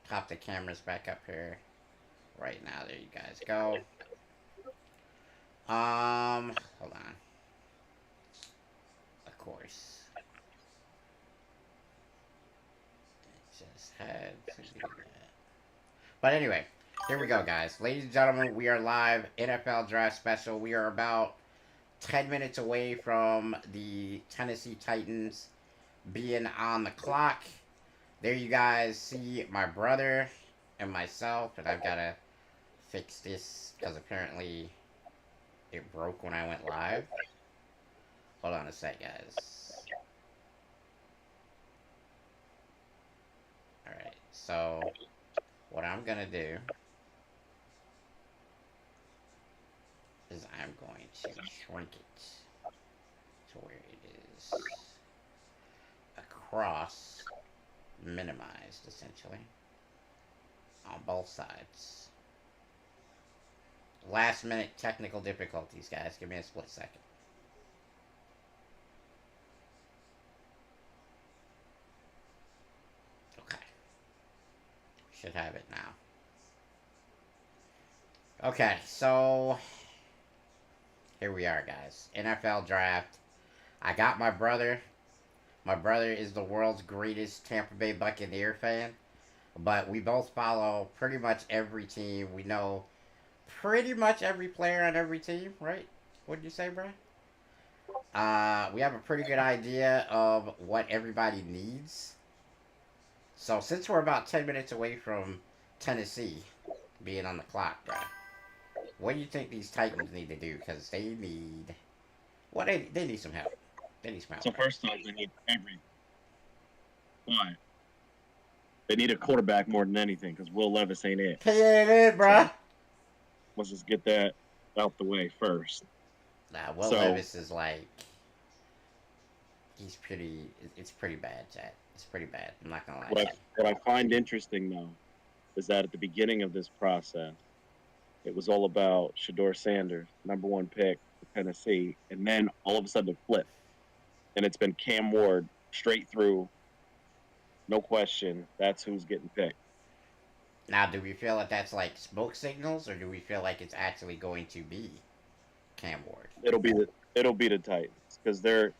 pop the cameras back up here right now. There you guys go. Hold on. Of course. Just had to do that. But anyway, here we go, guys. Ladies and gentlemen, we are live. NFL Draft Special. We are about 10 minutes away from the Tennessee Titans being on the clock. There you guys see my brother and myself, and I've got to fix this because apparently it broke when I went live. Hold on a sec, guys. Alright, so what I'm going to do is I'm going to shrink it to where it is across, minimized essentially, on both sides. Last minute technical difficulties, guys. Give me a split second. Okay. Should have it now. Okay, so here we are, guys. NFL draft. I got my brother. My brother is the world's greatest Tampa Bay Buccaneer fan. But we both follow pretty much every team. We know pretty much every player on every team, right? What'd you say, bro? We have a pretty good idea of what everybody needs. So since we're about 10 minutes away from Tennessee being on the clock, bro, what do you think these Titans need to do? Because they need... Well, they need some help. They need some help. So first off, they need every... Why? They need a quarterback more than anything because Will Levis ain't it. He ain't it, bro. So, let's just get that out the way first. Nah, Will Levis is like... He's pretty... It's pretty bad, Chad. It's pretty bad. I'm not going to lie. What I find interesting, though, is that at the beginning of this process, it was all about Shedeur Sanders, number one pick for Tennessee, and then all of a sudden it flipped. And it's been Cam Ward straight through, no question. That's who's getting picked. Now, do we feel that that's like smoke signals, or do we feel like it's actually going to be Cam Ward? It'll be the Titans because they're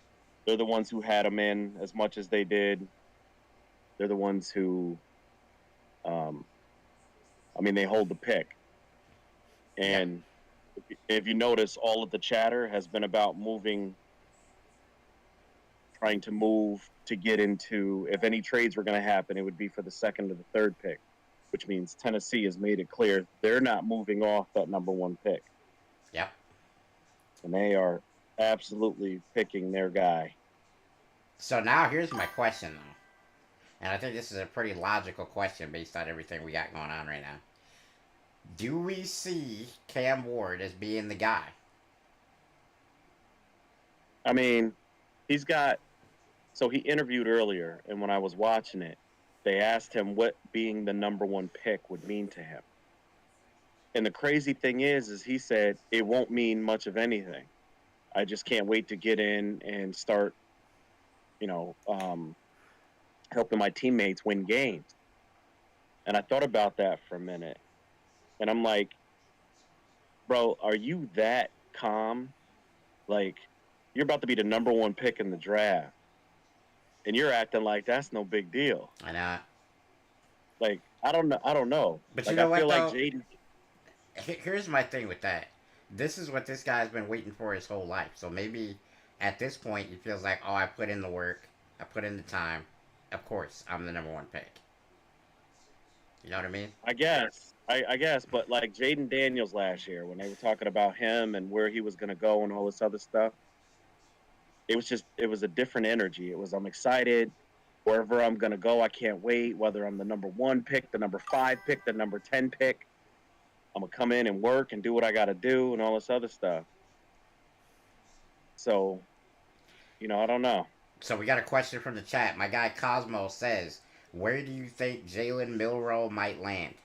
the ones who had him in as much as they did. They're the ones who, they hold the pick. And if you notice, all of the chatter has been about trying to move to get into, if any trades were going to happen, it would be for the second or the third pick, which means Tennessee has made it clear they're not moving off that number one pick. Yep. And they are absolutely picking their guy. So now here's my question, though. And I think this is a pretty logical question based on everything we got going on right now. Do we see Cam Ward as being the guy? I mean, he's got... So he interviewed earlier, and when I was watching it, they asked him what being the number one pick would mean to him. And the crazy thing is he said, it won't mean much of anything. I just can't wait to get in and start, helping my teammates win games. And I thought about that for a minute. And I'm like, bro, are you that calm? Like, you're about to be the number one pick in the draft. And you're acting like that's no big deal. I know. Like, I don't know. But like, you know I feel what, like though? Jaden... Here's my thing with that. This is what this guy's been waiting for his whole life. So maybe at this point he feels like, oh, I put in the work. I put in the time. Of course, I'm the number one pick. You know what I mean? I guess. I guess. But like Jaden Daniels last year, when they were talking about him and where he was going to go and all this other stuff, it was a different energy. It was, I'm excited. Wherever I'm going to go, I can't wait. Whether I'm the number one pick, the number 5 pick, the number 10 pick, I'm going to come in and work and do what I got to do and all this other stuff. So, I don't know. So we got a question from the chat. My guy Cosmo says, where do you think Jalen Milroe might land?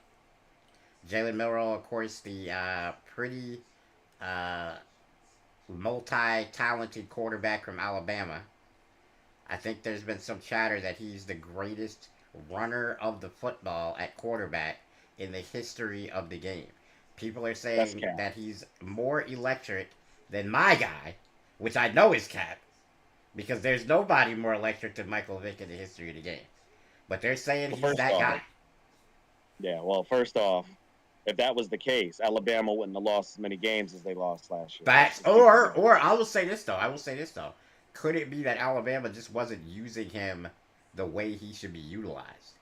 Jalen Milroe, of course, the pretty multi-talented quarterback from Alabama. I think there's been some chatter that he's the greatest runner of the football at quarterback in the history of the game. People are That's saying cap. that he's more electric than my guy, which I know is cap, because there's nobody more electric than Michael Vick in the history of the game. But they're saying Well, he's first that off, guy. yeah. Well, first off, if that was the case, Alabama wouldn't have lost as many games as they lost last year. Let's Facts. just keep it real. Or I will say this though. I will say this though. Could it be that Alabama just wasn't using him the way he should be utilized?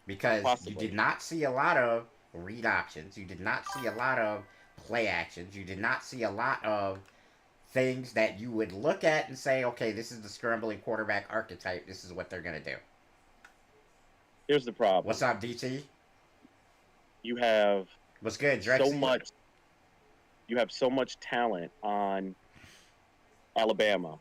Because you Possibly. did not see a lot of read options. You did not see a lot of play actions. You did not see a lot of things that you would look at and say, okay, this is the scrambling quarterback archetype. This is what they're gonna do. Here's the problem. What's up, DT? You have What's good, so Drexy? much. You have so much talent on Alabama.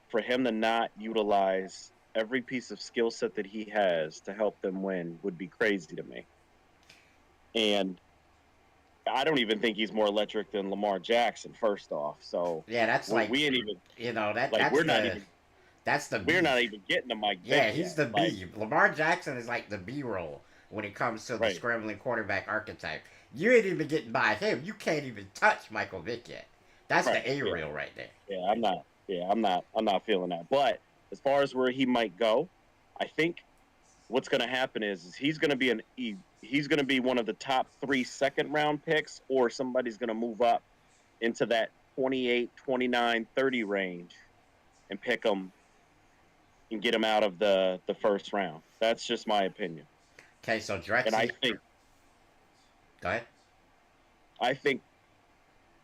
For him to not utilize every piece of skill set that he has to help them win would be crazy to me. And I don't even think he's more electric than Lamar Jackson. First off, so Yeah, that's like we ain't even that like that's that's the we're B. not even getting to Mike Vick Yeah, he's yet. the Like, B. Lamar Jackson is like the B role when it comes to the right, scrambling quarterback archetype. You ain't even getting by him. You can't even touch Michael Vick yet. That's right, the A yeah, reel right there. yeah. I'm not feeling that. But as far as where he might go, I think what's going to happen is he's going to be he's going to be one of the top 3 second round picks, or somebody's going to move up into that 28, 29, 30 range and pick him and get him out of the first round. That's just my opinion. Okay, so And I Drexy, think go ahead. I think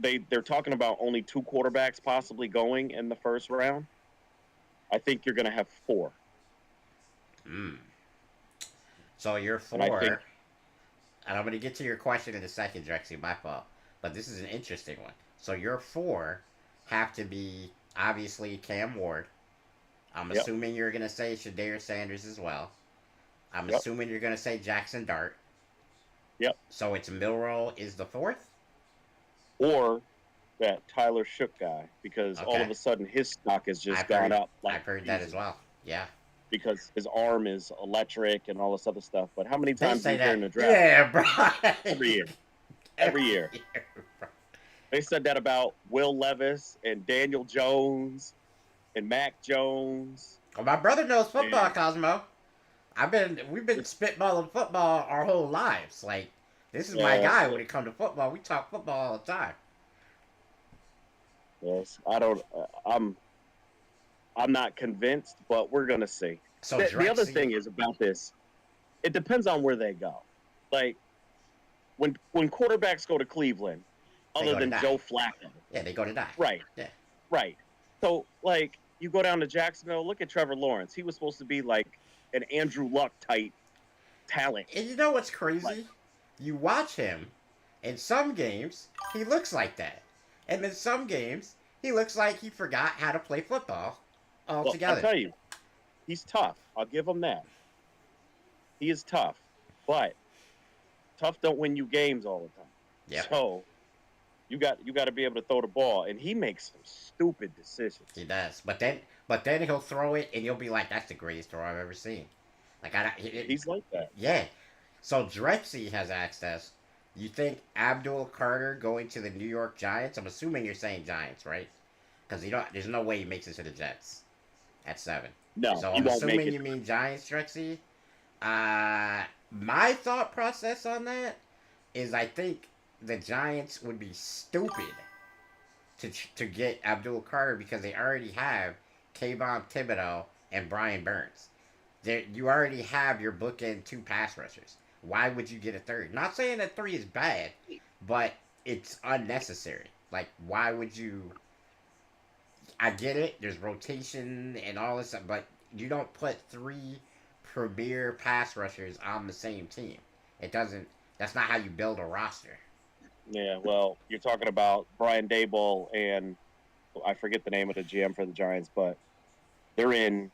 they're talking about only 2 quarterbacks possibly going in the first round. I think you're going to have 4. Mm. So you're And I think 4, and I'm going to get to your question in a second, Drexy, my fault. But this is an interesting one. So your 4 have to be, obviously, Cam Ward. I'm yep, assuming you're going to say Shadare Sanders as well. I'm yep, assuming you're going to say Jackson Dart. yep. So it's Milrow is the 4th? Or that Tyler Shook guy, because all of Okay. a sudden his stock has just I've gone heard up like I've heard that as crazy well. Yeah. because his arm is electric and all this other stuff. But how many They times do say you hear that. in the draft? Yeah, bro. Every year. Every Every year. year, bro. They said that about Will Levis and Daniel Jones and Mac Jones. Well, my brother knows football, And Cosmo. We've been it's, spitballing football our whole lives. Like, this is my yes, guy when it comes to football. We talk football all the time. yes. I don't. I'm not convinced, but we're gonna see. So The other Drexy, thing is about this. It depends on where they go. Like when quarterbacks go to Cleveland, they other go to than die. Joe Flacco, Yeah, they go to die. right, Yeah. right. So like you go down to Jacksonville, look at Trevor Lawrence. He was supposed to be like an Andrew Luck type talent. And you know what's Like, crazy? You watch him, in some games, he looks like that. And in some games, he looks like he forgot how to play football well, I'll altogether. tell you, he's tough. I'll give him that. He is tough, but tough don't win you games all the time. Yep, So you got to be able to throw the ball, and he makes some stupid decisions. he does. But then he'll throw it, and you'll be like, "That's the greatest throw I've ever seen." Like He's like that. yeah. So Drexy has asked us, you think Abdul Carter going to the New York Giants? I'm assuming you're saying Giants, right? Because there's no way he makes it to the Jets at 7. No, So he I'm won't make assuming it. you mean Giants, Drexy. My thought process on that is I think the Giants would be stupid to get Abdul Carter because they already have Kayvon Thibodeau and Brian Burns. You already have your bookend 2 pass rushers. Why would you get a third? Not saying that 3 is bad, but it's unnecessary. Like, why would you? I get it. There's rotation and all this stuff, but you don't put 3 premier pass rushers on the same team. It doesn't. That's not how you build a roster. Yeah, well, you're talking about Brian Daboll and I forget the name of the GM for the Giants, but they're in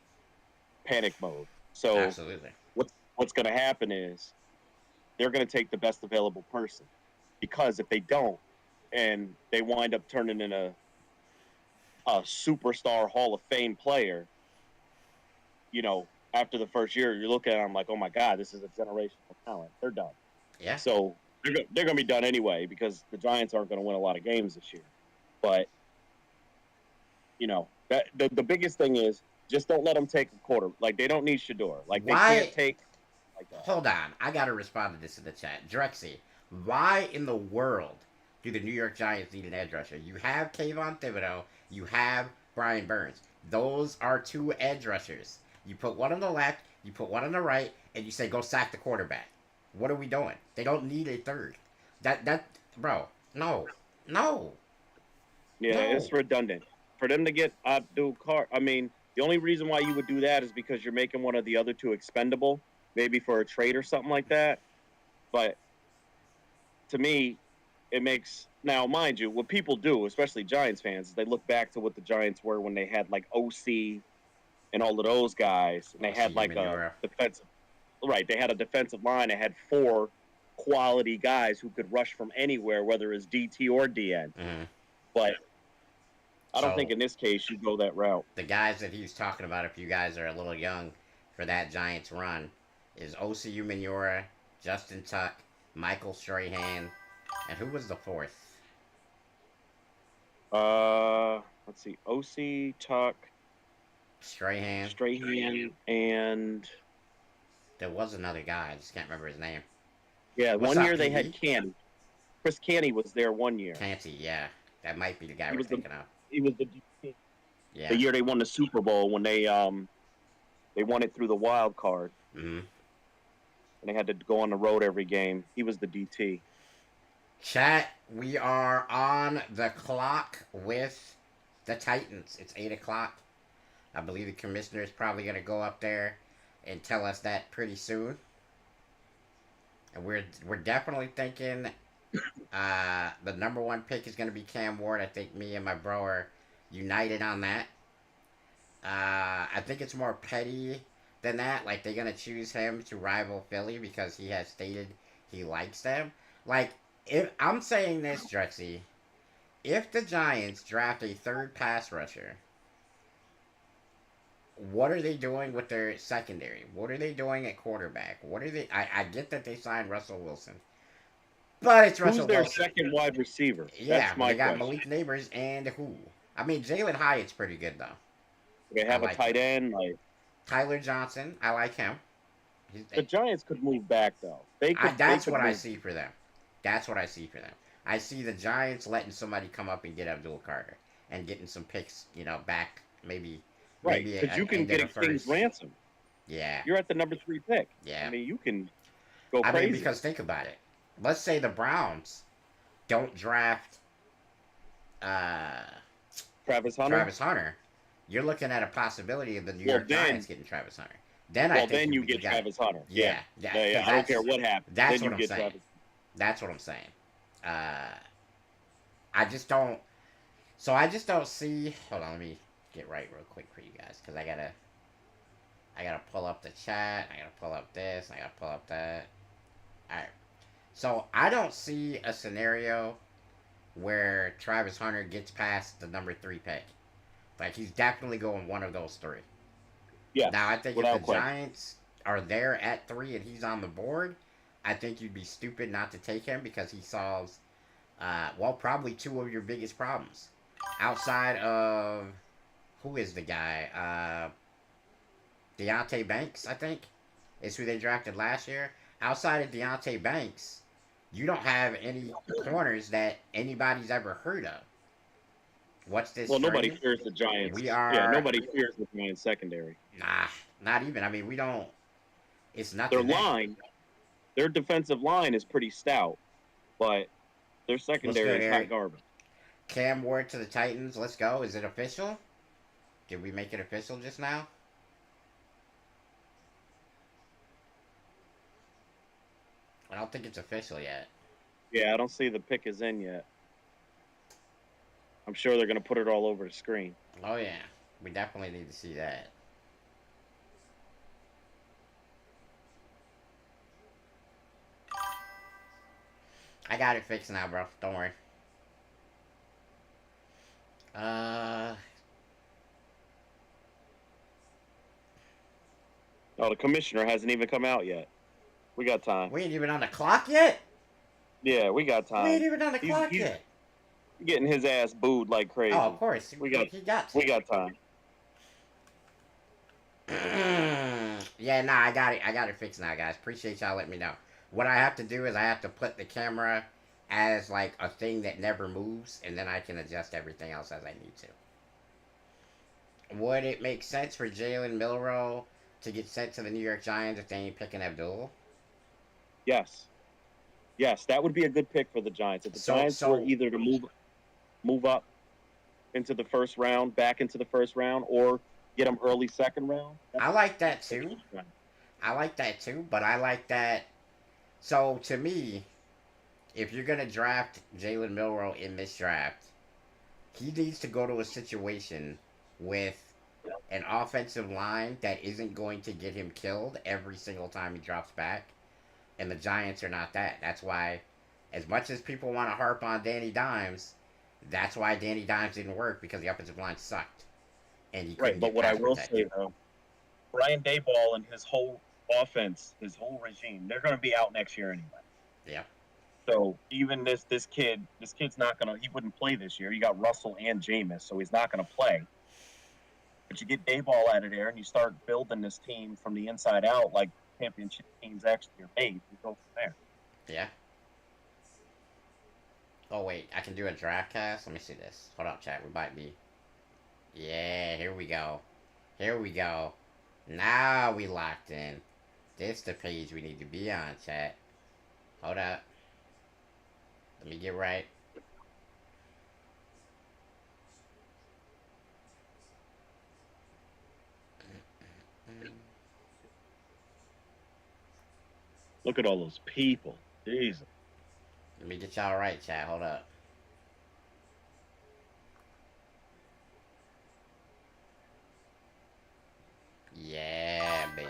panic mode. So Absolutely. what's going to happen is they're going to take the best available person, because if they don't and they wind up turning in a superstar Hall of Fame player, you know, after the first year, you look at them like, oh my God, this is a generational talent. They're done. Yeah. So they're going to be done anyway because the Giants aren't going to win a lot of games this year. But that the biggest thing is just don't let them take a quarter. Like they don't need Shador. Like they can't Why? take like that. Hold on. I gotta respond to this in the chat. Drexy, why in the world do the New York Giants need an edge rusher? You have Kayvon Thibodeau. You have Brian Burns. Those are two edge rushers. You put one on the left, you put one on the right, and you say go sack the quarterback. What are we doing? They don't need a third. Bro, no, no, Yeah, no. it's redundant for them to get Abdul Carter. I mean, the only reason why you would do that is because you're making one of the other two expendable, maybe for a trade or something like that. But to me, it makes now, mind you, what people do, especially Giants fans, is they look back to what the Giants were when they had like OC and all of those guys, and they had like a defensive. Right, they had a defensive line. They had 4 quality guys who could rush from anywhere, whether it's DT or DN. Mm-hmm. But I don't think in this case you go that route. The guys that he's talking about, if you guys are a little young for that Giants run, is OC Umenyiora, Justin Tuck, Michael Strahan, and who was the fourth? Let's see, OC, Tuck, Strahan, and there was another guy. I just can't remember his name. Yeah, one year they had Canty. Chris Canty was there one year. Canty, yeah, that might be the guy we're thinking of. He was the DP. Yeah. The year they won the Super Bowl when they won it through the wild card. Mm-hmm. And they had to go on the road every game. He was the DT. Chat, we are on the clock with the Titans. It's 8 o'clock. I believe the commissioner is probably going to go up there and tell us that pretty soon. And we're definitely thinking the number 1 pick is going to be Cam Ward. I think me and my bro are united on that. I think it's more petty than that. Like, they're going to choose him to rival Philly because he has stated he likes them. Like, if I'm saying this, Drexy, if the Giants draft a third pass rusher, what are they doing with their secondary? What are they doing at quarterback? What are they? I get that they signed Russell Wilson, but it's Russell Wilson. Who's their second wide receiver? Yeah, that's my they got question. Malik Neighbors and who? I mean, Jalen Hyatt's pretty good though. They have a tight end like Tyler Johnson. I like him. The Giants could move back though. That's what I see for them. That's what I see for them. I see the Giants letting somebody come up and get Abdul Carter and getting some picks, back maybe. Right, because you can get a king's ransom. Yeah. You're at the number 3 pick. Yeah. I mean, you can go crazy. I mean, because think about it. Let's say the Browns don't draft Travis Hunter. You're looking at a possibility of the New York Giants getting Travis Hunter. Then you get Travis Hunter. Yeah. I don't care what happens. That's what I'm saying. That's what I'm saying. I just don't see. Hold on, let me get right real quick for you guys because I gotta pull up the chat. I gotta pull up this. I gotta pull up that. All right. So I don't see a scenario where Travis Hunter gets past the number 3 pick. Like he's definitely going one of those 3. Yeah. Now I think if the Giants are there at 3 and he's on the board, I think you'd be stupid not to take him because he solves, probably 2 of your biggest problems outside of. Who is the guy? Deontay Banks, I think, is who they drafted last year. Outside of Deontay Banks, you don't have any corners that anybody's ever heard of. What's this? Well, nobody fears the Giants. Nobody fears the Giants secondary. Nah, not even. I mean, we don't. It's not their defensive line is pretty stout, but their secondary is hot garbage. Cam Ward to the Titans. Let's go. Is it official? Did we make it official just now? I don't think it's official yet. Yeah, I don't see the pick is in yet. I'm sure they're going to put it all over the screen. Oh, yeah. We definitely need to see that. I got it fixed now, bro. Don't worry. Oh, the commissioner hasn't even come out yet. We got time. We ain't even on the clock yet. Yeah, we got We ain't time. even on the clock He's yet. getting his ass booed like Oh, of crazy. course. We got He got we to. got time. Yeah, nah, I got it. I got it fixed now, guys. Appreciate y'all letting me know. What I have to do is I have to put the camera as like a thing that never moves, and then I can adjust everything else as I need to. Would it make sense for Jalen Milroe to get sent to the New York Giants if they ain't picking Abdul? Yes. Yes, that would be a good pick for the Giants. If the So, Giants were so either to move up into the first round, back into the first round, or get them early second round, that's I a like that pick for too. the Giants. I like that too, but I like that. So to me, if you're gonna draft Jalen Milroe in this draft, he needs to go to a situation with an offensive line that isn't going to get him killed every single time he drops back. And the Giants are not that. That's why, as much as people want to harp on Danny Dimes, that's why Danny Dimes didn't work because the offensive line sucked and he Right, couldn't but get what I pass will say protected. though, Brian Daboll and his whole offense, his whole regime, they're going to be out next year anyway. Yeah. So even this kid's not gonna. He wouldn't play this year. You got Russell and Jameis, so he's not gonna play. But you get Dayball out of there, and you start building this team from the inside out, like championship teams actually are made. You go from there. Yeah. Oh wait, I can do a draft cast. Let me see this. Hold up, chat. We might be. Yeah, here we go. Here we go. Now we locked in. This the page we need to be on, chat. Hold up. Let me get right. Look at all those people. Jesus. Let me get y'all right, chat. Hold up. Yeah, baby.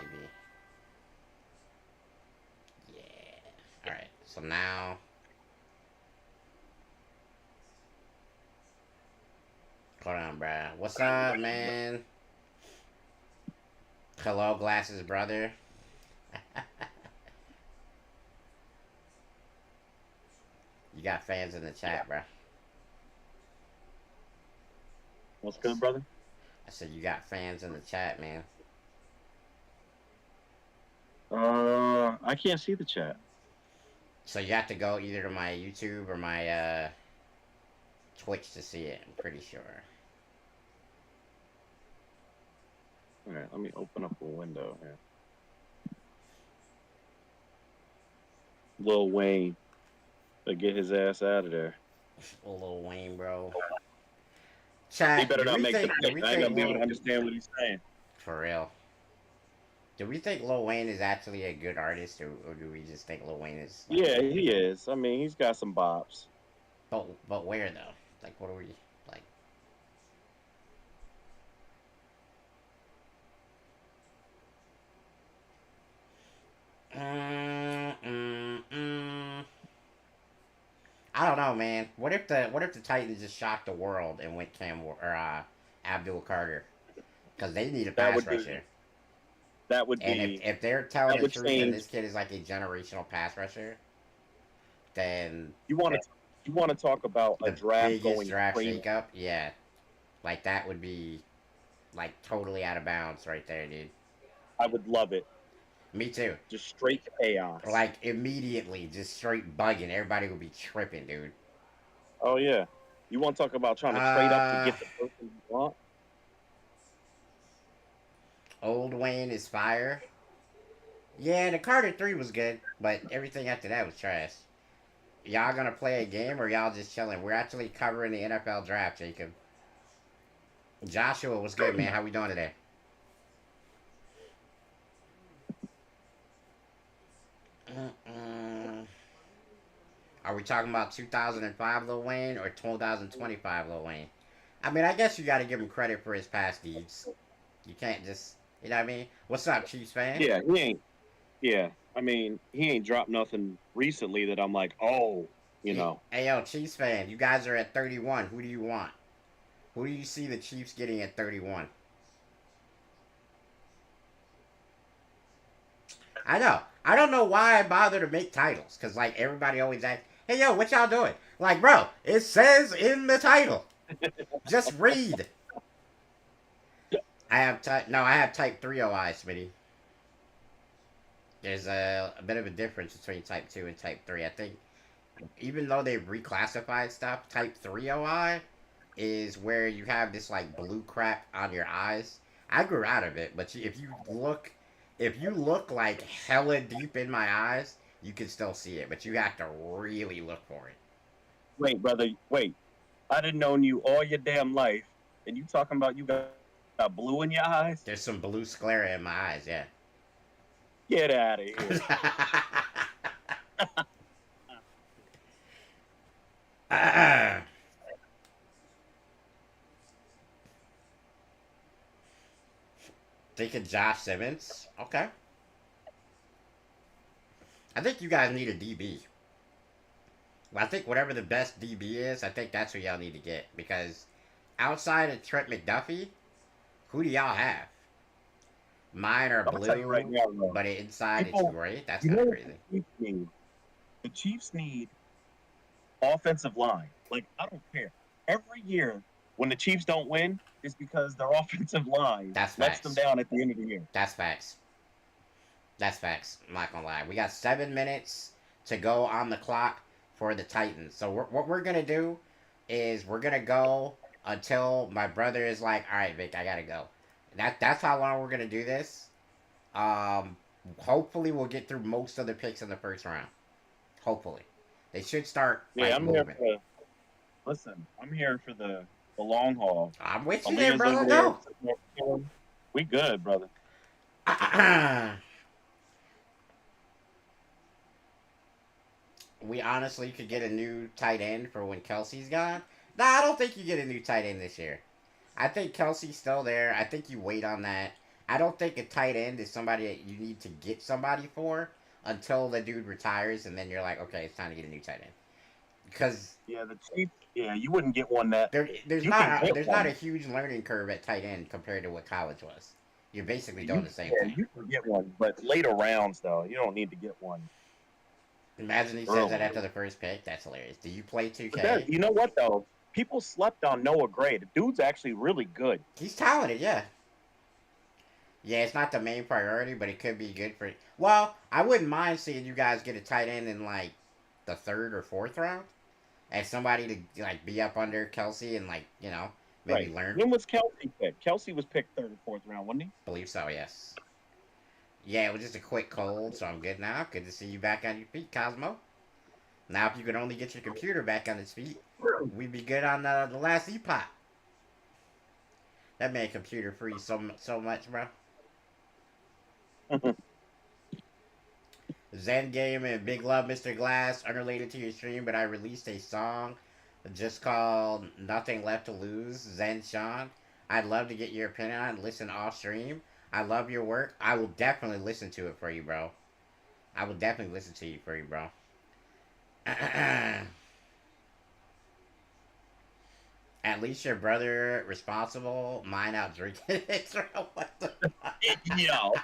Yeah. Alright, so now. Hold on, bruh. What's up, man? Hello, Glasses brother. You got fans in the chat, bruh. What's good, brother? I said you got fans in the chat, man. I can't see the chat. So you have to go either to my YouTube or my Twitch to see it, I'm pretty sure. All right, let me open up a window here. Lil Wayne, to get his ass out of there. Lil Wayne, bro. He Chat, better do not we make the think, do pick. we I ain't think gonna be able to Lil, understand what he's saying. for real, do we think Lil Wayne is actually a good artist, or do we just think Lil Wayne is like, Yeah, he is. I mean, he's got some bops. but where though? Like, what are we, like, mm, mm, mm. I don't know, man. What if the Titans just shocked the world and went Abdul Carter? Because they need a That pass would be rusher. that would And be if they're telling that the would truth and change. this kid is like a generational pass rusher, then You want to talk about a the draft biggest going draft crazy. shakeup, yeah, like that would be like totally out of bounds right there, dude. I would love it. Me too. Just straight chaos. Like immediately, just straight bugging. Everybody would be tripping, dude. Oh yeah. You want to talk about trying to trade up to Uh, get the person you want? Old Wayne is fire. Yeah, the Carter 3 was good, but everything after that was trash. Y'all gonna play a game or y'all just chilling? We're actually covering the NFL draft, Jacob. Joshua was good, man. How we doing today? Mm-mm. Are we talking about 2005 Lil Wayne or 2025 Lil Wayne? I mean, I guess you got to give him credit for his past deeds. You can't just, you know what I mean? What's up, Chiefs fan? Yeah, he ain't. Yeah, I mean, he ain't dropped nothing recently that I'm like, oh, you know. Hey, yo, Chiefs fan, you guys are at 31. Who do you want? Who do you see the Chiefs getting at 31? I know. I don't know why I bother to make titles, because, like, everybody always asks, hey, yo, what y'all doing? Like, bro, it says in the title. Just read. I have type 3 OI, Smitty. There's a bit of a difference between type 2 and type 3. I think, even though they've reclassified stuff, type 3 OI is where you have this, like, blue crap on your eyes. I grew out of it, but if you look like hella deep in my eyes, you can still see it, but you have to really look for it. Wait, brother, wait. I done known you all your damn life, and you talking about you got blue in your eyes? There's some blue sclera in my eyes, yeah. Get out of here. Thinking Josh Simmons. Okay. I think you guys need a DB. Well, I think whatever the best DB is, I think that's who y'all need to get. Because outside of Trent McDuffie, who do y'all have? Mine are blue, right now, but inside it's great. That's kind of crazy. The Chiefs need offensive line. Like, I don't care. Every year, when the Chiefs don't win, it's because their offensive line lets them down at the end of the year. That's facts. That's facts. I'm not gonna lie. We got 7 minutes to go on the clock for the Titans. So what we're gonna do is we're gonna go until my brother is like, all right, Vic, I gotta go. That's how long we're gonna do this. Hopefully we'll get through most of the picks in the first round. Hopefully, they should start. Yeah, I'm moving. Here for. Listen, I'm here for the long haul. I'm with you there, brother. Go. We good, brother. We honestly could get a new tight end for when Kelsey's gone. Nah, I don't think you get a new tight end this year. I think Kelsey's still there. I think you wait on that. I don't think a tight end is somebody that you need to get somebody for until the dude retires, and then you're like, okay, it's time to get a new tight end. Because the Chiefs, you wouldn't get one that there's not a huge learning curve at tight end compared to what college was. You're basically doing the same thing. You can get one, but later rounds though, you don't need to get one. Imagine he says that after the first pick. That's hilarious. Do you play 2K? You know what though? People slept on Noah Gray. The dude's actually really good. He's talented, yeah. Yeah, it's not the main priority, but it could be good for... Well, I wouldn't mind seeing you guys get a tight end in, like, the 3rd or 4th round. And somebody to, like, be up under Kelsey and, like, you know, maybe learn. When was Kelsey picked? Kelsey was picked 3rd or 4th round, wasn't he? Believe so, yes. Yeah, it was just a quick cold, so I'm good now. Good to see you back on your feet, Cosmo. Now, if you could only get your computer back on its feet, we'd be good on the last epoch. That made computer free so much, bro. Zen Game and Big Love, Mr. Glass, unrelated to your stream, but I released a song just called Nothing Left to Lose, Zen Sean. I'd love to get your opinion on it, listen off stream. I love your work. I will definitely listen to it for you, bro. I will definitely listen to you for you, bro. At least your brother responsible. Mine out drinking it. What the fuck? Yo.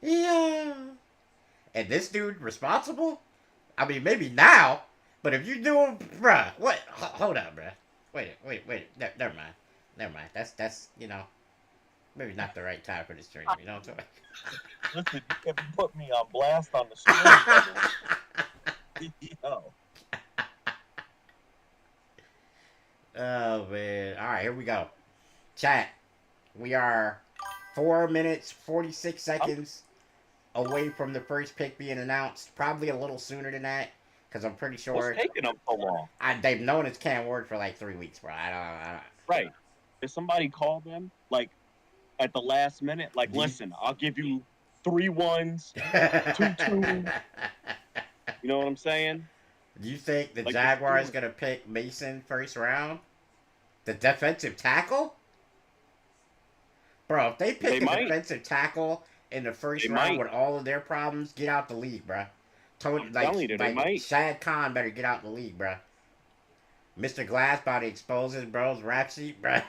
Yeah. And this dude responsible? I mean, maybe now, but if you do him, bruh, what? Hold on, bruh. Wait. Never mind. That's you know, maybe not the right time for the stream. You know what I'm saying? Listen, you can put me on blast on the stream. Yo. Oh man! All right, here we go. Chat. We are 4 minutes 46 seconds away from the first pick being announced. Probably a little sooner than that, because I'm pretty sure. What's taking them so long? They've known it's Cam Ward for like 3 weeks, bro. I don't. Right. Did somebody call them like at the last minute? Like, listen, I'll give you 3 1s, 2 2s. You know what I'm saying? Do you think the Jaguars gonna pick Mason first round? The defensive tackle? Bro, if they pick a defensive tackle in the first round with all of their problems, get out the league, bro. Shad Khan better get out the league, bro. Mr. Glass about to expose his bro's rap sheet, bro.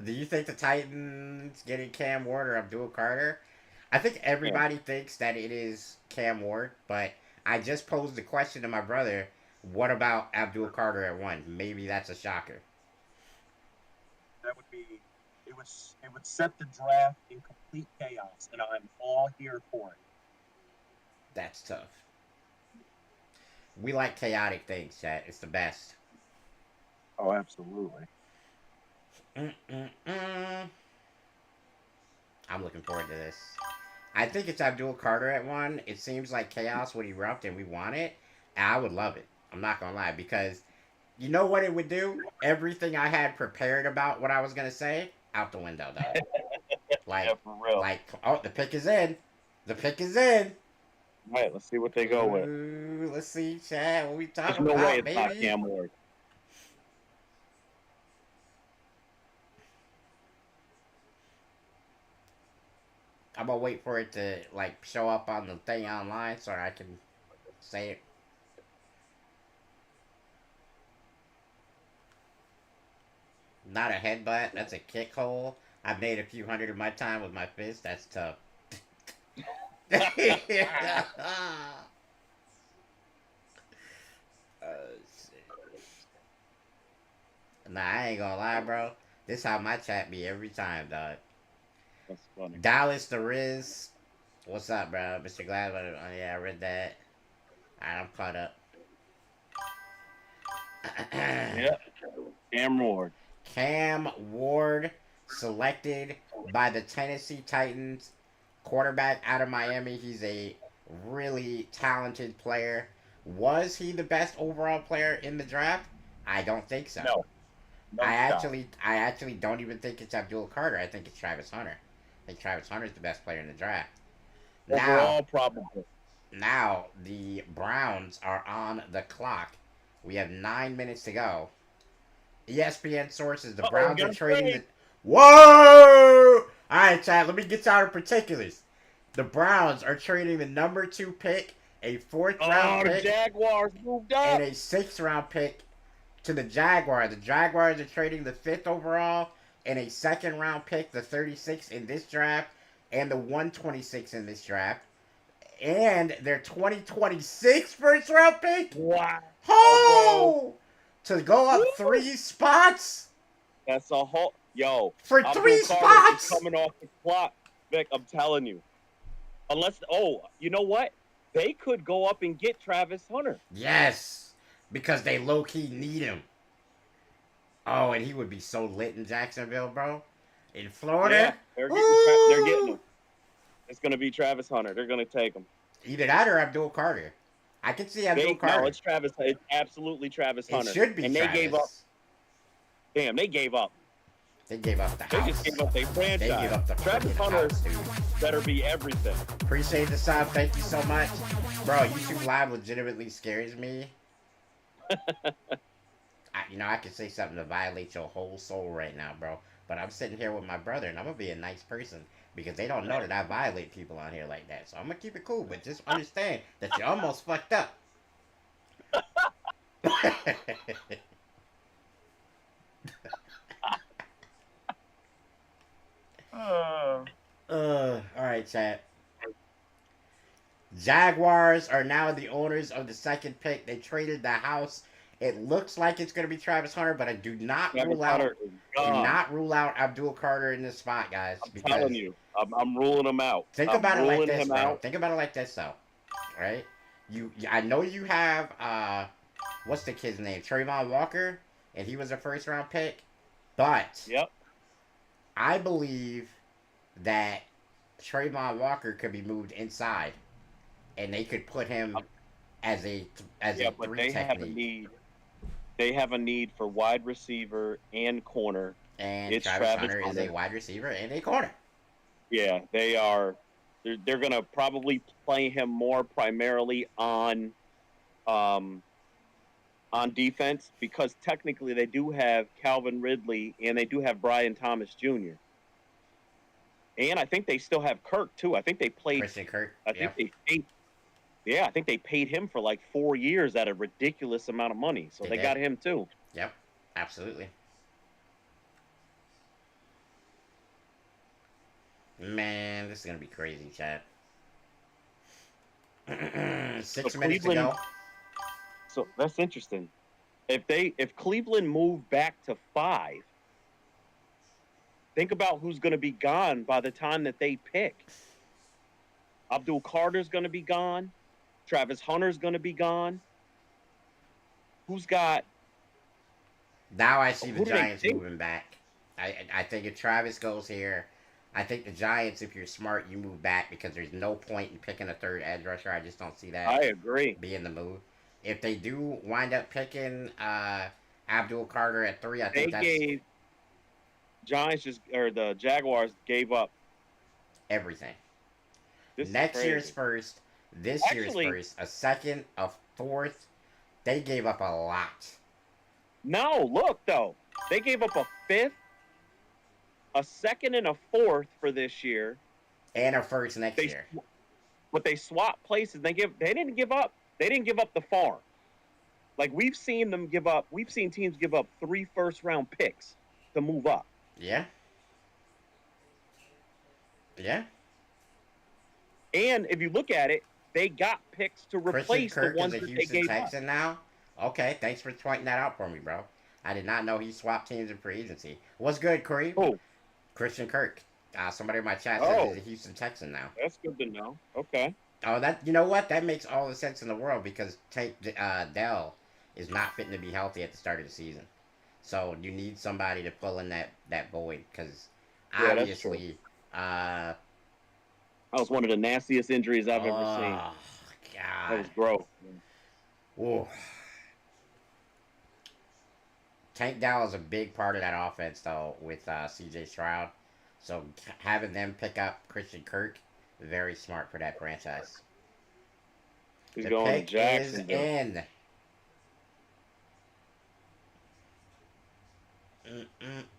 Do you think the Titans getting Cam Ward or Abdul Carter? I think Yeah, everybody thinks that it is Cam Ward, but I just posed the question to my brother. What about Abdul Carter at one? Maybe that's a shocker. that would be. It would set the draft in complete chaos, and I'm all here for it. That's tough. We like chaotic things, chat. It's the best. Oh, absolutely. Mm-mm-mm. I'm looking forward to this. I think it's Abdul Carter at one. It seems like chaos would erupt and we want it. And I would love it. I'm not gonna lie because you know what it would do? Everything I had prepared about what I was gonna say out the window, dog. Yeah, Like, for real. oh, the pick is in. The pick is in. All right, let's see what they go with. Ooh, let's see, Chad. What we There's talking no way about, it's not baby? Cam Ward. I'm gonna wait for it to like show up on the thing online so I can say it. Not a headbutt. That's a kick hole. I've made a few hundred in my time with my fist. That's tough. Nah, I ain't gonna lie, bro. This how my chat be every time, dog. That's funny. Dallas the Riz. What's up, bro? Mr. Gladwell. Oh, yeah, I read that. Alright, I'm caught up. Yeah, Cam Ward. Cam Ward selected by the Tennessee Titans. Quarterback out of Miami. He's a really talented player. Was he the best overall player in the draft? I don't think so. No, no shot. I actually don't even think it's Abdul Carter. I think it's Travis Hunter. I think Travis Hunter is the best player in the draft. Now, Overall, probably. now the Browns are on the clock. We have 9 minutes to go. ESPN sources: the Browns are trading the. Whoa! All right, Chad. Let me get out of particulars. The Browns are trading the number 2 pick, a 4th round Oh, the pick, Jaguars moved and up. a 6th round pick to the Jaguars. The Jaguars are trading the 5th overall and a 2nd round pick, the 36th in this draft, and the 126 in this draft, and their 2026 first round pick. Wow, bro. Oh, to go up Woo! 3 spots That's a whole. Yo, for Abdul 3 Carter is spots. coming off the clock, Vic. I'm telling you. Unless, you know what? They could go up and get Travis Hunter. Yes, because they low key need him. Oh, and he would be so lit in Jacksonville, bro. In Yeah, Florida, they're getting ooh, him. It's gonna be Travis Hunter. They're gonna take him. either that or Abdul Carter. I can see Abdul Carter. It's Travis. It's absolutely Travis It Hunter. should be And Travis. they gave up. Damn, they gave up. They gave up the They house. just gave up their They franchise. gave up the Travis freaking Hunter house, dude. better be everything. Appreciate the sub. Thank you so much, bro. YouTube Live legitimately scares me. I could say something to violate your whole soul right now, bro. But I'm sitting here with my brother, and I'm gonna be a nice person because they don't know that I violate people on here like that. So I'm gonna keep it cool, but just understand that you're almost fucked up. All right, chat. Jaguars are now the owners of the 2nd pick. They traded the house. It looks like it's going to be Travis Hunter, but I do not Travis rule out Hunter is gone. Abdul Carter in this spot, guys. I'm telling you, I'm ruling him out. Think I'm about it like ruling this, him bro. out. Think about it like this, though. Right? I know you have what's the kid's name? Trayvon Walker, and he was a 1st round pick. But Yep. I believe that Trayvon Walker could be moved inside, and they could put him as a But 3 they have a technique. need. They have a need for wide receiver and corner. And It's Travis Travis Hunter is a Hunter. wide receiver and a corner. Yeah, they are. They're gonna probably play him more primarily on defense because technically they do have Calvin Ridley and they do have Brian Thomas Jr. And I think they still have Kirk too. I think they played. Christian Kirk. I think they paid. Yeah, I think they paid him for like 4 years at a ridiculous amount of money. So They they did. got him too. Yep, absolutely. Man, this is gonna be crazy, Chad. So 6 minutes to Cleveland. go. So that's interesting. If Cleveland moved back to 5, think about who's going to be gone by the time that they pick. Abdul Carter's going to be gone. Travis Hunter's going to be gone. Who's got? Now I see the Who do they Giants pick? moving back. I think if Travis goes here, I think the Giants, if you're smart, you move back because there's no point in picking a third edge rusher. I just don't see that I agree. being the move. If they do wind up picking Abdul Carter at 3, I They think that's gave the Jaguars gave up. everything. This is Next year's crazy. first, this year's Actually, first, a second, a fourth. They gave up a lot. no. Look though, they gave up a 5th, a 2nd, and a 4th for this year. And a first next They year. But they swapped places. They didn't give up. They didn't give up the farm. Like we've seen them give up. We've seen teams give up 3 first-round picks to move up. Yeah. Yeah. And if you look at it, they got picks to Christian replace the Kirk is ones a that they Houston gave up. Texan now. Okay, thanks for pointing that out for me, bro. I did not know he swapped teams in free agency. What's good, Kareem? Oh, Christian Kirk. Somebody in my chat says oh, he's a Houston Texan now. that's good to know. Okay. Oh, that you know what? That makes all the sense in the world because Tank Dell is not fitting to be healthy at the start of the season. So you need somebody to fill in that void because Yeah, that's true. obviously, That was one of the nastiest injuries I've ever seen. oh That God, was gross. whoa. Tank Dell is a big part of that offense though with C.J. Stroud. So having them pick up Christian Kirk, very smart for that franchise. He's The going to pick is Jacksonville. in.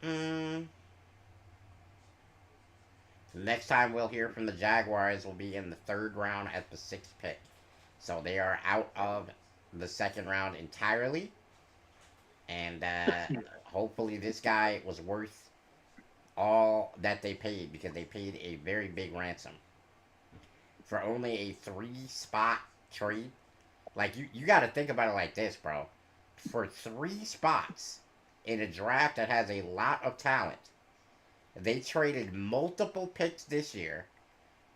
Mm-mm-mm. Next time we'll hear from the Jaguars will be in the 3rd round at the 6th pick. So they are out of the 2nd round entirely. And hopefully this guy was worth all that they paid because they paid a very big ransom. For only a 3-spot trade. Like, you got to think about it like this, bro. For 3 spots in a draft that has a lot of talent, they traded multiple picks this year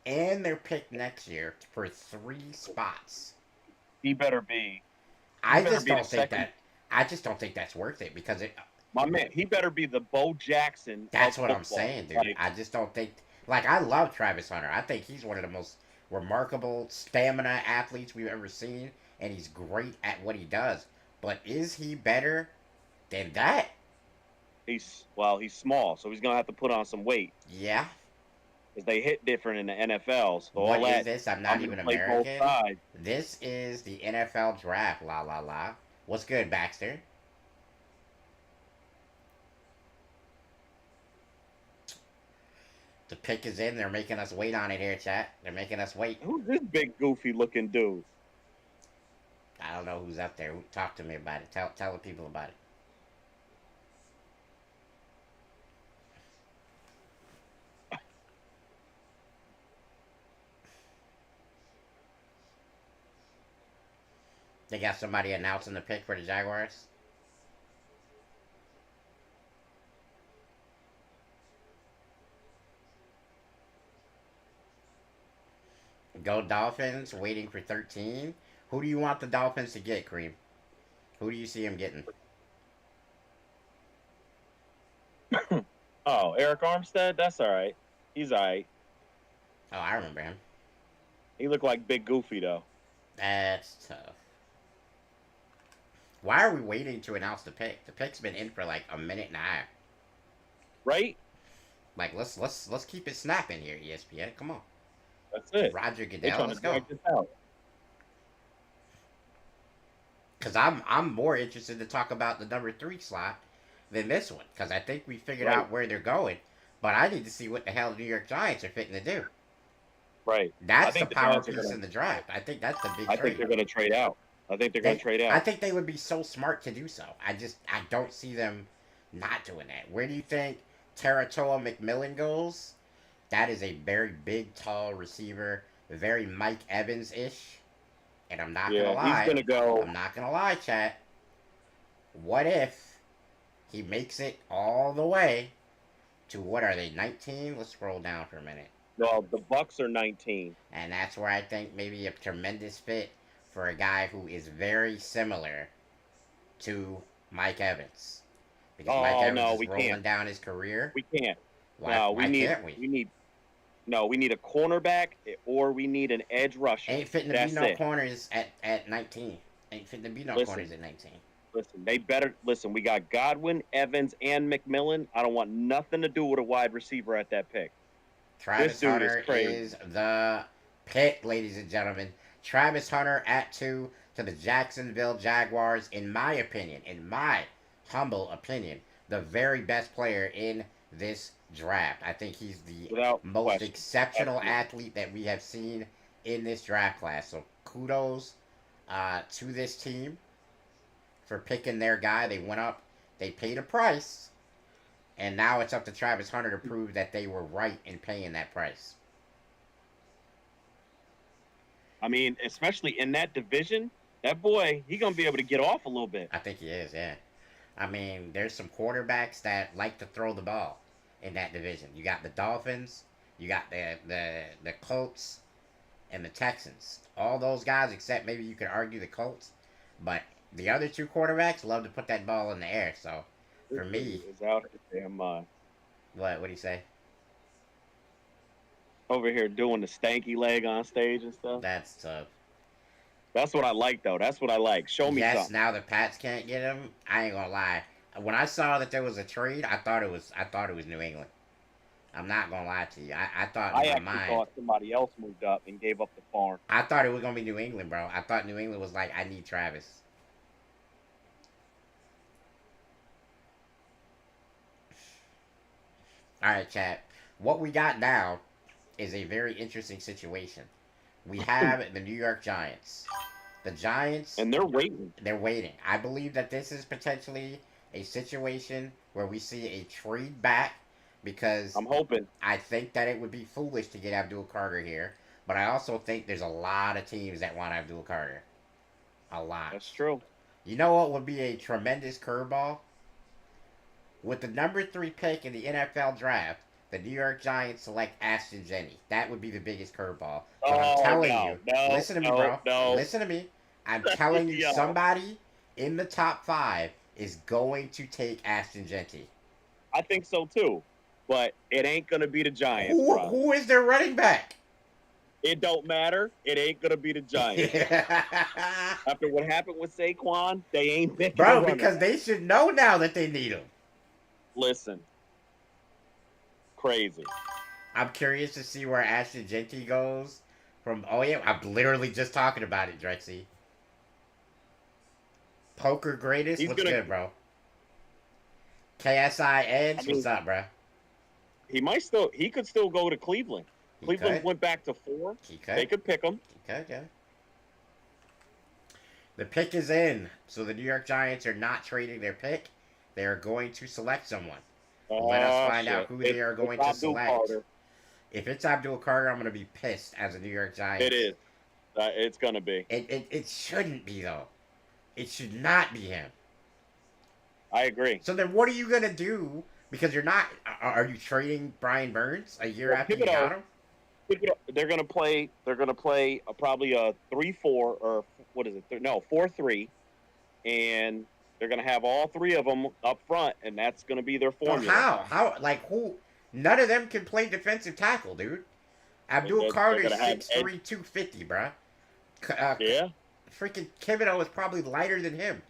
and their pick next year for 3 spots. He better be. I better just be the don't think second- that. I just don't think that's worth it because My man, he better be the Bo Jackson. that's of what I'm football. saying, dude. Like, I just don't think. Like, I love Travis Hunter. I think he's one of the most remarkable stamina athletes we've ever seen, and he's great at what he does. But is he better than that? he's small, so he's gonna have to put on some weight Yeah. because they hit different in the NFL. So What all is that, this? I'm not I'm even gonna play both American. sides. This is the NFL draft. La la la. What's good, Baxter? The pick is in. They're making us wait on it here, chat. They're making us wait. Who's this big goofy looking dude? I don't know who's up there. Talk to me about it. Tell the people about it. They got somebody announcing the pick for the Jaguars. Go Dolphins, waiting for 13. Who do you want the Dolphins to get, Kareem? Who do you see them getting? Oh, Eric Armstead. That's all right. He's all right. Oh, I remember him. He looked like Big Goofy though. That's tough. Why are we waiting to announce the pick? The pick's been in for like a minute and a half. Right? Like let's keep it snapping here, ESPN. Come on. That's it. Roger They're Goodell, trying let's to go. drag this out. Because I'm more interested to talk about the number 3 slot than this one. Because I think we figured out where they're going. But I need to see what the hell the New York Giants are fitting to do. Right. That's the the power Giants are piece gonna- in the draft. I think that's the big I trade. think they're going to trade out. I think they're going to trade out. I think they would be so smart to do so. I don't see them not doing that. Where do you think Taratoa McMillan goes? That is a very big, tall receiver, very Mike Evans-ish. And I'm not gonna Yeah, he's lie, gonna go. I'm not gonna lie, chat. What if he makes it all the way to what are they, 19? Let's scroll down for a minute. Well, the Bucks are 19. And that's where I think maybe a tremendous fit for a guy who is very similar to Mike Evans. Because Mike Oh Evans no, is we can't. rolling down his career. We can't. Why, No, why can't we? we need no, we need a cornerback or we need an edge rusher. Ain't fitting to be That's no it. corners at 19. Ain't fitting to be no Listen, corners at 19. listen. They better listen. We got Godwin, Evans, and McMillan. I don't want nothing to do with a wide receiver at that pick. Travis This dude is Hunter crazy. is the pick, ladies and gentlemen. Travis Hunter at 2 to the Jacksonville Jaguars, in my opinion, in my humble opinion, the very best player in this draft. I think he's the Without most question. exceptional Absolutely. athlete that we have seen in this draft class. So kudos to this team for picking their guy. They went up, they paid a price, and now it's up to Travis Hunter to prove that they were right in paying that price. I mean, especially in that division, that boy, he gonna be able to get off a little bit. I think he is, yeah. I mean, there's some quarterbacks that like to throw the ball in that division. You got the Dolphins, you got the Colts, and the Texans. All those guys, except maybe you could argue the Colts, but the other two quarterbacks love to put that ball in the air. So for me, Is out here damn what do you say? over here doing the stanky leg on stage and stuff. That's tough. That's what I like, though. That's what I like. Show me Yes, something. now the Pats can't get him. I ain't gonna lie. When I saw that there was a trade, I thought it was New England. I'm not gonna lie to you. I thought I in my actually mind, thought somebody else moved up and gave up the farm. I thought it was gonna be New England, bro. I thought New England was like, I need Travis. All right, chat. What we got now is a very interesting situation. We have the New York Giants. The Giants, And they're waiting. they're waiting. I believe that this is potentially a situation where we see a trade back because I'm hoping. I think that it would be foolish to get Abdul Carter here. But I also think there's a lot of teams that want Abdul Carter. A lot. That's true. You know what would be a tremendous curveball? With the number 3 pick in the NFL draft, the New York Giants select Ashton Jenty. That would be the biggest curveball. But I'm telling you, listen to me, bro. No. Listen to me. I'm telling you, Yeah. somebody in the top 5 is going to take Ashton Jenty. I think so too, but it ain't gonna be the Giants, bro. Who is their running back? It don't matter. It ain't gonna be the Giants. After what happened with Saquon, they ain't picking a Bro, runner because back. they should know now that they need him. Listen, crazy. I'm curious to see where Ashton Jenty goes from. Oh yeah, I'm literally just talking about it, Drexy. Poker greatest, He's what's gonna- good, bro? KSI Edge, I mean- what's up, bro? He could still go to Cleveland. He Cleveland could. went back to 4. He could. They could pick him. He could, yeah. The pick is in, so the New York Giants are not trading their pick. They are going to select someone. Let us find out who they are going to Abdul select. Carter. If it's Abdul Carter, I'm going to be pissed as a New York Giants. It is. It's gonna be. It shouldn't be, though. It should not be him. I agree. So then what are you going to do? Because you're not... Are you trading Brian Burns a year Well, after you got him? They're gonna play. They're gonna play probably a 3-4 or what is it? No, 4-3, and they're gonna have all 3 of them up front, and that's gonna be their Well, formula. how? Like, who? None of them can play defensive tackle, dude. Abdul They're Carter is gonna have 6'3", 250, bruh. Yeah. Freaking Thibodeau is probably lighter than him.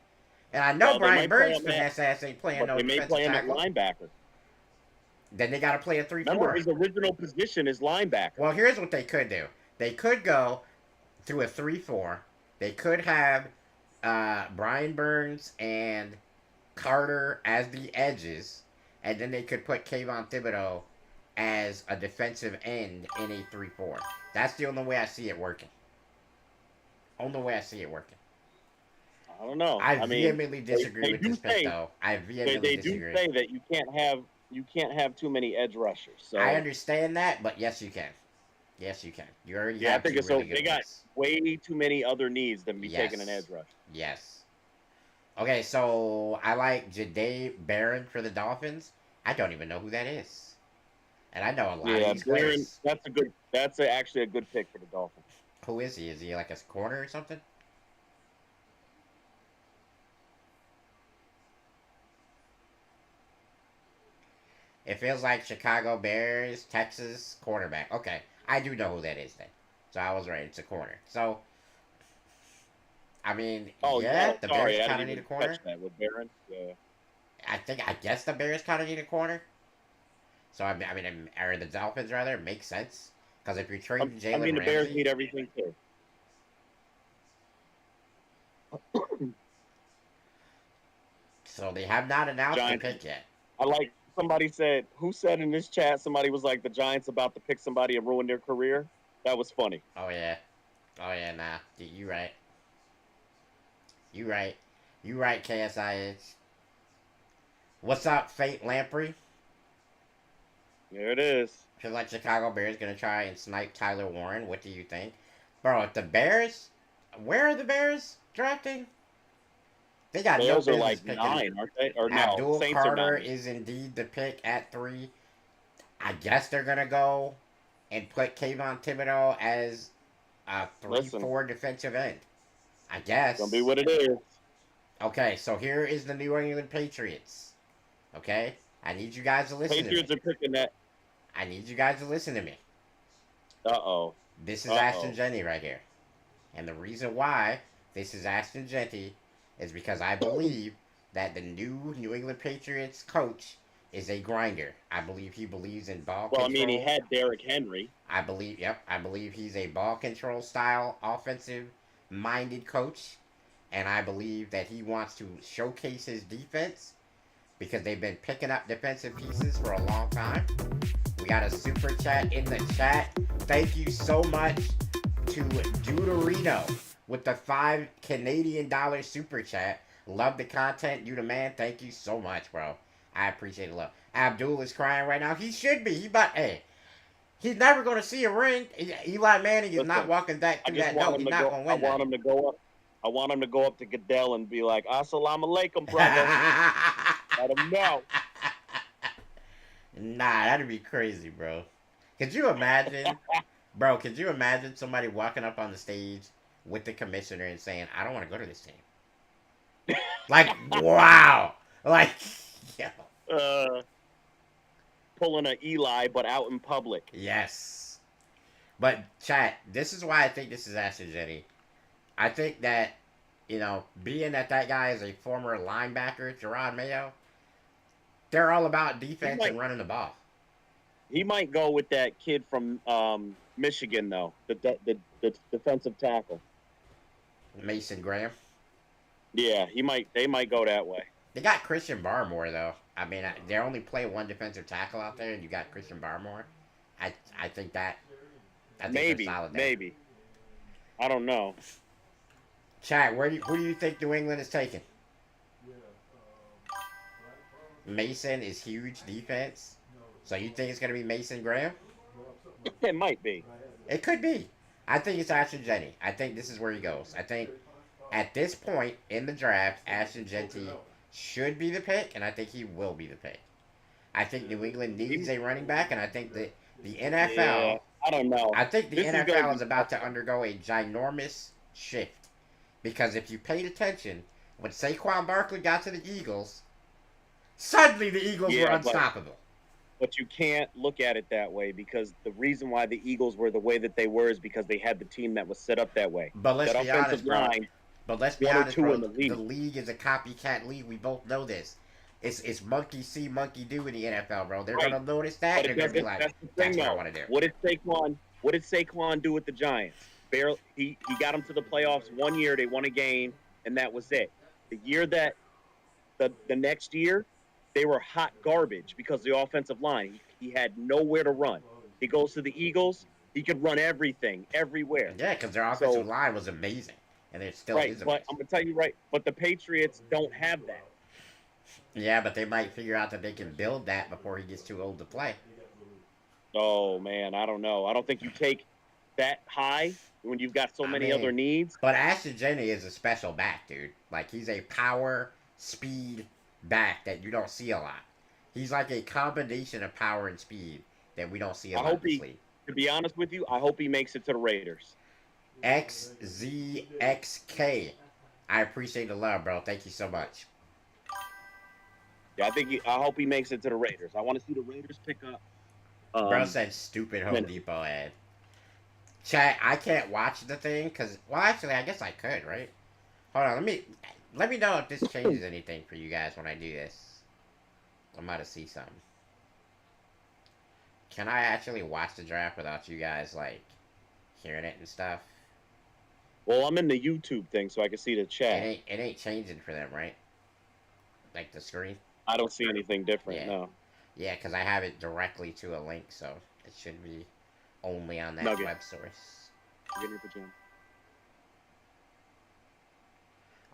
And I know Well, they Brian might play Burns' him at- finesse ass ain't playing But no they may defensive play him at tackle. linebacker. Then they got to play a Remember, 3-4. his original position is linebacker. Well, here's what they could do. They could go through a 3-4. They could have Brian Burns and Carter as the edges, and then they could put Kayvon Thibodeau as a defensive end in a 3-4. That's the only way I see it working. Only way I see it working. I don't know. I mean, vehemently disagree they with do this pick, say- though. I they vehemently do disagree. say that you can't have you can't have too many edge rushers. So I understand that, but yes, you can. Yes, you can. You already yeah, I have think two it's so really they good got ones. way too many other needs than be taking an Yes. edge rusher. Yes. Okay, so I like Jade Barron for the Dolphins. I don't even know who that is. And I know a lot of Yeah, these Darren, players. actually a good pick for the Dolphins. Who is he? Is he like a corner or something? It feels like Chicago Bears, Texas quarterback. Okay, I do know who that is then. So I was right. It's a corner. So I mean, Oh yeah, yeah, the Bears sorry, I kind didn't of need a even catch corner. that with Darren. Yeah. I guess the Bears kind of need a corner. So or the Dolphins rather, it makes sense because if you're trading I Jalen mean, the Bears Ramsey, need everything too. so they have not announced the Giants. pick yet. I like somebody said who said in this chat somebody was like the Giants about to pick somebody and ruin their career. That was funny. Oh yeah, oh yeah, nah, you right, you right, you right, KSIH. What's up, Fate Lamprey? There it is. Feel like Chicago Bears gonna try and snipe Tyler Warren. What do you think, bro? If the Bears, where are the Bears drafting? They got no Bears are business like picking. 9, aren't they? Or no, Abdul Saints are Carter 9. is indeed the pick at 3. I guess they're gonna go and put Kayvon Thibodeau as a three Listen, four defensive end. I it's gonna be guess. what it is. Okay, so here is the New England Patriots. Okay, I need you guys to listen to me. Patriots are picking that. I need you guys to listen to me. Uh oh. This is Uh Ashton oh. Jenty right here. And the reason why this is Ashton Jenty is because I believe that the new New England Patriots coach is a grinder. I believe he believes in ball Well, I mean, he control. had Derrick Henry. I believe he's a ball control style, offensive minded coach. And I believe that he wants to showcase his defense because they've been picking up defensive pieces for a long time. We got a super chat in the chat. Thank you so much to Deuterino with the $5 Canadian super chat. Love the content. You the man. Thank you so much, bro. I appreciate the love. Abdul is crying right now. He should be. He's never going to see a ring. Eli Manning is not Listen, walking back I through just that want door. him He's to not go. going to I win want nothing. him to go up. I want him to go up to Goodell and be like, "Assalamu alaikum, brother." Let him know. Nah, that'd be crazy, bro. Could you imagine, bro? Could you imagine somebody walking up on the stage with the commissioner and saying, "I don't want to go to this team." Like, wow. Like, yeah. uh, Pulling a Eli, but out in public. Yes. But, chat, this is why I think this is Ashton Jenny. I think that, being that guy is a former linebacker, Gerard Mayo, they're all about He defense might. and running the ball. He might go with that kid from Michigan, though. The defensive tackle. Mason Graham. Yeah, he might. They might go that way. They got Christian Barmore, though. I mean, they only play one defensive tackle out there, and you got Christian Barmore. I, I think that. I think they're Maybe. solid there. Maybe. I don't know. Chat, who do you think New England is taking? Mason is huge defense. So you think it's going to be Mason Graham? It might be. It could be. I think it's Ashton Jenty. I think this is where he goes. I think at this point in the draft, Ashton Jenty should be the pick, and I think he will be the pick. I think New England needs a running back, and I think that the NFL. Yeah, I don't know. I think the This NFL is is about to undergo a ginormous shift. Because if you paid attention, when Saquon Barkley got to the Eagles, suddenly the Eagles were unstoppable. But you can't look at it that way because the reason why the Eagles were the way that they were is because they had the team that was set up that way. But let's that be honest, bro. Bro, The league is a copycat league. We both know this. It's monkey see, monkey do in the NFL, bro. They're gonna notice that. They're gonna be like, "That's what I want to do." What did Saquon do with the Giants? Barely, he got them to the playoffs 1 year. They won a game, and that was it. The year that the next year, they were hot garbage because the offensive line. He had nowhere to run. He goes to the Eagles. He could run everything, everywhere. Yeah, because their offensive line was amazing, and it still is amazing. But I'm gonna tell you right. But the Patriots don't have that. Yeah, but they might figure out that they can build that before he gets too old to play. Oh man, I don't know. I don't think you take that high when you've got so I many other mean, needs. but Ashton Jenty is a special back, dude. Like, he's a power, speed back that you don't see a lot. He's like a combination of power and speed that we don't see a I lot in hope this he, league. to be honest with you, I hope he makes it to the Raiders. XZXK. I appreciate the love, bro. Thank you so much. Yeah, I hope he makes it to the Raiders. I want to see the Raiders pick up. Bro said stupid Home Minute. Depot ad. Chat, I can't watch the thing because, well, actually, I guess I could, right? Hold on, let me know if this changes anything for you guys when I do this. I'm about to see something. Can I actually watch the draft without you guys like hearing it and stuff? Well, I'm in the YouTube thing, so I can see the chat. It ain't changing for them, right? Like the screen. I don't see anything different. Yeah, No. yeah, because I have it directly to a link, so it should be only on that Nugget. web source. Get in your pajama.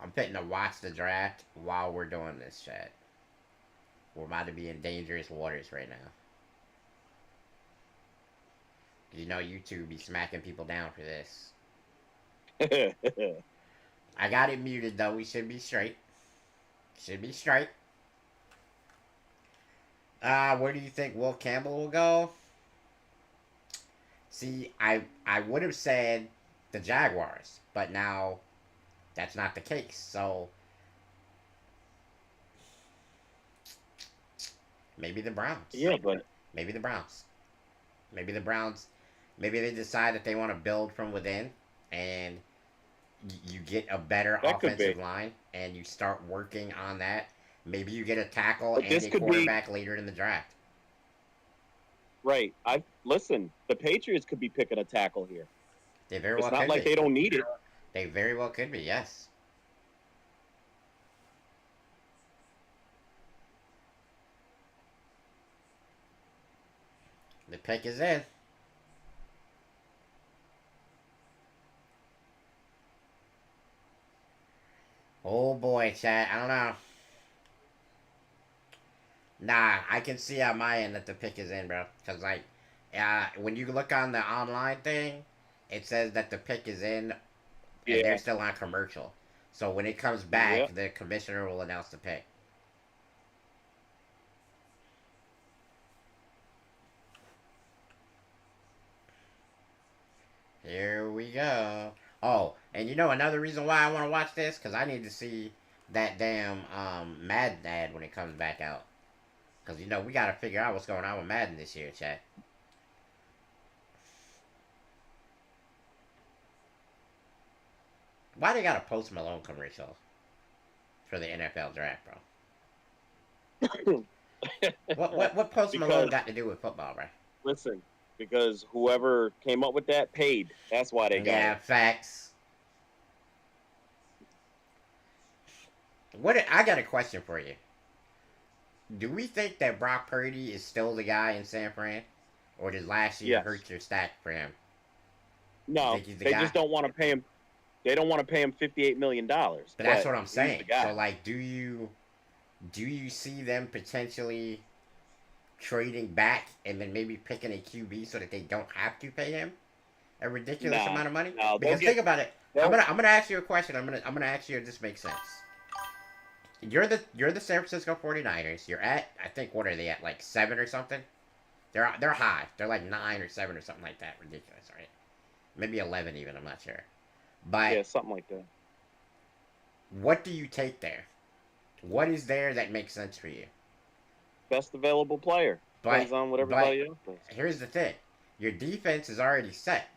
I'm fitting to watch the draft while we're doing this, chat. We're about to be in dangerous waters right now. You know YouTube be smacking people down for this. I got it muted though. We should be straight. Should be straight. Where do you think Will Campbell will go? See, I would have said the Jaguars, but now that's not the case. So maybe the Browns. Yeah, but maybe the Browns. Maybe the Browns. Maybe they decide that they want to build from within, and you get a better that could offensive be. line, and you start working on that. Maybe you get a tackle But and this a could be quarterback later in the draft. right. I listen. The Patriots could be picking a tackle here. They very It's well not could like be. they don't need it. They very well could be. Yes. The pick is in. Oh boy, chat. I don't know. Nah, I can see on my end that the pick is in, bro. Cause like, when you look on the online thing, it says that the pick is in, and they're Yeah. still on commercial. So when it comes Yep. back, the commissioner will announce the pick. Here we go. Oh, and you know another reason why I want to watch this? Because I need to see that damn Madden ad when it comes back out. Because, you know, we got to figure out what's going on with Madden this year, chat. Why they got a Post Malone commercial for the NFL draft, bro? What Post Malone got to do with football, bro? Listen, because whoever came up with that paid. That's why they got Yeah, it. facts. I got a question for you. Do we think that Brock Purdy is still the guy in San Fran? Or did last year Yes. hurt your stack for him? No, think he's the they guy? just don't want to pay him. They don't want to pay him $58 million. But that's what I'm he's the saying. guy. So, like, do you see them potentially trading back and then maybe picking a QB so that they don't have to pay him a ridiculous No, amount of money? no, Because think about it. they'll- I'm gonna ask you a question. I'm gonna ask you if this makes sense. You're the San Francisco 49ers. You're at, I think, what are they at, like 7 or something? They're high. They're like 9 or 7 or something like that. Ridiculous, right? Maybe 11 even. I'm not sure. But Yeah, something like that. what do you take there? What is there that makes sense for you? Best available player. Depends on what everybody else does. Here's the thing. Your defense is already set.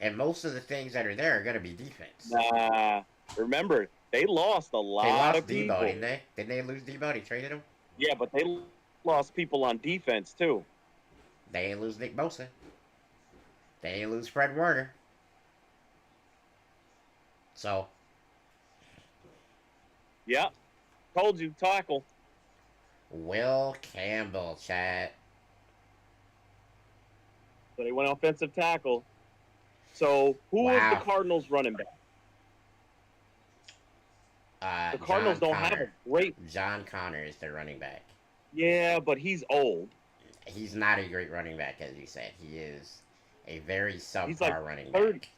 And most of the things that are there are going to be defense. Nah, remember, they lost a lot They lost of people. Debo, didn't they? Didn't they lose Debo? They traded him? Yeah, but they lost people on defense, too. They ain't lose Nick Bosa. They ain't lose Fred Warner. So, Yep. Told you, tackle. Will Campbell, chat. So they went offensive tackle. So who was Wow. the Cardinals running back? The Cardinals don't have a great. John Connor is their running back. Yeah, but he's old. He's not a great running back, as you said. He is a very He's like subpar running 30. back.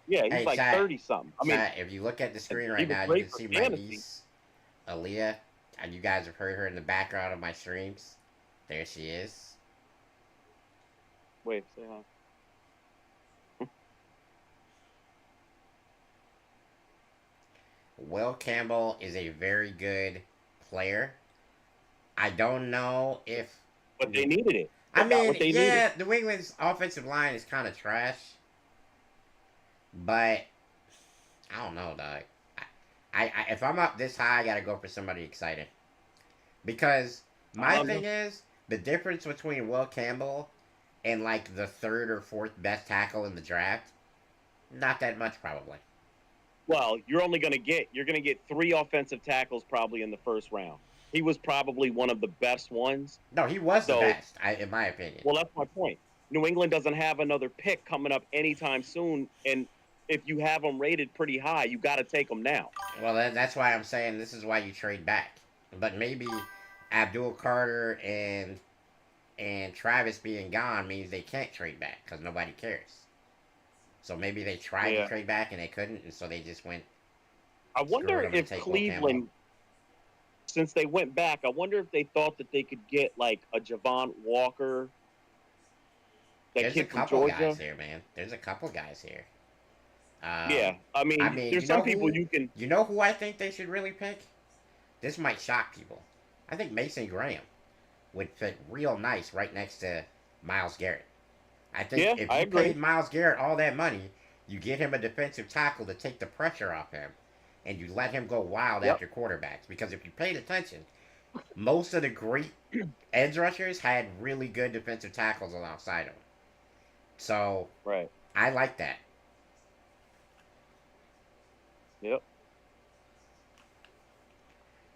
Yeah, he's Hey, like chat, 30 something. I mean, if you look at the screen he right was now, you great can for see my fantasy. niece, Aaliyah, and you guys have heard her in the background of my streams. There she is. Wait, say hi. Will Campbell is a very good player. I don't know if. But they needed it. I They got mean, what they yeah, needed. New England's offensive line is kind of trash. But I don't know, dog. If I'm up this high, I gotta go for somebody exciting. Because my thing is the difference between Will Campbell and like the third or fourth best tackle in the draft, not that much probably. Well, you're gonna get 3 offensive tackles probably in the first round. He was probably one of the best ones. No, he was the best, in my opinion. Well, that's my point. New England doesn't have another pick coming up anytime soon, and if you have them rated pretty high, you got to take them now. Well, that's why I'm saying this is why you trade back. But maybe Abdul Carter and Travis being gone means they can't trade back because nobody cares. So maybe they tried to trade back and they couldn't, and so they just went. I wonder if Cleveland, since they went back, I wonder if they thought that they could get like a Jaylen Walker. There's a couple guys here, man. There's a couple guys here. Yeah, I mean there's some people you can. You know who I think they should really pick? This might shock people. I think Mason Graham would fit real nice right next to Myles Garrett. I think if you paid Myles Garrett all that money, you get him a defensive tackle to take the pressure off him, and you let him go wild after quarterbacks. Because if you paid attention, most of the great edge rushers had really good defensive tackles alongside them. So I like that. Yep.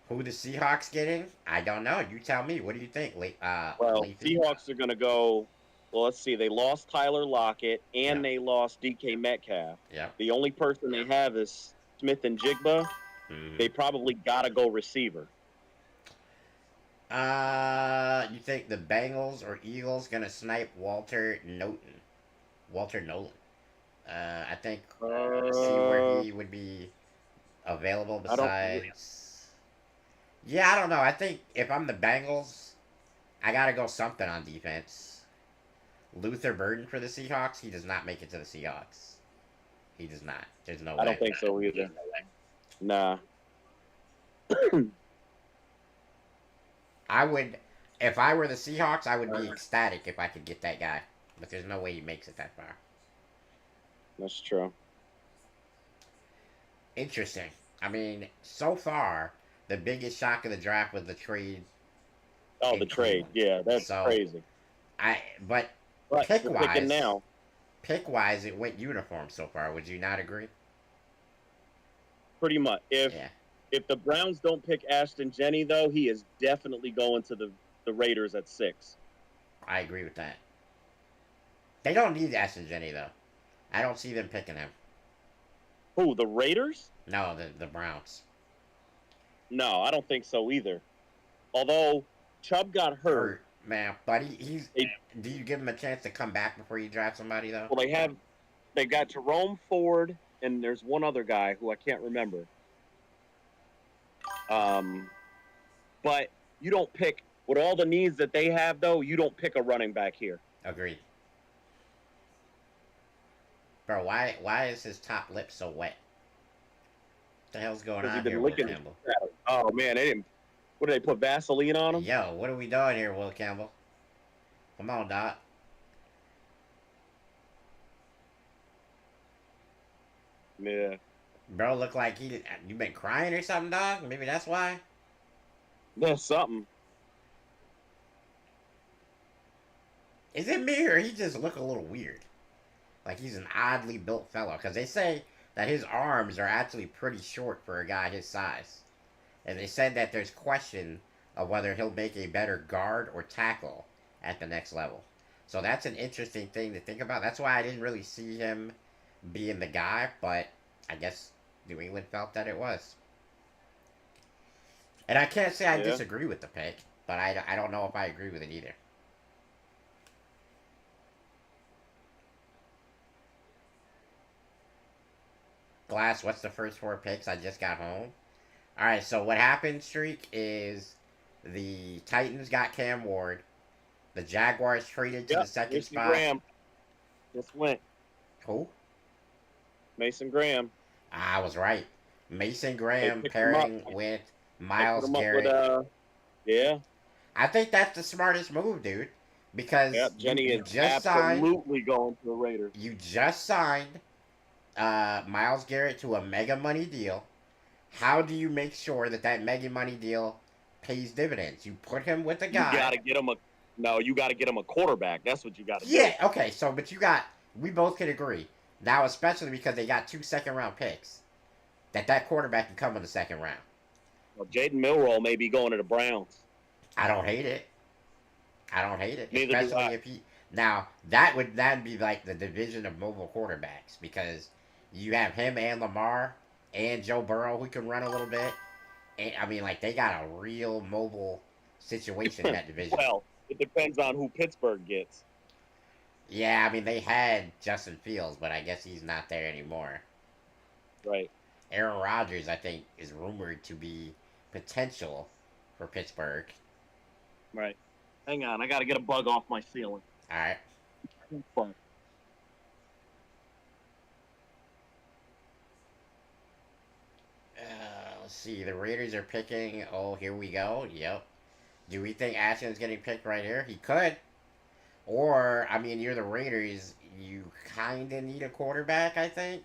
Who the Seahawks getting? I don't know. You tell me. What do you think? Seahawks are going to go. Well, let's see. They lost Tyler Lockett and they lost DK Metcalf. Yeah. The only person they have is Smith and Jigba. Mm-hmm. They probably got to go receiver. You think the Bengals or Eagles going to snipe Walter Nolan? I think see where he would be available besides. I don't know. I think if I'm the Bengals, I gotta go something on defense. Luther Burden for the Seahawks. He does not make it to the Seahawks. He does not. There's no way. I don't think so either. Nah. I would, if I were the Seahawks, I would be ecstatic if I could get that guy. But there's no way he makes it that far. That's true. Interesting. I mean, so far, the biggest shock of the draft was the trade. Oh, the trade. Yeah, that's crazy. But pick-wise, it went uniform so far. Would you not agree? Pretty much. If the Browns don't pick Ashton Jenty, though, he is definitely going to the Raiders at 6. I agree with that. They don't need Ashton Jenty, though. I don't see them picking him. Who, the Raiders? No, the Browns. No, I don't think so either. Although Chubb got hurt. Man, but do you give him a chance to come back before you draft somebody, though? Well, they got Jerome Ford, and there's one other guy who I can't remember. But you don't pick, with all the needs that they have, though, you don't pick a running back here. Agreed. Bro, why is his top lip so wet? What the hell's going on here, Will Campbell? Oh, man, what did they put, Vaseline on him? Yo, what are we doing here, Will Campbell? Come on, Doc. Yeah. Bro, look like you been crying or something, dog? Maybe that's why? That's something. Is it me or he just look a little weird? Like he's an oddly built fellow. Because they say that his arms are actually pretty short for a guy his size. And they said that there's question of whether he'll make a better guard or tackle at the next level. So that's an interesting thing to think about. That's why I didn't really see him being the guy, but I guess New England felt that it was. And I can't say I Yeah. disagree with the pick, but I don't know if I agree with it either. Glass, what's the first four picks? I just got home. All right, so what happened, Streak, is the Titans got Cam Ward. The Jaguars traded to the Yep. second Mason spot. Graham just went. Who? Mason Graham. I was right. Mason They Graham picked him up. pairing with They put Miles him up with Garrett. yeah. I think that's the smartest move, dude. Because Yep. you, Jenny you is just signed absolutely going to the Raiders. Miles Garrett to a mega money deal. How do you make sure that that mega money deal pays dividends? You put him with a You guy. gotta get him a no, you gotta get him a quarterback. That's what you gotta do. Yeah, okay, so but we both can agree. Now especially because they got 2 second-round picks. That quarterback can come in the second round. Well, Jaden Milroe may be going to the Browns. I don't hate it. I don't hate it. Neither do Especially I. if he now that'd be like the division of mobile quarterbacks because you have him and Lamar and Joe Burrow who can run a little bit. And I mean like they got a real mobile situation in that division. Well, it depends on who Pittsburgh gets. Yeah, I mean they had Justin Fields, but I guess he's not there anymore. Right. Aaron Rodgers, I think, is rumored to be potential for Pittsburgh. Right. Hang on, I gotta get a bug off my ceiling. All right. Let's see. The Raiders are picking. Oh, here we go. Yep. Do we think Ashton's getting picked right here? He could. Or, I mean, you're the Raiders. You kind of need a quarterback, I think.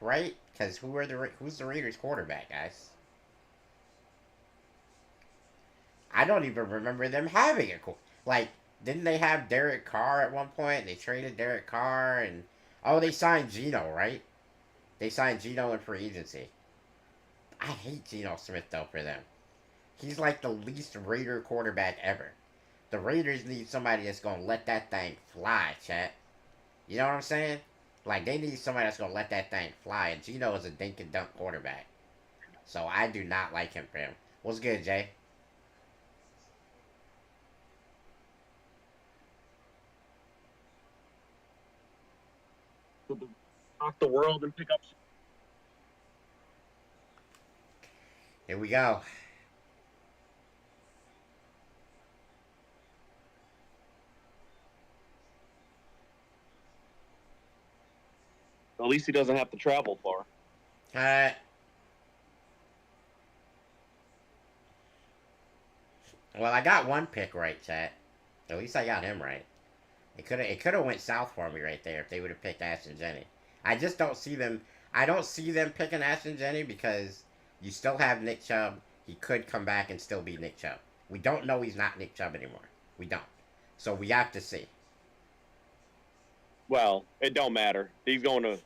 Right? Because who's the Raiders quarterback, guys? I don't even remember them having a like. Didn't they have Derek Carr at one point? They traded Derek Carr and oh, they signed Geno, right? They signed Geno in free agency. I hate Geno Smith though for them. He's like the least Raider quarterback ever. The Raiders need somebody that's gonna let that thing fly, chat. You know what I'm saying? Like they need somebody that's gonna let that thing fly, and Geno is a dink and dunk quarterback. So I do not like him for him. What's good, Jay? Rock the world and pick up. Here we go. At least he doesn't have to travel far. Uh, well, I got one pick right, chat. At least I got him right. It could have went south for me right there if they would have picked Ashton Jenny. I just don't see them. I don't see them picking Ashton Jenny because you still have Nick Chubb. He could come back and still be Nick Chubb. We don't know he's not Nick Chubb anymore. We don't. So we have to see. Well, it don't matter. He's going to.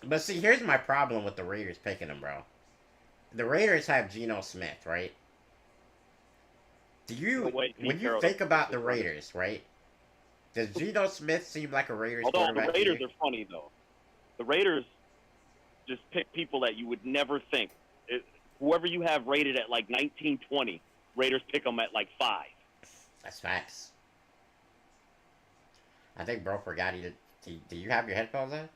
But see, here's my problem with the Raiders picking him, bro. The Raiders have Geno Smith, right? When you think about the Raiders, right? Does Geno Smith seem like a Raiders Although quarterback? the Raiders are funny though. The Raiders just pick people that you would never think. Whoever you have rated at like 19, 20, Raiders pick them at like 5. That's facts. I think bro forgot he did. Do you have your headphones on?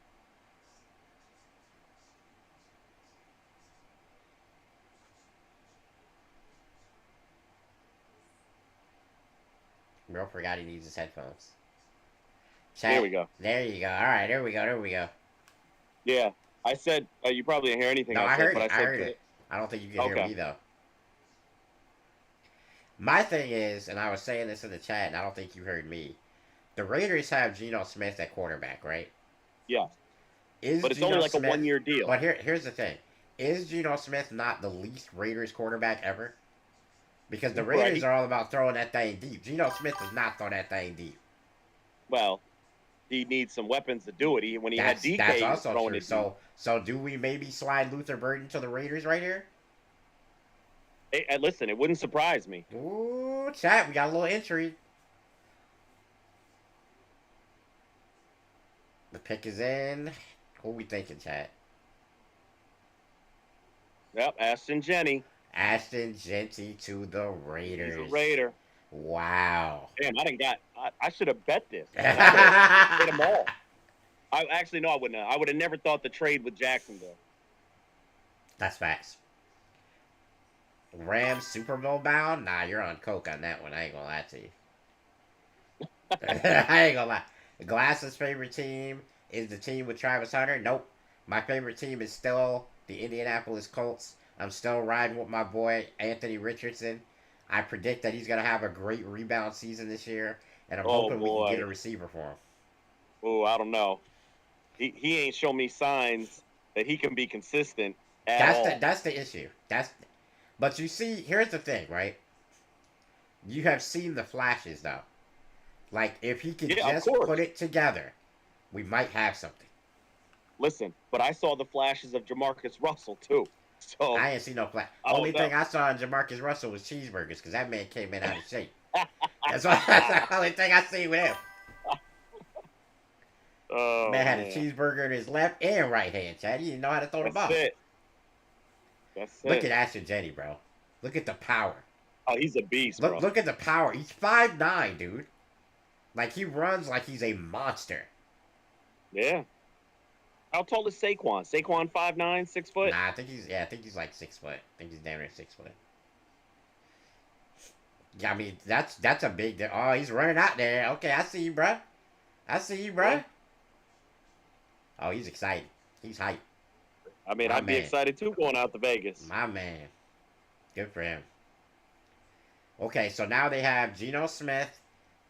Bro forgot he needs his headphones. Chat, There we go. There you go. All right, there we go. There we go. Yeah, I said you probably didn't hear anything. No, I said, heard but it. I I said heard it. I don't think you can hear me though. My thing is, and I was saying this in the chat, and I don't think you heard me. The Raiders have Geno Smith at quarterback, right? Yeah. But it's Geno only like Smith, a 1-year deal. But here's the thing: is Geno Smith not the least Raiders quarterback ever? Because the Raiders are all about throwing that thing deep. Geno Smith does not throw that thing deep. Well, he needs some weapons to do it. When he had DK, that's also throwing true. it So do we maybe slide Luther Burden to the Raiders right here? Hey, listen, it wouldn't surprise me. Ooh, chat, we got a little entry. The pick is in. Who we thinking, chat? Yep, Ashton Jenty. Ashton Jenty to the He's a Raiders. Raider. Wow. Damn, I didn't got. I should have bet this, man. I would have hit them all. I actually no, I wouldn't have. I would have never thought the trade with Jacksonville. That's facts. Rams Super Bowl bound? Nah, you're on coke on that one. I ain't gonna lie to you. I ain't gonna lie. Glass's favorite team is the team with Travis Hunter. Nope. My favorite team is still the Indianapolis Colts. I'm still riding with my boy Anthony Richardson. I predict that he's gonna have a great rebound season this year, and I'm Oh hoping we can get boy. a receiver for him. Oh, I don't know. He ain't shown me signs that he can be consistent at That's the all. that's the issue. But you see, here's the thing, right? You have seen the flashes though. Like if he could Yeah, of just put course. it together, we might have something. Listen, but I saw the flashes of Jamarcus Russell too. So I ain't seen no flash. I Only don't know. thing I saw in Jamarcus Russell was cheeseburgers because that man came in out of shape. That's the only thing I seen with him. Oh Man had a man, cheeseburger in his left and right hand, Chad. He didn't know how to throw the that's ball. it. That's Look it. at Ashton Jenty, bro. Look at the power. Oh, he's a beast, Look bro. look at the power. He's 5'9", dude. Like he runs like he's a monster. Yeah. How tall is Saquon? Saquon 5'9", 6 foot. Nah, I think he's like 6 foot. I think he's damn near 6 foot. Yeah, I mean that's a big. Oh, he's running out there. Okay, I see you, bro. I see you, bro. Yeah. Oh, he's excited. He's hyped. I mean, My I'd be man. excited too going out to Vegas. My man. Good for him. Okay, so now they have Geno Smith,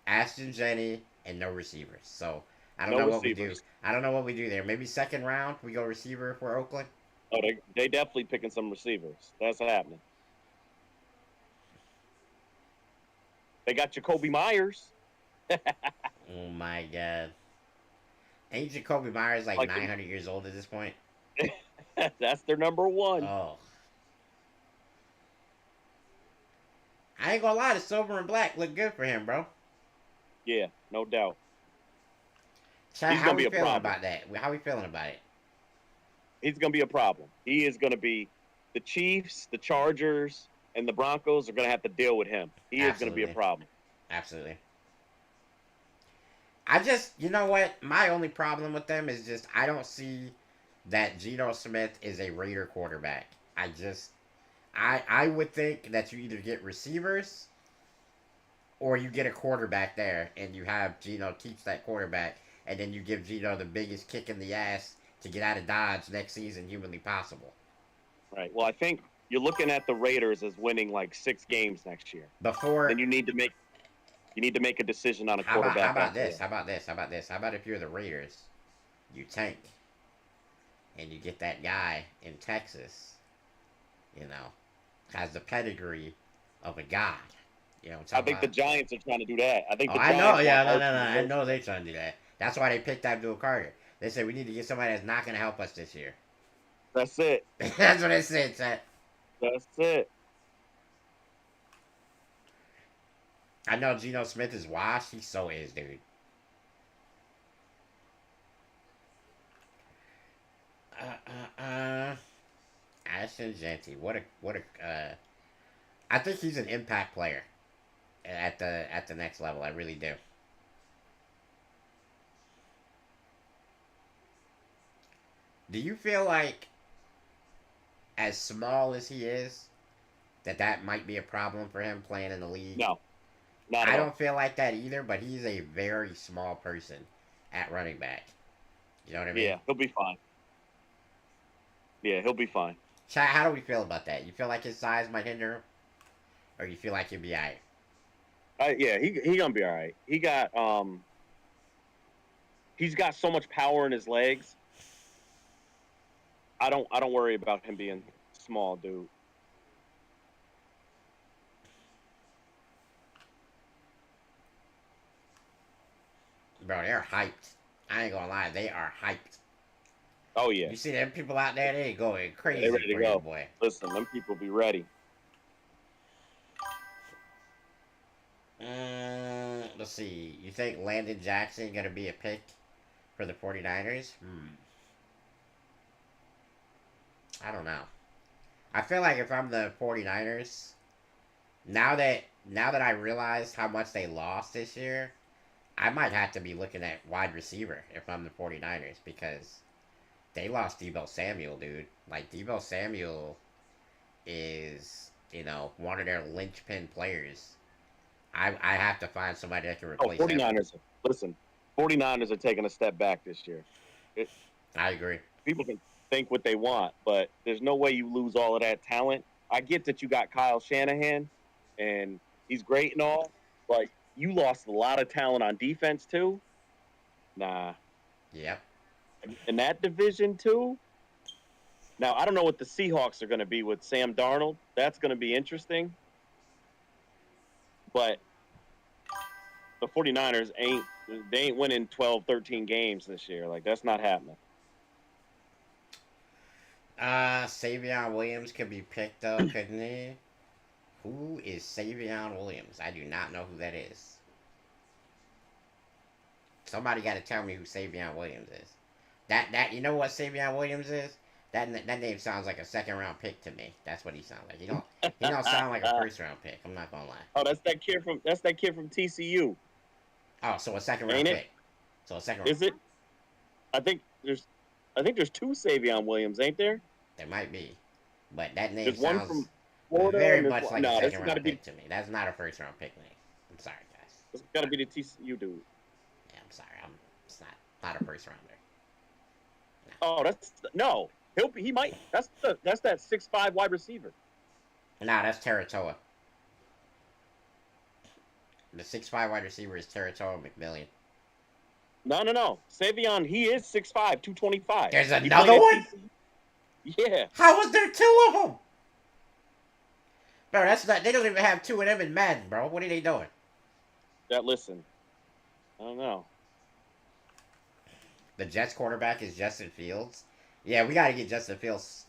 Ashton Jenny, and no receivers. So I don't No know what we do. receivers. I don't know what we do there. Maybe second round we go receiver for Oakland. Oh, they definitely picking some receivers. That's happening. They got Jacoby Myers. Oh my god. Ain't Jacoby Myers like Like 900 years old at this point? That's their number one. Oh. I ain't gonna lie, the silver and black look good for him, bro. Yeah, no doubt. Chad, He's how gonna we be a feeling problem. about that? How we feeling about it? He's gonna be a problem. He is gonna be the Chiefs, the Chargers, and the Broncos are gonna have to deal with him. He is gonna be a Absolutely. problem. Absolutely. I just, you know what? My only problem with them is just I don't see that Geno Smith is a Raider quarterback. I would think that you either get receivers or you get a quarterback there and you have Geno teach that quarterback and then you give Geno the biggest kick in the ass to get out of Dodge next season humanly possible. Right. Well, I think you're looking at the Raiders as winning like 6 games next year. Before Then you need to make a decision on a how about quarterback. after this? that. How about this? How about this? How about if you're the Raiders, you tank and you get that guy in Texas, you know, has the pedigree of a god. You know what I'm I talking think the about? Giants are trying to do that. I think Oh, the I Giants know. Yeah, want no, no, no. I Archie know Wilson. they're trying to do that. That's why they picked Abdul Carter. They said we need to get somebody that's not going to help us this year. That's it. That's what they said, Chet. That's it. I know Geno Smith is washed. He so is, dude. Ashton Jenty. What a. I think he's an impact player at the next level. I really do. Do you feel like, as small as he is, that might be a problem for him playing in the league? No, not I at all. don't feel like that either, but he's a very small person at running back. You know what I mean? Yeah, he'll be fine. Yeah, he'll be fine. Chat, how do we feel about that? You feel like his size might hinder him? Or you feel like he'll be alright? Yeah, he gonna be all right. He's got so much power in his legs. I don't worry about him being small, dude. Bro, they're hyped. I ain't gonna lie, they are hyped. Oh yeah, You see them people out there, they going crazy they're ready to for you, go. boy. Listen, them people be ready. Let's see. You think Landon Jackson gonna be a pick for the 49ers? I don't know. I feel like if I'm the 49ers, now that I realized how much they lost this year, I might have to be looking at wide receiver if I'm the 49ers because they lost Debo Samuel, dude. Like Debo Samuel is, one of their linchpin players. I have to find somebody that can Oh, replace him. 49ers. Listen, 49ers are taking a step back this year. It, I agree. People can think what they want, but there's no way you lose all of that talent. I get that you got Kyle Shanahan, and he's great and all, but you lost a lot of talent on defense too. Nah. Yep. In that division too. Now I don't know what the Seahawks are going to be with Sam Darnold. That's going to be interesting. But the 49ers ain't winning 12, 13 games this year. Like that's not happening. Savion Williams could be picked up, couldn't he? Who is Savion Williams? I do not know who that is. Somebody got to tell me who Savion Williams is. That you know what Savion Williams is? That name sounds like a second round pick to me. That's what he sounds like. He don't sound like a first round pick. I'm not gonna lie. Oh, that's that kid from TCU. Oh, so a second round pick. So a second round. Is it? I think there's two Savion Williams, ain't there? There might be, but that name There's sounds one from Florida very much like no, a second round pick to me. That's not a first round pick name. I'm sorry, guys. It's got to be the TCU dude. Yeah, I'm sorry. It's not a first rounder. No. Oh, he might. That's that 6'5" wide receiver. Nah, that's Teratoa. The 6'5" wide receiver is Teratoa McMillian. No. Savion, he is 6'5", 225. There's another one? Yeah. How was there two of them? Bro, that's not. They don't even have two of them in Madden, bro. What are they doing? Listen. I don't know. The Jets quarterback is Justin Fields. Yeah, we got to get Justin Fields.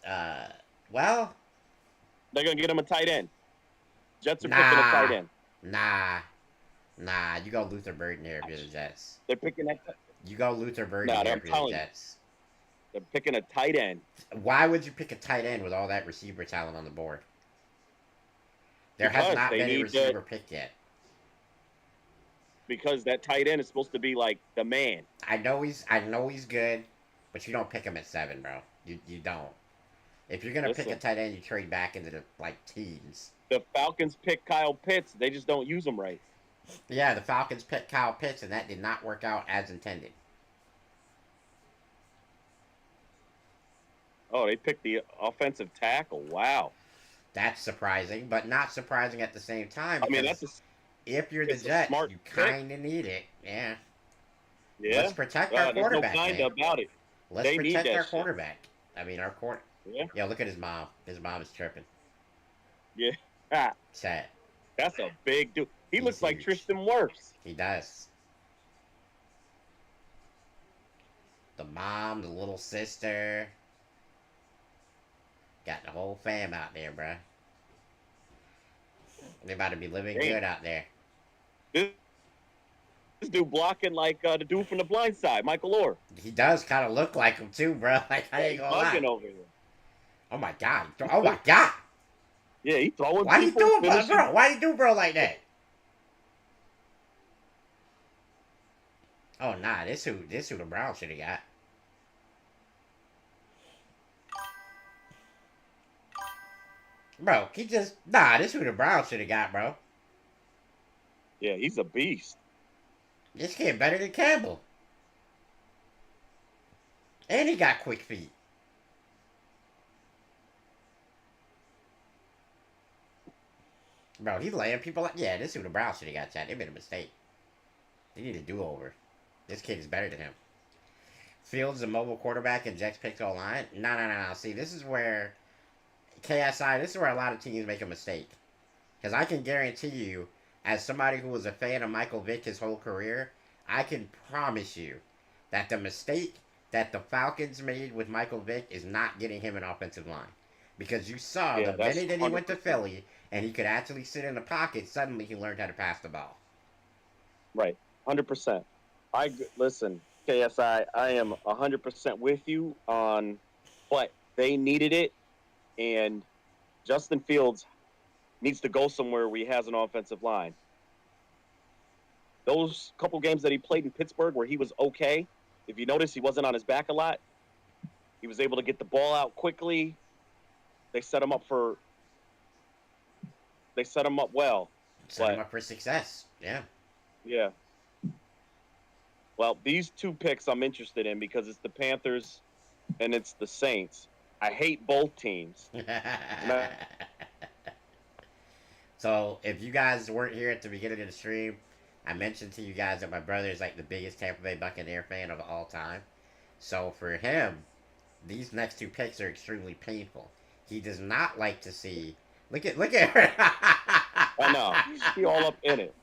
Well, they're gonna get him a tight end. Jets are picking a tight end. Nah. You go Luther Burden here if you're the Jets. They're picking that. You go Luther Burden here if you're the Jets. They're picking a tight end. Why would you pick a tight end with all that receiver talent on the board? There has not been a receiver picked yet. Because that tight end is supposed to be like the man. I know he's good, but you don't pick him at 7, bro. You don't. If you're gonna pick a tight end, you trade back into the teens. The Falcons pick Kyle Pitts. They just don't use him right. Yeah, the Falcons picked Kyle Pitts, and that did not work out as intended. Oh, they picked the offensive tackle. Wow. That's surprising, but not surprising at the same time. I mean, if you're the Jets, you kind of need it. Yeah. Yeah. Let's protect our quarterback. There's no about it. Let's protect our quarterback. I mean, our quarter. Yeah. Yo, look at his mom. His mom is tripping. Yeah. Sad. That's a big dude. He looks like Tristan Wirfs. He does. The mom, the little sister. Got the whole fam out there, bruh. They about to be living good out there. This dude blocking like the dude from The Blind Side, Michael Orr. He does kind of look like him too, bro. Like I ain't gonna lie. Over here. Oh my god! Oh my god! Yeah, he throwing. Why you doing, bro? Why you do, bro, like that? Oh nah, this who the Browns should have got. Bro, this who the Browns should have got, bro. Yeah, he's a beast. This kid better than Campbell. And he got quick feet. Bro, he's laying people like, yeah, this is who the Browns should have got, Chad. They made a mistake. They need a do-over. This kid is better than him. Fields is a mobile quarterback and Jets picked O-line. No. See, this is where KSI, this is where a lot of teams make a mistake. Because I can guarantee you, as somebody who was a fan of Michael Vick his whole career, I can promise you that the mistake that the Falcons made with Michael Vick is not getting him an offensive line. Because you saw the minute that he went to Philly and he could actually sit in the pocket, suddenly he learned how to pass the ball. Right, 100%. Listen, KSI, I am 100% with you on what they needed it, and Justin Fields needs to go somewhere where he has an offensive line. Those couple games that he played in Pittsburgh where he was okay, if you notice, he wasn't on his back a lot. He was able to get the ball out quickly. They set him up well. Set him up for success. Yeah. Yeah. Well, these two picks I'm interested in because it's the Panthers and it's the Saints. I hate both teams. So, if you guys weren't here at the beginning of the stream, I mentioned to you guys that my brother is like the biggest Tampa Bay Buccaneer fan of all time. So, for him, these next two picks are extremely painful. He does not like to see. Look at her. I know. He's all up in it.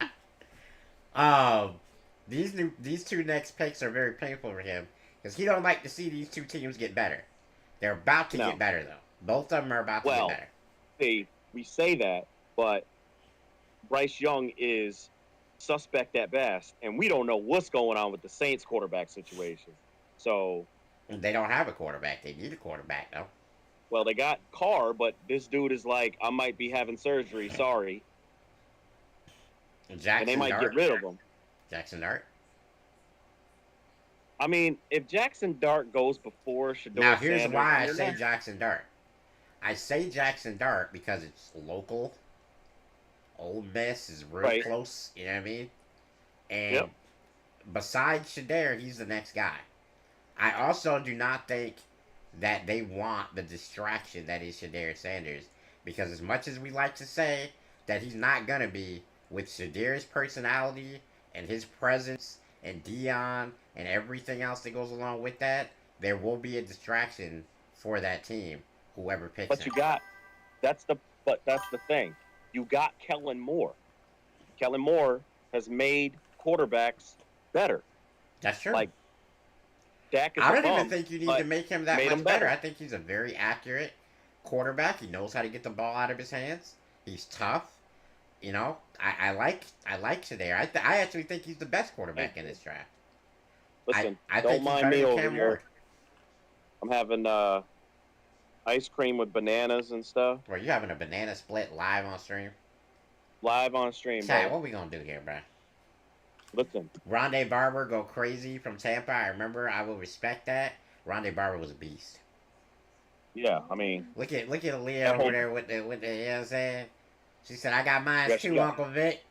These two next picks are very painful for him because he don't like to see these two teams get better. They're about to get better though. Both of them are about to get better. We say that, but Bryce Young is suspect at best, and we don't know what's going on with the Saints quarterback situation. So they don't have a quarterback. They need a quarterback though. Well, they got Carr, but this dude is like, I might be having surgery. Sorry. And they might get rid of him. Jackson Dart. I mean, if Jackson Dart goes before Shedeur now, here's Sanders, why I say Jackson Dart. I say Jackson Dart because it's local. Ole Miss is real close. You know what I mean? And besides Shedeur, he's the next guy. I also do not think that they want the distraction that is Shedeur Sanders. Because as much as we like to say that he's not going to be, with Shadeur's personality and his presence and Dion and everything else that goes along with that, there will be a distraction for that team, whoever picks him. That's the thing. You got Kellen Moore. Kellen Moore has made quarterbacks better. That's true. Like, Dak is I don't even think you need to make him that much better. I think he's a very accurate quarterback. He knows how to get the ball out of his hands. He's tough. You know, I like Shedeur. I actually think he's the best quarterback in this draft. Listen, don't mind me over here. I'm having ice cream with bananas and stuff. Bro, you having a banana split live on stream? Live on stream, Chad, what we gonna do here, bro? Listen. Rondé Barber go crazy from Tampa. I remember. I will respect that. Rondé Barber was a beast. Yeah, I mean. Look at Aaliyah over there with the you know what I'm saying? She said, I got mine too, Uncle Vic.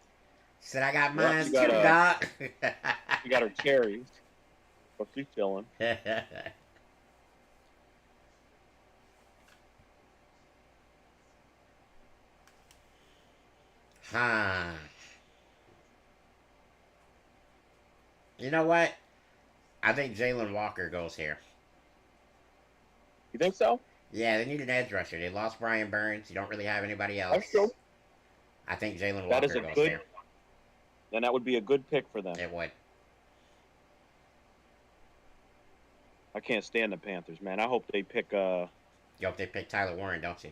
She said, I got mine too, Doc. She got her cherries. But she's chilling. Huh. You know what? I think Jaylen Walker goes here. You think so? Yeah, they need an edge rusher. They lost Brian Burns. You don't really have anybody else. That's true. I think Jaylen Walker goes here. Then that would be a good pick for them. It would. I can't stand the Panthers, man. I hope they pick. You hope they pick Tyler Warren, don't you?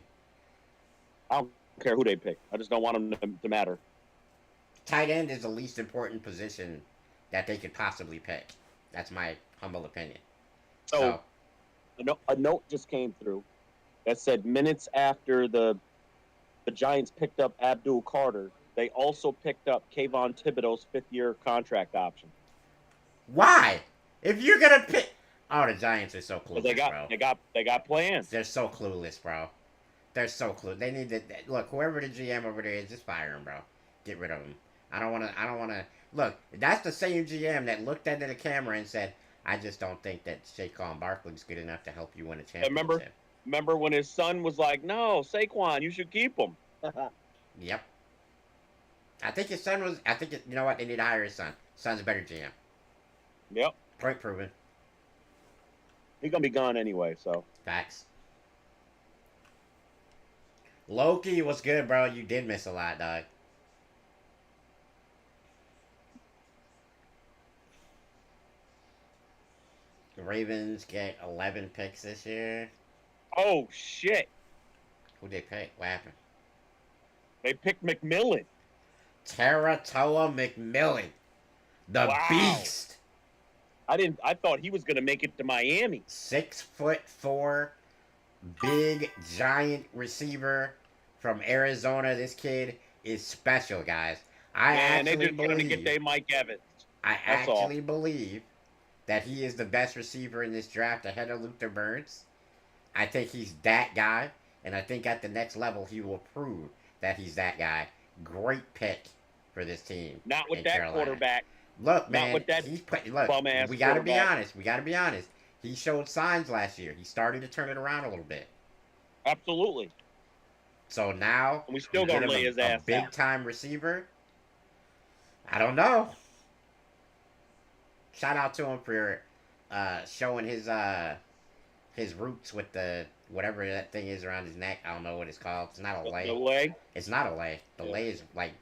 I don't care who they pick. I just don't want them to matter. Tight end is the least important position that they could possibly pick. That's my humble opinion. So a note just came through that said minutes after the Giants picked up Abdul Carter, they also picked up Kayvon Thibodeau's 5th-year contract option. Why? If you're gonna pick, the Giants are so clueless, bro. They got plans. They're so clueless, bro. They're so clueless. They need to look. Whoever the GM over there is, just fire him, bro. Get rid of him. I don't wanna. Look, that's the same GM that looked into the camera and said, "I just don't think that Saquon Barkley's good enough to help you win a championship." Remember when his son was like, "No, Saquon, you should keep him." Yep. I think his son was. You know what? They need to hire his son. Son's a better GM. Yep. Point proven. He's gonna be gone anyway, so. Facts. Loki was good, bro. You did miss a lot, dog. The Ravens get 11 picks this year. Oh, shit. Who'd they pick? What happened? They picked McMillan. Taratoa McMillan. The beast. I thought he was going to make it to Miami. 6'4", big, giant receiver. from Arizona. This kid is special, guys. I And they actually just trying to get believe. their Mike Evans. I That's all. actually believe that he is the best receiver in this draft ahead of Luther Burns. I think he's that guy, and I think at the next level he will prove that he's that guy. Great pick for this team Not with in that Carolina. quarterback. Look, Not man, with that he's put. Look, bum-ass we gotta be quarterback. honest. We gotta be honest. He showed signs last year. He started to turn it around a little bit. Absolutely. So now And we still get gonna him lay his a ass big out. time receiver. I don't know. Shout out to him for showing his roots with the whatever that thing is around his neck. I don't know what it's called. It's not a lay. The leg. It's not a lay. The lay is like.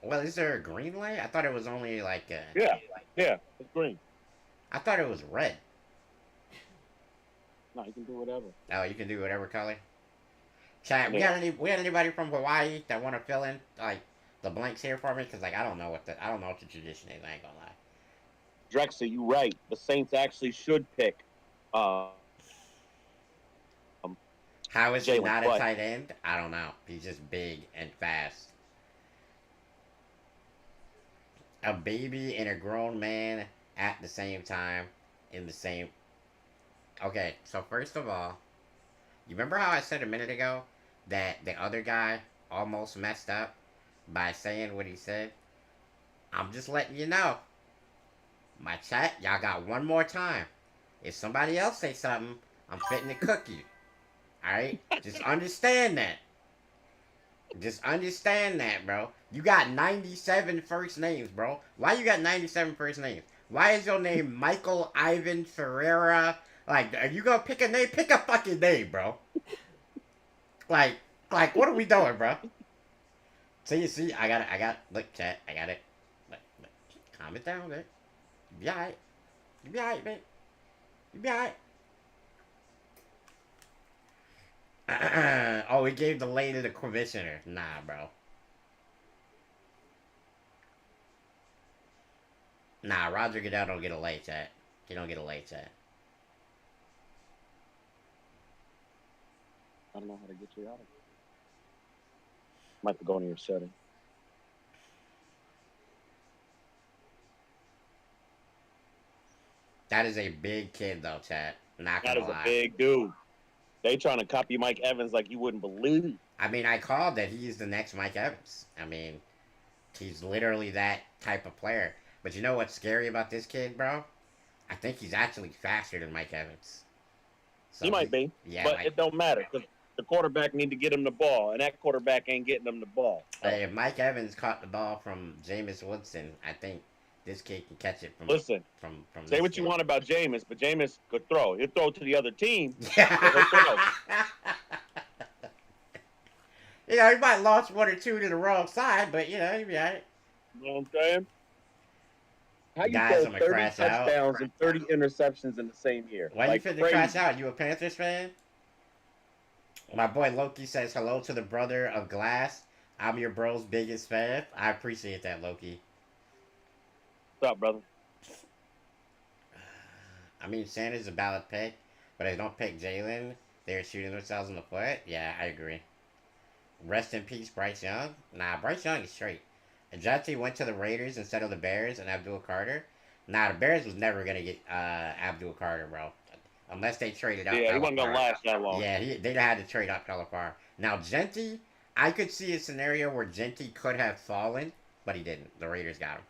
Well, is there a green lay? I thought it was only like. Yeah. It's green. I thought it was red. No, you can do whatever. Oh, you can do whatever color. Chat. Yeah. We got anybody from Hawaii that want to fill in like the blanks here for me? Because like I don't know what the tradition is. I ain't gonna lie. Drexel, you right. The Saints actually should pick. How is he Jaylen, not a but- tight end? I don't know. He's just big and fast. A baby and a grown man at the same time in the same. Okay, so first of all, you remember how I said a minute ago that the other guy almost messed up by saying what he said? I'm just letting you know. My chat, y'all got one more time. If somebody else say something, I'm fitting to cook you. Alright? Just understand that. Just understand that, bro. You got 97 first names, bro. Why you got 97 first names? Why is your name Michael Ivan Ferreira? Like, are you gonna pick a name? Pick a fucking name, bro. Like, what are we doing, bro? See, I got it. Look, chat, I got it. Look. Calm it down, man. You be alright. You be alright, man. You be alright. Oh, he gave the lay to the commissioner. Nah, bro. Nah, Roger Goodell don't get a lay, chat. He don't get a lay, chat. I don't know how to get you out of it. Might have to go into your setting. That is a big kid, though, chat. Not That gonna is lie. a big dude. They trying to copy Mike Evans like you wouldn't believe. I mean, I called that he's the next Mike Evans. I mean, he's literally that type of player. But you know what's scary about this kid, bro? I think he's actually faster than Mike Evans. So He might be, Yeah, but like, it don't matter because the quarterback need to get him the ball, and that quarterback ain't getting him the ball. So, if Mike Evans caught the ball from Jameis Winston, I think this kid can catch it from. listen, From say this what you kid. want about Jameis, but Jameis could throw. He'll throw to the other team. You know, he might launch one or two to the wrong side, but you know, he'll be alright. You know what I'm saying? How you Guys, throw I'ma 30 crash out. touchdowns and 30 interceptions in the same year? Why Like you finna crazy. crash out? You a Panthers fan? My boy Loki says hello to the brother of Glass. I'm your bro's biggest fan. I appreciate that, Loki. What's up, brother? I mean, Sanders is a valid pick, but if they don't pick Jaylen, they're shooting themselves in the foot. Yeah, I agree. Rest in peace, Bryce Young. Nah, Bryce Young is straight. Jenty went to the Raiders instead of the Bears and Abdul Carter. Nah, the Bears was never gonna get Abdul Carter, bro. Unless they traded up. Yeah, he wasn't gonna Calipar. last that long. Yeah, they'd had to trade up Calipar. Now, Jenty, I could see a scenario where Jenty could have fallen, but he didn't. The Raiders got him.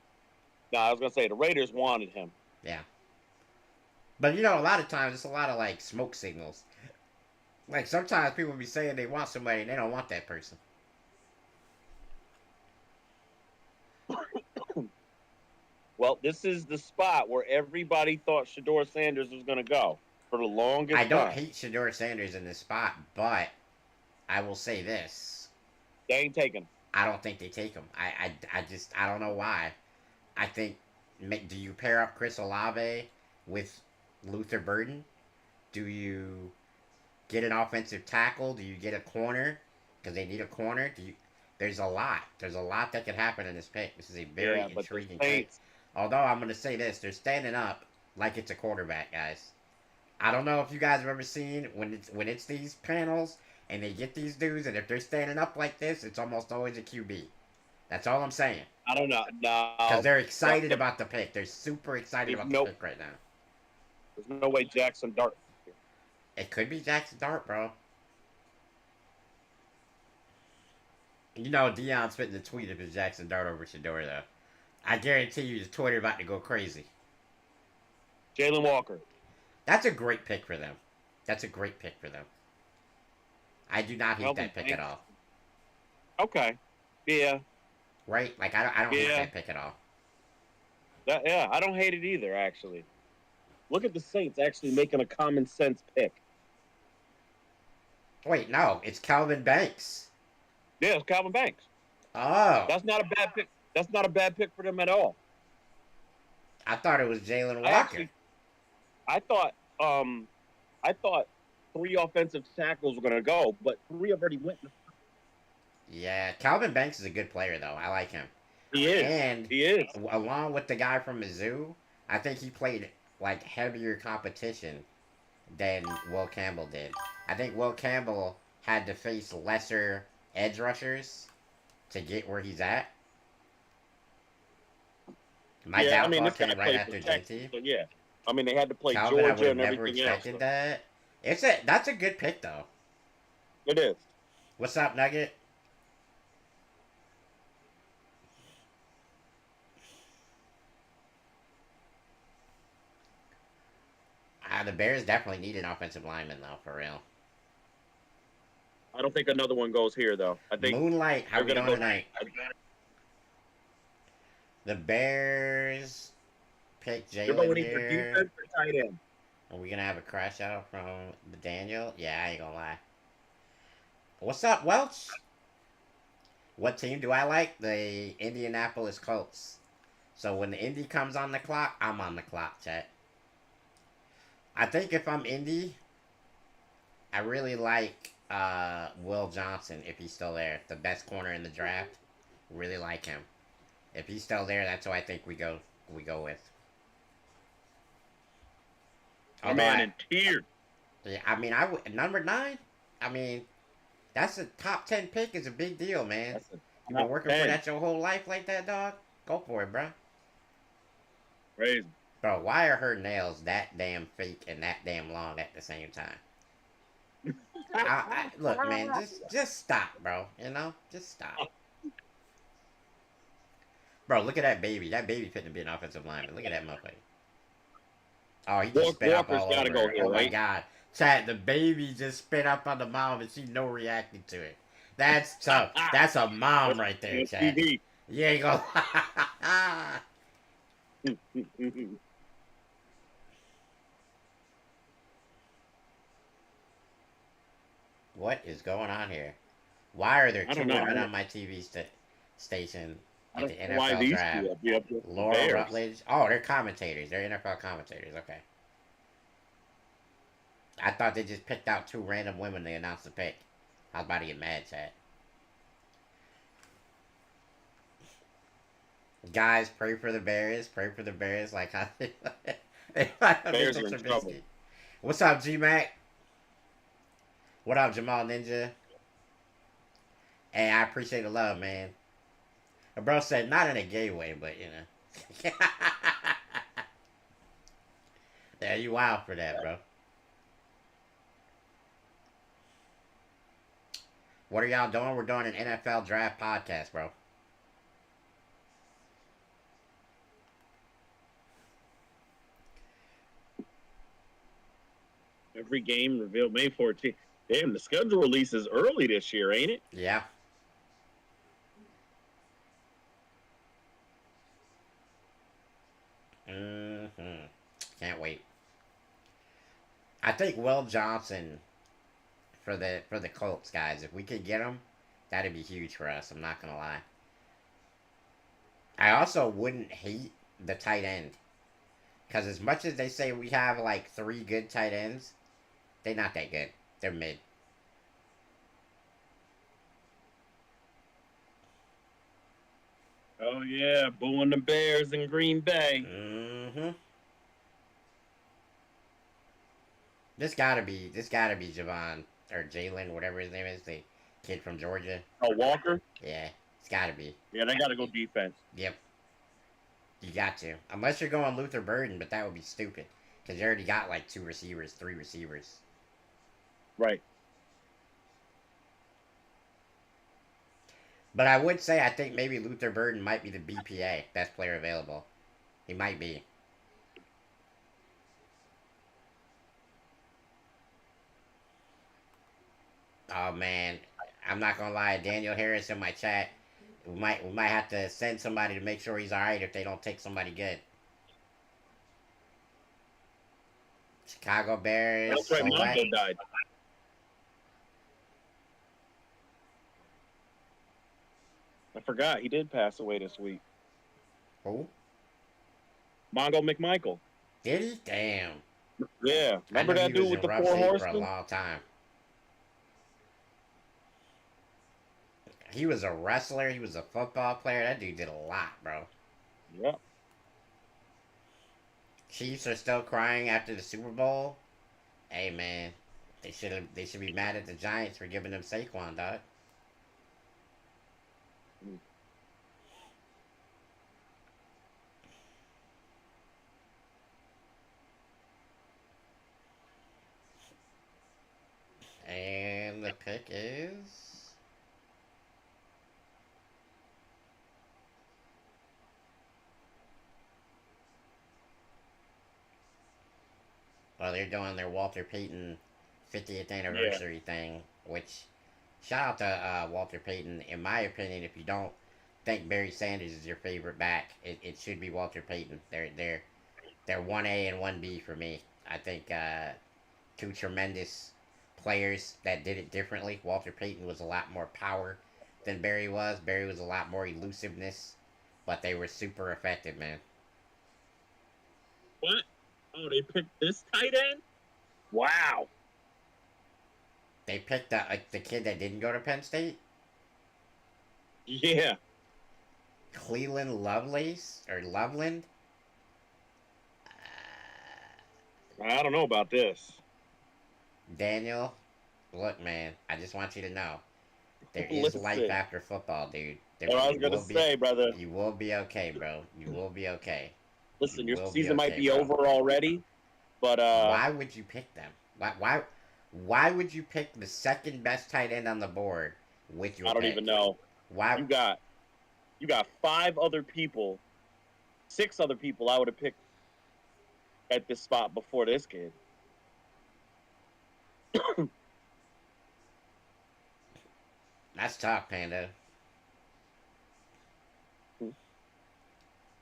No, I was gonna say the Raiders wanted him. Yeah. But, you know, a lot of times, it's a lot of, like, smoke signals. Like, sometimes people be saying they want somebody and they don't want that person. Well, this is the spot where everybody thought Shador Sanders was gonna go for the longest I don't time. hate Shador Sanders in this spot, but I will say this. They ain't taking him. I don't think they take him. I don't know why. I think, do you pair up Chris Olave with Luther Burden? Do you get an offensive tackle? Do you get a corner? Because they need a corner. There's a lot. There's a lot that could happen in this pick. This is a very Yeah, but the intriguing pick. Saints, Although I'm going to say this, they're standing up like it's a quarterback, guys. I don't know if you guys have ever seen when it's these panels and they get these dudes, and if they're standing up like this, it's almost always a QB. That's all I'm saying. I don't know. Because No, they're excited about the pick. They're super excited there's about the no, pick right now. there's no way Jackson Dart. It could be Jackson Dart, bro. You know, Deion's fitting the tweet if it's Jackson Dart over Shador, though. I guarantee you, the Twitter about to go crazy. Jaylen Walker. That's a great pick for them. That's a great pick for them. I do not hate that pick at all. Okay. Yeah. Right? Like, I don't hate that pick at all. Yeah, I don't hate it either, actually. Look at the Saints actually making a common sense pick. Wait, no. It's Calvin Banks. Yeah, it's Calvin Banks. Oh. That's not a bad pick. That's not a bad pick for them at all. I thought it was Jaylen Walker. I thought 3 offensive tackles were going to go, but 3 have already went. Yeah, Calvin Banks is a good player, though. I like him. He is. And he is. Along with the guy from Mizzou, I think he played, like, heavier competition than Will Campbell did. I think Will Campbell had to face lesser edge rushers to get where he's at. My downfall came right after JT. Yeah. I mean, they had to play Calvin, Georgia and never everything else. expected that. That's a good pick, though. It is. What's up, Nugget? The Bears definitely need an offensive lineman, though, for real. I don't think another one goes here, though. I think Moonlight, how are we doing tonight? The Bears pick Jaylen here. Defense or tight end. Are we going to have a crash out from Daniel? Yeah, I ain't going to lie. What's up, Welch? What team do I like? The Indianapolis Colts. So when the Indy comes on the clock, I'm on the clock, chat. I think if I'm Indy, I really like Will Johnson if he's still there. The best corner in the draft. Really like him. If he's still there, that's who I think we go with. Oh, man, in tier. Yeah, I mean, number 9. I mean, that's a top 10 pick. Is a big deal, man. You've been working for that your whole life like that, dog. Go for it, bro. Crazy. Bro, why are her nails that damn fake and that damn long at the same time? Look, man, just stop, bro. You know, just stop. Bro, look at that baby. That baby fitting to be an offensive lineman. Look at that motherfucker. Oh, he just spit up all over. Go here, oh my god, chat! The baby just spit up on the mom, and she no reacting to it. That's tough. That's a mom right there, chat. Yeah, you go. What is going on here? Why are there 2 women on my TV station at the NFL draft? Laura Rutledge. Oh, they're commentators. They're NFL commentators. Okay. I thought they just picked out 2 random women to announce the pick. I was about to get mad, chat. Guys, pray for the Bears. Pray for the Bears. Like how they Bears are in trouble. What's up, G-Mac? What up, Jamal Ninja? Hey, I appreciate the love, man. The bro said not in a gay way, but you know. Yeah, you wild for that, bro. What are y'all doing? We're doing an NFL draft podcast, bro. Every game revealed May 14th. Damn, the schedule releases early this year, ain't it? Yeah. Can't wait. I think Will Johnson for the Colts, guys. If we could get him, that'd be huge for us. I'm not gonna lie. I also wouldn't hate the tight end, because as much as they say we have like 3 good tight ends, they're not that good. They're mid. Oh yeah, booing the Bears in Green Bay. This gotta be Javon or Jaylen, whatever his name is, the kid from Georgia. Oh, Walker. Yeah, it's got to be. Yeah, they got to go defense. Yep, you got to. Unless you're going Luther Burden, but that would be stupid because you already got like 2 receivers, 3 receivers. Right. But I would say I think maybe Luther Burden might be the BPA, best player available. He might be. Oh man, I'm not gonna lie. Daniel Harris in my chat. We might have to send somebody to make sure he's all right if they don't take somebody good. Chicago Bears. That's right. Mongo died. I forgot he did pass away this week. Who? Mongo McMichael. Did he? Damn. Yeah. Remember that dude with the 4 horsemen? For a long time. He was a wrestler. He was a football player. That dude did a lot, bro. Yep. Chiefs are still crying after the Super Bowl. Hey man, they should be mad at the Giants for giving them Saquon, dog. And the pick is well, they're doing their Walter Payton 50th anniversary thing, which shout out to Walter Payton. In my opinion, if you don't think Barry Sanders is your favorite back, it should be Walter Payton. They're 1A and 1B for me. I think two tremendous players that did it differently. Walter Payton was a lot more power than Barry was. Barry was a lot more elusiveness, but they were super effective, man. What? Oh, they picked this tight end? Wow. They picked the kid that didn't go to Penn State? Yeah. Cleveland Lovelace or Loveland? I don't know about this. Daniel, look, man, I just want you to know there is life after football, dude. What I was gonna say, brother. You will be okay, bro. You will be okay. Listen, your season might be over already, but why would you pick them? Why would you pick the second best tight end on the board with your? I don't even know. Why you got 5 other people, 6 other people I would have picked at this spot before this kid. That's tough, Panda.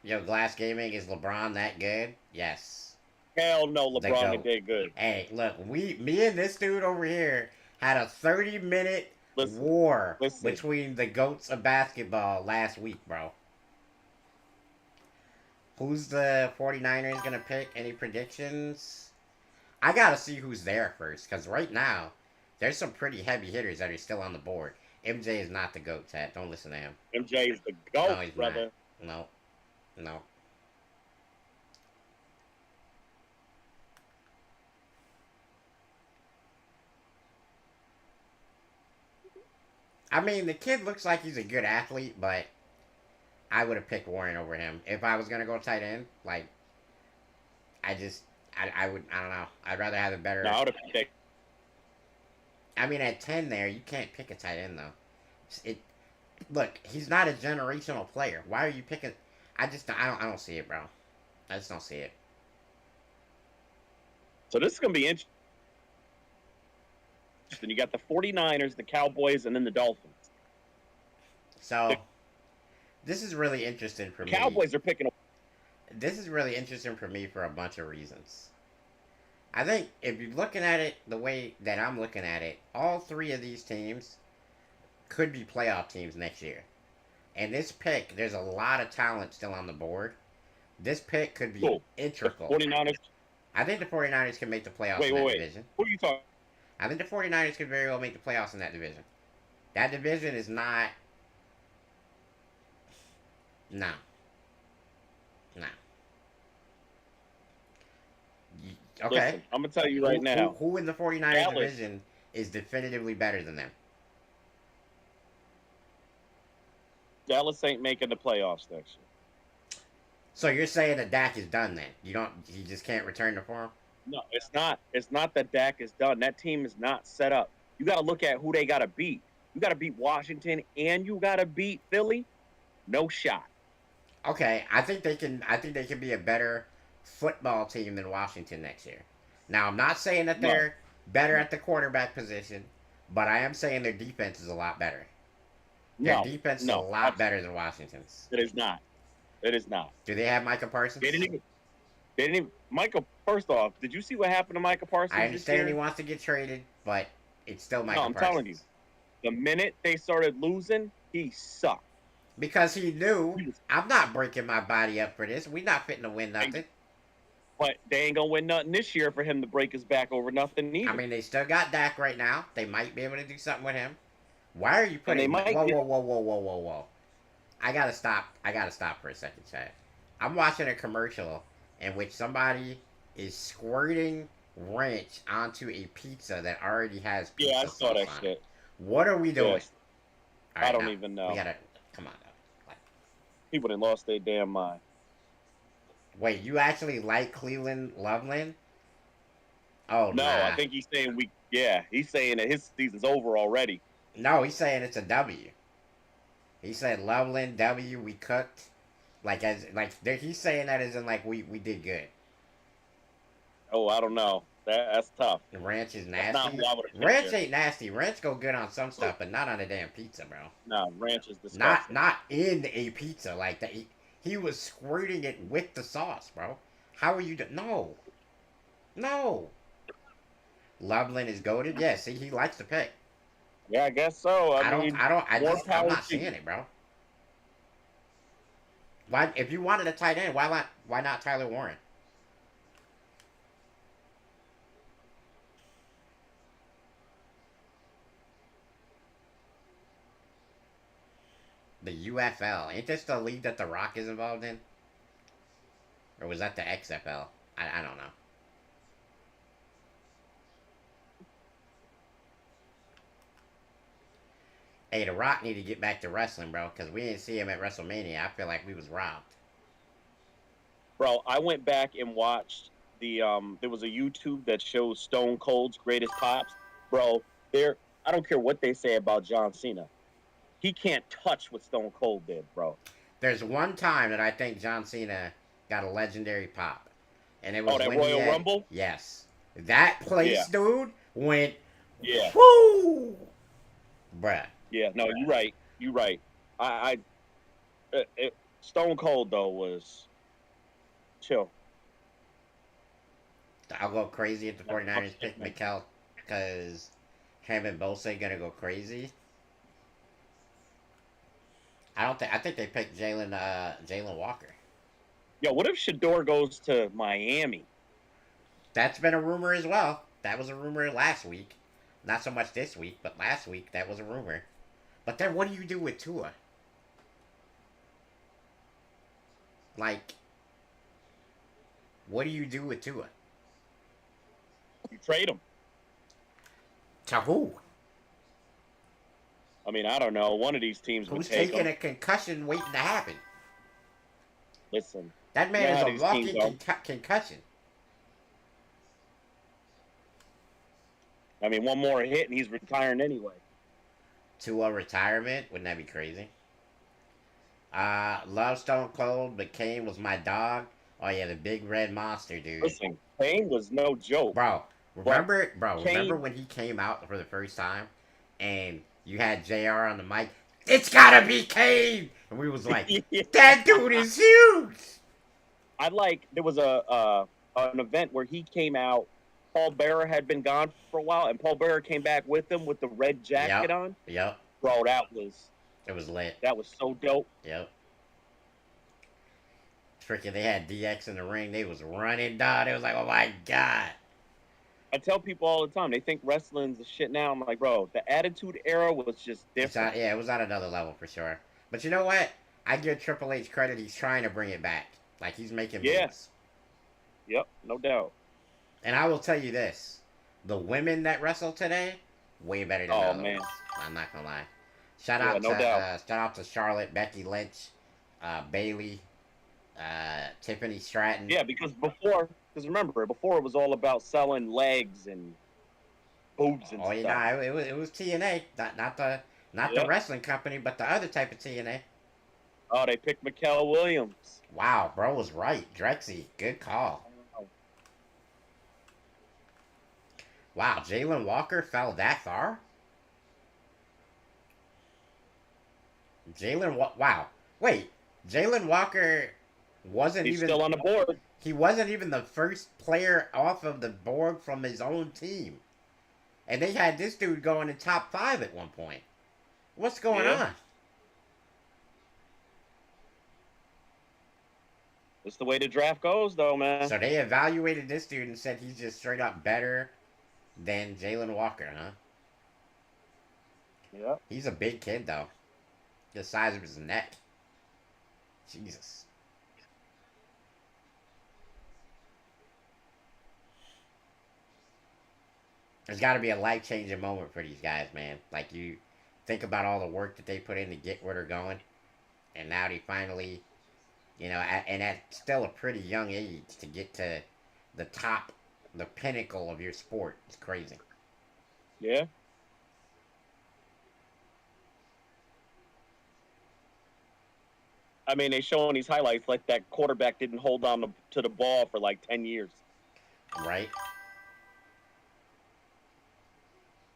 Yo, Glass Gaming, is LeBron that good? Yes. Hell no, LeBron ain't that good. Hey, look, me and this dude over here had a 30-minute war between the GOATs of basketball last week, bro. Who's the 49ers gonna pick? Any predictions? I gotta see who's there first, because right now, there's some pretty heavy hitters that are still on the board. MJ is not the GOAT, Tat. Don't listen to him. MJ is the GOAT, no, he's brother. Not. No. I mean, the kid looks like he's a good athlete, but I would have picked Warren over him. If I was going to go tight end, like, I don't know. I'd rather have a better. No, I would have picked. I mean, at 10 there, you can't pick a tight end, though. Look, he's not a generational player. Why are you picking? I don't see it, bro. I just don't see it. So this is going to be interesting. You got the 49ers, the Cowboys, and then the Dolphins. So, this is really interesting for me. Cowboys are picking. This is really interesting for me for a bunch of reasons. I think if you're looking at it the way that I'm looking at it, all 3 of these teams could be playoff teams next year. And this pick, there's a lot of talent still on the board. This pick could be integral. 49ers. I think the 49ers can make the playoffs in that division. Who are you talking? I think the 49ers could very well make the playoffs in that division. That division is not... No. Okay. Listen, I'm going to tell you right now. Who in the 49ers division is definitively better than them. Dallas ain't making the playoffs next year. So you're saying that Dak is done then? He just can't return to form? No, it's not. It's not that Dak is done. That team is not set up. You got to look at who they got to beat. You got to beat Washington and you got to beat Philly. No shot. Okay, I think they can. I think they can be a better football team than Washington next year. Now, I'm not saying that they're better at the quarterback position, but I am saying their defense is a lot better. Their defense is a lot better than Washington's. It is not. It is not. Do they have Micah Parsons? They didn't even. Micah. First off, did you see what happened to Micah Parsons? I understand he wants to get traded, but it's still Micah Parsons. I'm telling you, the minute they started losing, he sucked. Because he knew, I'm not breaking my body up for this. We're not fitting to win nothing. But they ain't gonna win nothing this year for him to break his back over nothing either. I mean, they still got Dak right now. They might be able to do something with him. Why are you putting? Whoa! I gotta stop. For a second, Chad. I'm watching a commercial in which somebody is squirting ranch onto a pizza that already has pizza. Yeah, I saw that shit. What are we doing? Yes. Right, I don't even know. We gotta come on. People done lost their damn mind. Wait, you actually like Cleveland Loveland? Oh no! Nah. I think he's saying he's saying that his season's over already. No, he's saying it's a W. He said Loveland W. We cooked, he's saying that as in we did good. Oh, I don't know. That's tough. The ranch is nasty. Ranch ain't nasty. Ranch go good on some stuff, but not on a damn pizza, bro. No, ranch is disgusting. Not in a pizza like that. He was squirting it with the sauce, bro. How are you? No. Loveland is goated. Yeah, see, he likes to pick. Yeah, I guess so. I'm not seeing it, bro. Why? If you wanted a tight end, why not Tyler Warren? The UFL. Ain't this the league that The Rock is involved in? Or was that the XFL? I don't know. Hey, The Rock need to get back to wrestling, bro, because we didn't see him at WrestleMania. I feel like we was robbed. Bro, I went back and watched there was a YouTube that shows Stone Cold's greatest pops. Bro, I don't care what they say about John Cena. He can't touch what Stone Cold did, bro. There's one time that I think John Cena got a legendary pop. And it was that Royal Rumble? Yes. That place, dude, went... Yeah. Whoo! Bruh. Yeah, no, you're right. You're right. Stone Cold, though, was chill. I'll go crazy if the 49ers pick Mikel because him and Bosa gonna go crazy. I think they picked Jaylen Walker. Yo, what if Shador goes to Miami? That's been a rumor as well. That was a rumor last week. Not so much this week, but last week that was a rumor. But then what do you do with Tua? What do you do with Tua? You trade him. To who? I mean, I don't know. One of these teams would take him. Who's taking a concussion waiting to happen? Listen. That man is a walking concussion. I mean, one more hit and he's retiring anyway. To a retirement? Wouldn't that be crazy? Love Stone Cold, but Kane was my dog. Oh yeah, the big red monster, dude. Listen, Kane was no joke. Bro, remember when he came out for the first time and you had JR on the mic? It's gotta be Kane! And we was like, that dude is huge! There was an event where he came out. Paul Bearer had been gone for a while, and Paul Bearer came back with him with the red jacket on. Yep. Bro, it was lit. That was so dope. Yep. Freaking, they had DX in the ring. They was running, dog. It was like, oh my god. I tell people all the time, they think wrestling's the shit now. I'm like, bro, the Attitude Era was just different. It was on another level for sure. But you know what? I give Triple H credit. He's trying to bring it back. Like, he's making moves. Yep, no doubt. And I will tell you this. The women that wrestle today Way better than the Oh other man, ones. I'm not gonna lie. yeah, no doubt. Shout out to Charlotte, Becky Lynch, Bailey, Tiffany Stratton. Yeah, because remember, before it was all about selling legs and boobs and Oh, you know, stuff. it was TNA, not the Yeah. wrestling company, but the other type of TNA. Oh, they picked Mikael Williams. Wow, bro was right. Drexy, good call. Oh, Wow, Jaylen Walker fell that far. Wow. Wait, Jaylen Walker wasn't he's even still on the board. he wasn't even the first player off of the board from his own team, and they had this dude going in top five at one point. What's going Yeah, on? that's the way the draft goes, though, man. So they evaluated this dude and said he's just straight up better than Jaylen Walker, huh? Yeah. He's a big kid though. The size of his neck. Jesus. There's got to be a life changing moment for these guys, man. Like, you think about all the work that they put in to get where they're going, and now they finally, and at still a pretty young age to get to the top, the pinnacle of your sport. It's crazy. Yeah. I mean, they showing these highlights like that quarterback didn't hold on to the ball for like 10 years. Right?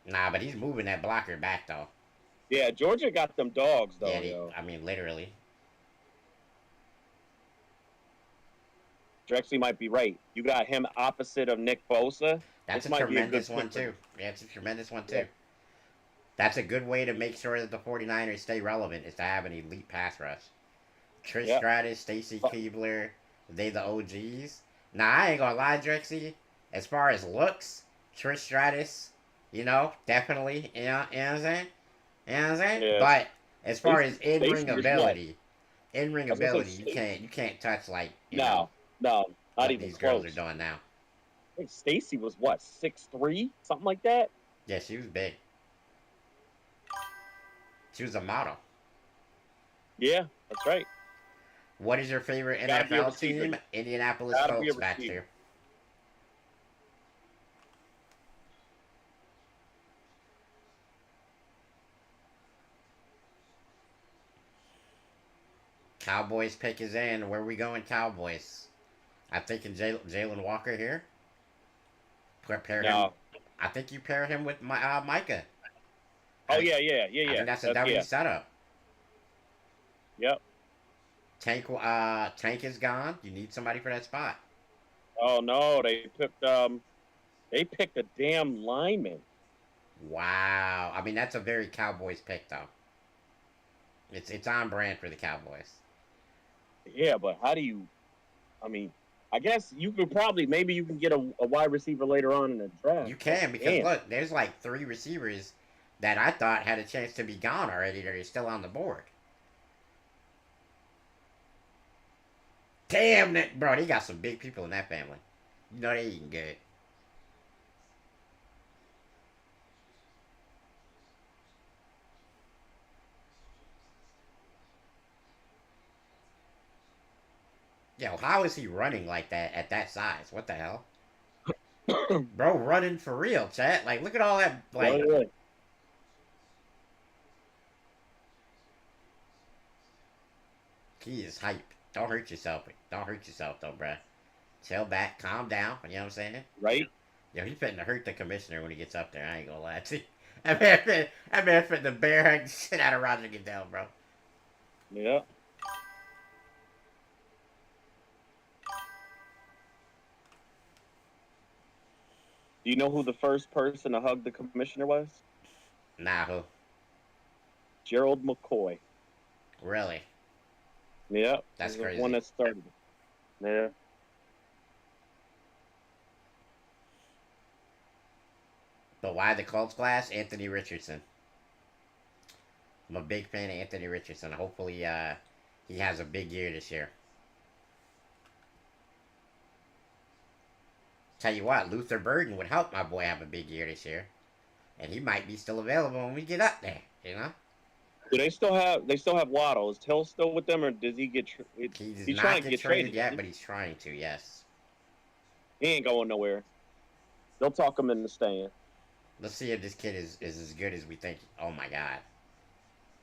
Nah, but he's moving that blocker back, though. Yeah, Georgia got them dogs, though. Yeah, I mean, literally. Drexley might be right. You got him opposite of Nick Bosa. That's This a might be a good tremendous one, fit for him. too. Yeah, it's a tremendous one, too. Yeah. That's a good way to make sure that the 49ers stay relevant, is to have an elite pass rush. Trish Yeah. Stratus, Stacy Keebler, they the OGs. Now, I ain't gonna lie, Drexy. As far as looks, Trish Stratus, definitely, you know what I'm saying? You know what I'm saying? Yeah. But as far as in-ring Stacy was ability, I was gonna say, you can't touch like, no, not what even these close. girls are doing now. I think Stacy was what, 6'3", something like that. Yeah, she was big. She was a model. Yeah, that's right. What is your favorite Gotta be a NFL receiver. team? Indianapolis Gotta be a Colts, Baxter. receiver. Cowboys pick is in. Where we going, Cowboys? I'm thinking Jaylen Walker here. Pair him. No. I think you pair him with Micah. Oh I yeah. think that's a W setup. Yep. Tank is gone. You need somebody for that spot. Oh no, they picked a damn lineman. Wow. I mean, that's a very Cowboys pick, though. It's on brand for the Cowboys. Yeah, but how do you? I mean, I guess you could maybe you can get a wide receiver later on in the draft. You can, because look, there's like 3 receivers that I thought had a chance to be gone already that are still on the board. Damn, bro, they got some big people in that family. You know they eating good. Yo, how is he running like that at that size? What the hell? Bro, running for real, chat. Like, look at all that, like... Yeah. He is hype. Don't hurt yourself. Don't hurt yourself, though, bruh. Chill back, calm down. You know what I'm saying? Right? Yo, he's fitting to hurt the commissioner when he gets up there. I ain't gonna lie to you. That man fitting to bear hug the shit out of Roger Goodell, bro. Yeah. Do you know who the first person to hug the commissioner was? Nah, who? Gerald McCoy. Really? Yeah. That's the crazy. one that started it. Yeah. But why the Colts class? Anthony Richardson. I'm a big fan of Anthony Richardson. Hopefully, he has a big year this year. Tell you what, Luther Burden would help my boy have a big year this year. and he might be still available when we get up there. You know. Do they still have? They still have Waddle. Is Hill still with them, or does he get? He does He's not trying to get get traded traded. yet, but he's trying to. Yes. He ain't going nowhere. They'll talk him into staying. Let's see if this kid is as good as we think. Oh my God.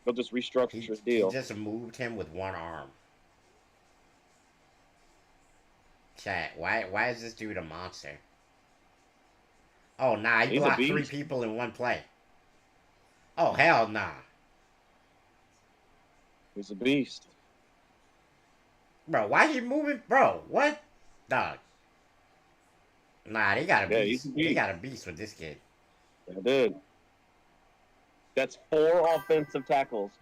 They'll just restructure his He deal. just moved him with one arm. Chat. Why is this dude a monster? Oh nah, he blocked 3 people in one play. Oh hell nah. He's a beast. Bro, why he moving? Bro, what? Dog. Nah, they got a beast. They got a beast with this kid. Yeah, dude. That's 4 offensive tackles.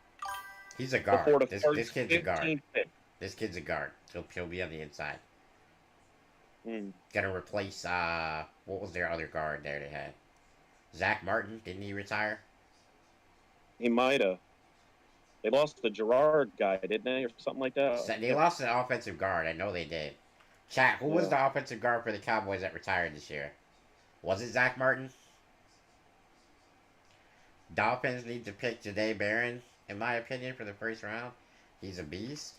He's a guard. This kid's a guard. Picks. This kid's a guard. He'll be on the inside. Mm. Gonna replace what was their other guard there they had? Zach Martin, didn't he retire? He might have. They lost the Gerard guy, didn't they, or something like that? They lost an offensive guard. I know they did. Chat, who was the offensive guard for the Cowboys that retired this year? Was it Zach Martin? Dolphins need to pick Jahdae Barron, in my opinion, for the first round. He's a beast.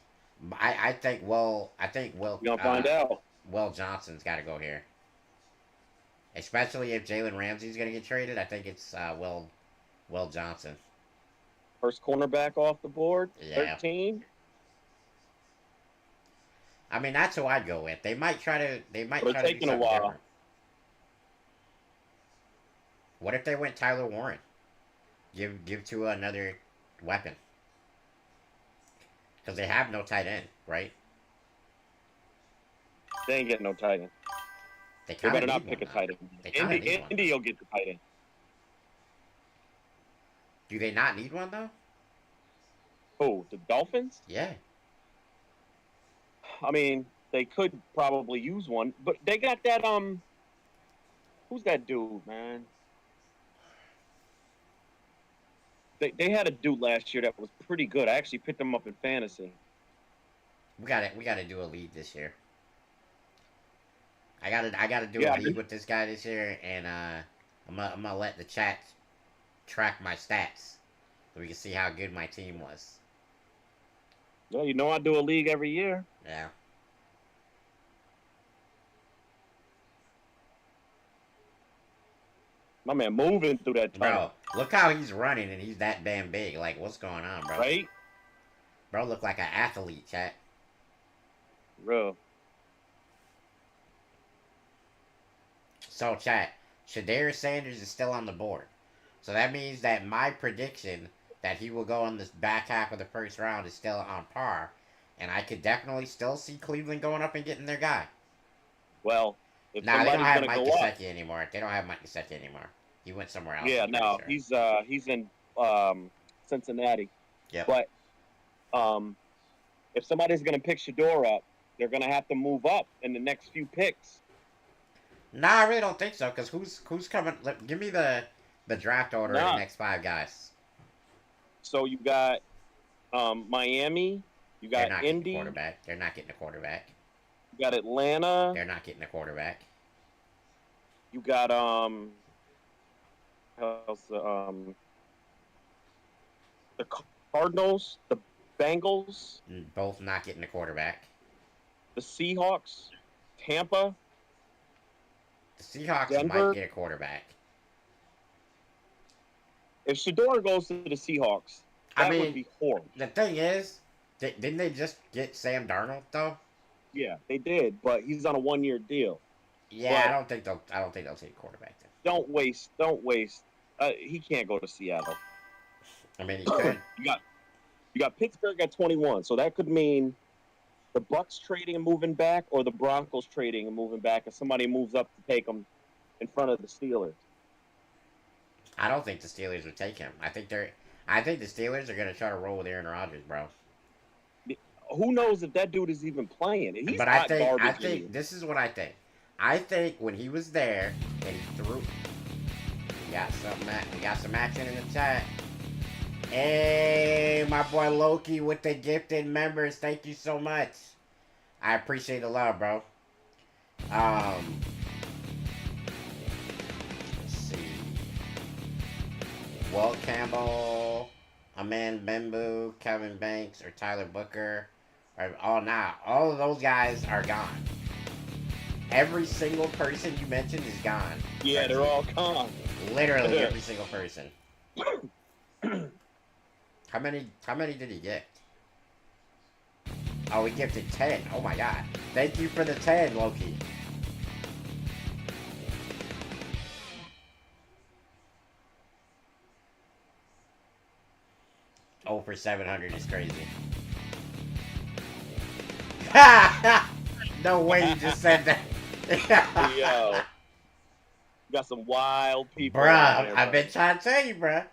I think Will. You're gonna find out. Will Johnson's got to go here. Especially if Jalen Ramsey's gonna get traded, I think it's Will Johnson. First cornerback off the board. Yeah. 13. I mean, that's who I'd go with. They might try to. They might They're try to do taking a something while. different. What if they went Tyler Warren? Give Tua another weapon. Because they have no tight end, right? They ain't getting no tight end. They better not pick a tight end. Indy will get the tight end. Do they not need one though? Oh, the Dolphins? Yeah. I mean, they could probably use one, but they got that who's that dude, man? They had a dude last year that was pretty good. I actually picked him up in fantasy. We gotta do a league this year. I gotta do a league with this guy this year, and I'm gonna let the chat track my stats so we can see how good my team was. Yeah, you know I do a league every year. Yeah. My man moving through that tunnel. Bro, look how he's running and he's that damn big. Like, what's going on, bro? Right? Bro, look like an athlete, chat. Real. So, chat, Shedeur Sanders is still on the board. So that means that my prediction that he will go in this back half of the first round is still on par. And I could definitely still see Cleveland going up and getting their guy. Well, if they don't have Mike Gesicki anymore. They don't have Mike Gesicki anymore. He went somewhere else. Yeah, no, sure. He's in Cincinnati. Yeah. But if somebody's going to pick Shedeur up, they're going to have to move up in the next few picks. Nah, I really don't think so. Because who's coming? Give me the draft order of the next 5 guys. So you got Miami. You got Indy. They're not getting a quarterback. You got Atlanta. They're not getting a quarterback. You got the Cardinals, the Bengals, both not getting a quarterback. The Seahawks, Tampa. The Seahawks Denver. might get a quarterback. If Shedeur goes to the Seahawks, that would be horrible. The thing is, didn't they just get Sam Darnold though? Yeah, they did, but he's on a 1-year deal. Yeah, I don't think they'll take a quarterback then. Don't waste. He can't go to Seattle. I mean, he could. You got Pittsburgh at 21, so that could mean the Bucs trading and moving back, or the Broncos trading and moving back, if somebody moves up to take them in front of the Steelers. I don't think the Steelers would take him. I think the Steelers are gonna try to roll with Aaron Rodgers, bro. Who knows if that dude is even playing? He's but I think this is what I think. I think when he was there and he threw, we got some action in the chat. Hey, my boy Loki with the gifted members. Thank you so much. I appreciate the love, bro. Let's see. Walt Campbell, Aman Bembu, Kevin Banks, or Tyler Booker. All of those guys are gone. Every single person you mentioned is gone. Yeah, they're all gone. Literally every single person. How many did he get? Oh, he gifted 10. Oh my god. Thank you for the 10, Loki. Oh, for 700 is crazy. No way you just said that. Yo. Got some wild people. Bruh, I've been trying to tell you, bruh.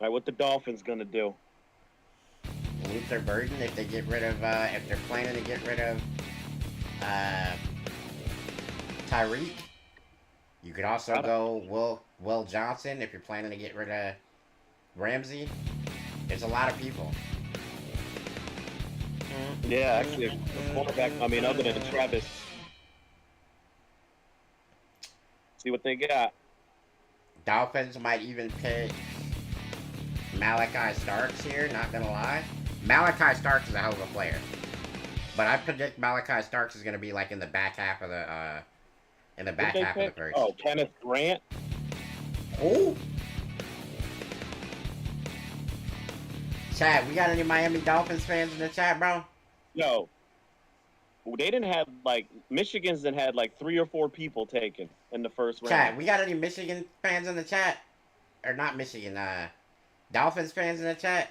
Alright, what the Dolphins gonna do? Luther Burden, if they get rid of, if they're planning to get rid of, Tyreek. You could also go Will Johnson if you're planning to get rid of Ramsey. There's a lot of people. Yeah, actually, the quarterback, other than Travis. See what they got. Dolphins might even pick Malachi Starks here, not gonna lie. Malachi Starks is a hell of a player. But I predict Malachi Starks is gonna be like in the back half of the of the first. Oh, Kenneth Grant. Who? Chat, we got any Miami Dolphins fans in the chat, bro? Yo. They didn't have Michigan's done had 3 or 4 people taken in the first round. Chat, we got any Michigan fans in the chat? Or not Michigan, Dolphins fans in the chat?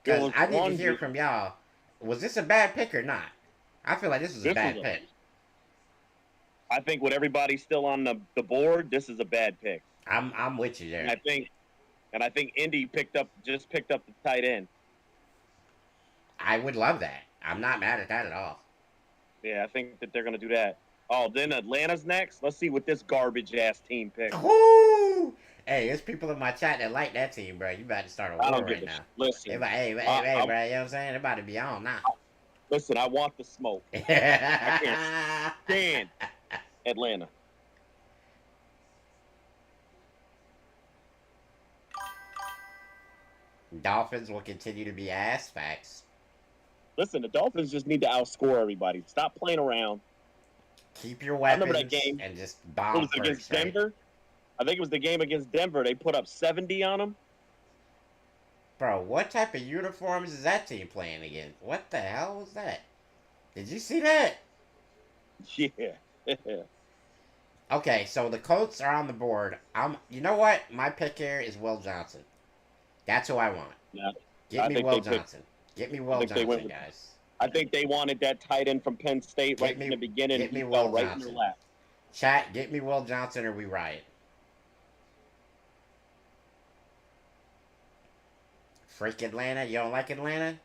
Because I need to hear from y'all. Was this a bad pick or not? I feel like this is a bad pick. I think with everybody still on the board, this is a bad pick. I'm with you there. And I think Indy just picked up the tight end. I would love that. I'm not mad at that at all. Yeah, I think that they're going to do that. Oh, then Atlanta's next? Let's see what this garbage-ass team picks. Woo! Hey, there's people in my chat that like that team, bro. You about to start a war right now. Listen. Hey, bro, you know what I'm saying? They're about to be on now. Listen, I want the smoke. I can't stand Atlanta. Dolphins will continue to be ass facts. Listen, the Dolphins just need to outscore everybody. Stop playing around. Keep your weapons. I remember that game. And just bomb. It was against Denver. I think it was the game against Denver. They put up 70 on them. Bro, what type of uniforms is that team playing against? What the hell was that? Did you see that? Yeah. Okay, so the Colts are on the board. You know what? My pick here is Will Johnson. That's who I want. Yeah. Get me Will Johnson. Get me Will Johnson, guys. I think they wanted that tight end from Penn State right in the beginning. Get me Will right Johnson. In their lap. Chat, get me Will Johnson or we riot. Freak Atlanta. You don't like Atlanta?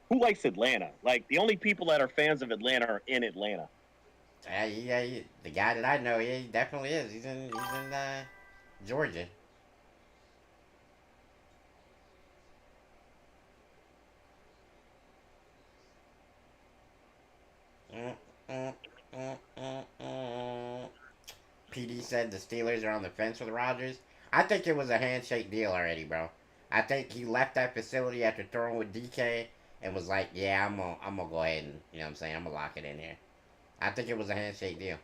Who likes Atlanta? The only people that are fans of Atlanta are in Atlanta. Yeah, the guy that I know, yeah, he definitely is. He's in Georgia. PD said the Steelers are on the fence with Rodgers. I think it was a handshake deal already, bro. I think he left that facility after throwing with DK and was like, yeah, I'm gonna go ahead and, you know what I'm saying, I'm gonna lock it in here. I think it was a handshake deal.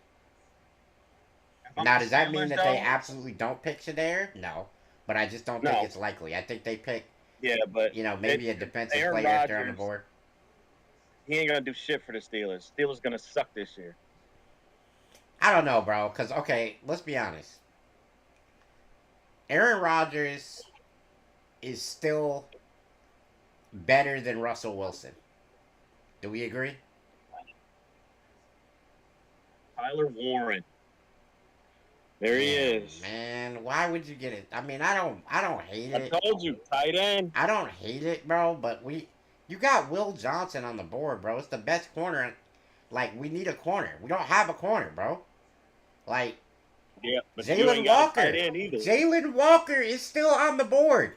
Now, does that mean that they absolutely don't pick Shedeur? No. But I just don't think it's likely. I think they pick, maybe a defensive player if they're on the board. He ain't gonna do shit for the Steelers. Steelers gonna suck this year. I don't know, bro. Because, okay, let's be honest. Aaron Rodgers is still better than Russell Wilson. Do we agree? Tyler Warren. There he is. Man, why would you get it? I mean, I don't hate it. I told you, tight end. I don't hate it, bro, but you got Will Johnson on the board, bro. It's the best corner. We need a corner. We don't have a corner, bro. Yeah, but Jaylen Walker. Jaylen Walker is still on the board.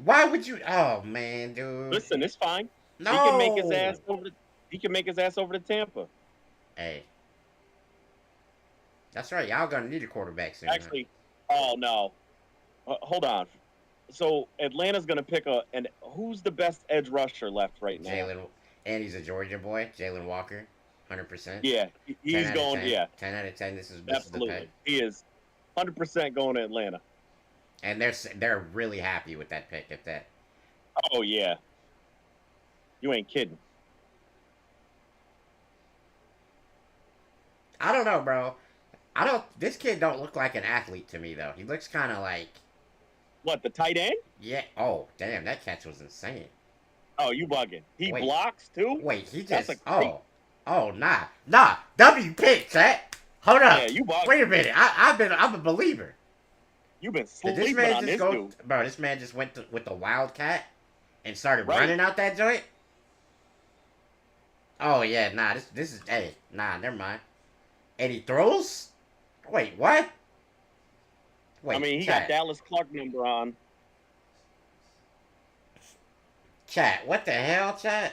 Why would you? Oh man, dude. Listen, it's fine. He can make his No. ass over. He can make his ass over to Tampa. Hey, that's right. Y'all gonna need a quarterback soon. Huh? Actually, oh no, hold on. So Atlanta's gonna pick and who's the best edge rusher left right now? Jaylen, and he's a Georgia boy. Jaylen Walker, 100%. Yeah, 10 he's out of going. 10. Yeah, 10 out of 10. This is the pick. absolutely. He is 100% going to Atlanta. And they're really happy with that pick. If that. Oh yeah, you ain't kidding. I don't know, bro. I don't. This kid don't look like an athlete to me though. He looks kind of like. What, the tight end? Yeah. Oh, damn. That catch was insane. Oh, you bugging? He Wait. blocks too. Wait. He That's just. a great. Oh. Nah. W pick, chat. Hold up. Yeah, you bugging. Wait a minute. I'm a believer. You've been Did this sleeping man on just this go, dude. bro? This man just went with the wildcat and started Right. running out that joint. Oh yeah, nah. This is never mind. And he throws. Wait, what? Wait, I mean, he chat, got Dallas Clark number on. chat. What the hell, chat?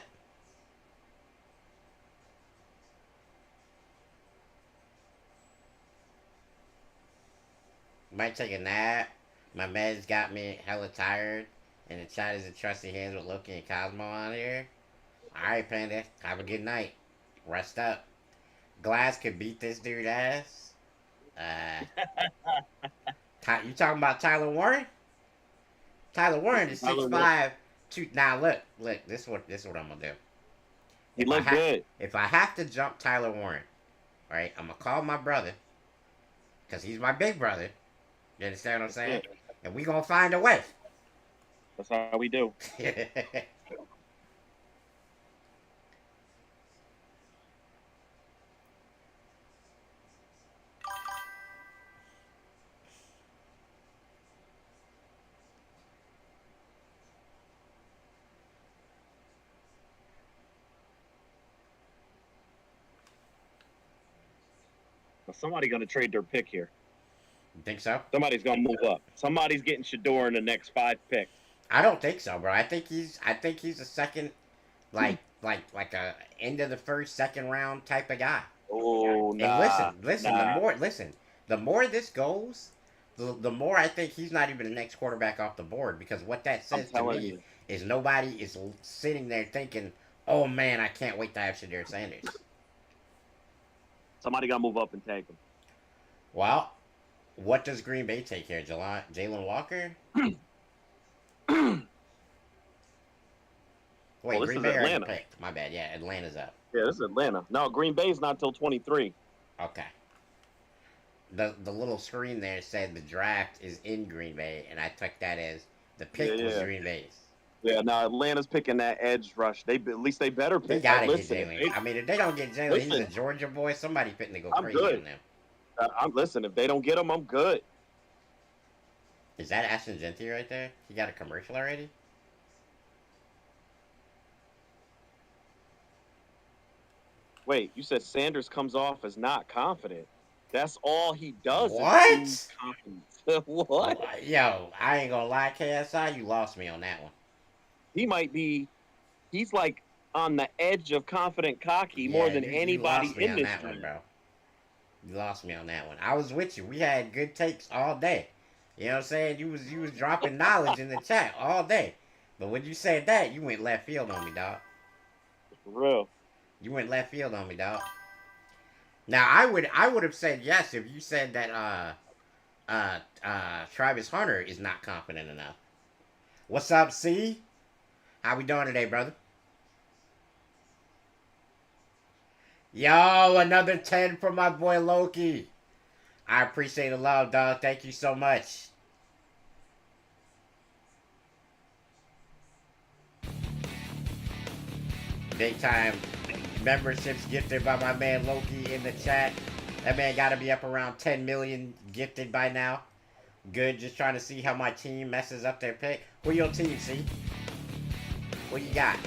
Might take a nap. My meds got me hella tired, and the chat is in trusty hands with Loki and Cosmo on here. Alright, Panda. Have a good night. Rest up. Glass could beat this dude ass. You talking about Tyler Warren? Tyler Warren is 6'5". Now look. This is what I'm gonna do. He looked good. If I have to jump Tyler Warren, right, I'm gonna call my brother, cause he's my big brother. You understand what I'm saying? And we gonna find a way. That's how we do. Well, somebody's gonna trade their pick here. You think so? Somebody's gonna move up. Somebody's getting Shador in the next 5 picks. I don't think so, bro. I think he's a second, like a end of the first, second round type of guy. Oh, nah. And listen. Nah. The more this goes, the more I think he's not even the next quarterback off the board, because what that says to me is nobody is sitting there thinking, oh man, I can't wait to have Shador Sanders. Somebody gotta move up and take him. Well, what does Green Bay take here? Jaylen Walker? Wait, Well, Green Bay already picked. My bad. Yeah, Atlanta's up. Yeah, this is Atlanta. No, Green Bay's not till 23. Okay. The little screen there said the draft is in Green Bay, and I took that as the pick was Green Bay's. Yeah, now Atlanta's picking that edge rush. At least they better pick. They gotta get Jaylen. I mean, if they don't get Jaylen, he's a Georgia boy. Somebody fitting to go crazy on them. Listen, if they don't get him, I'm good. Is that Ashton Jenty right there? He got a commercial already? Wait, you said Sanders comes off as not confident. That's all he does. What? Is confidence. What? Yo, I ain't gonna lie, KSI, you lost me on that one. He might be. He's like on the edge of confident cocky more than anybody in this one, bro. You lost me on that one. I was with you. We had good takes all day. You know what I'm saying? You was dropping knowledge in the chat all day. But when you said that, you went left field on me, dog. For real. You went left field on me, dog. Now I would have said yes if you said that Travis Hunter is not confident enough. What's up, C? How we doing today, brother? Yo, another 10 from my boy Loki. I appreciate the love, dog. Thank you so much. Big time memberships gifted by my man Loki in the chat. That man got to be up around 10 million gifted by now. Good, just trying to see how my team messes up their pick. Who your team, see? What you got?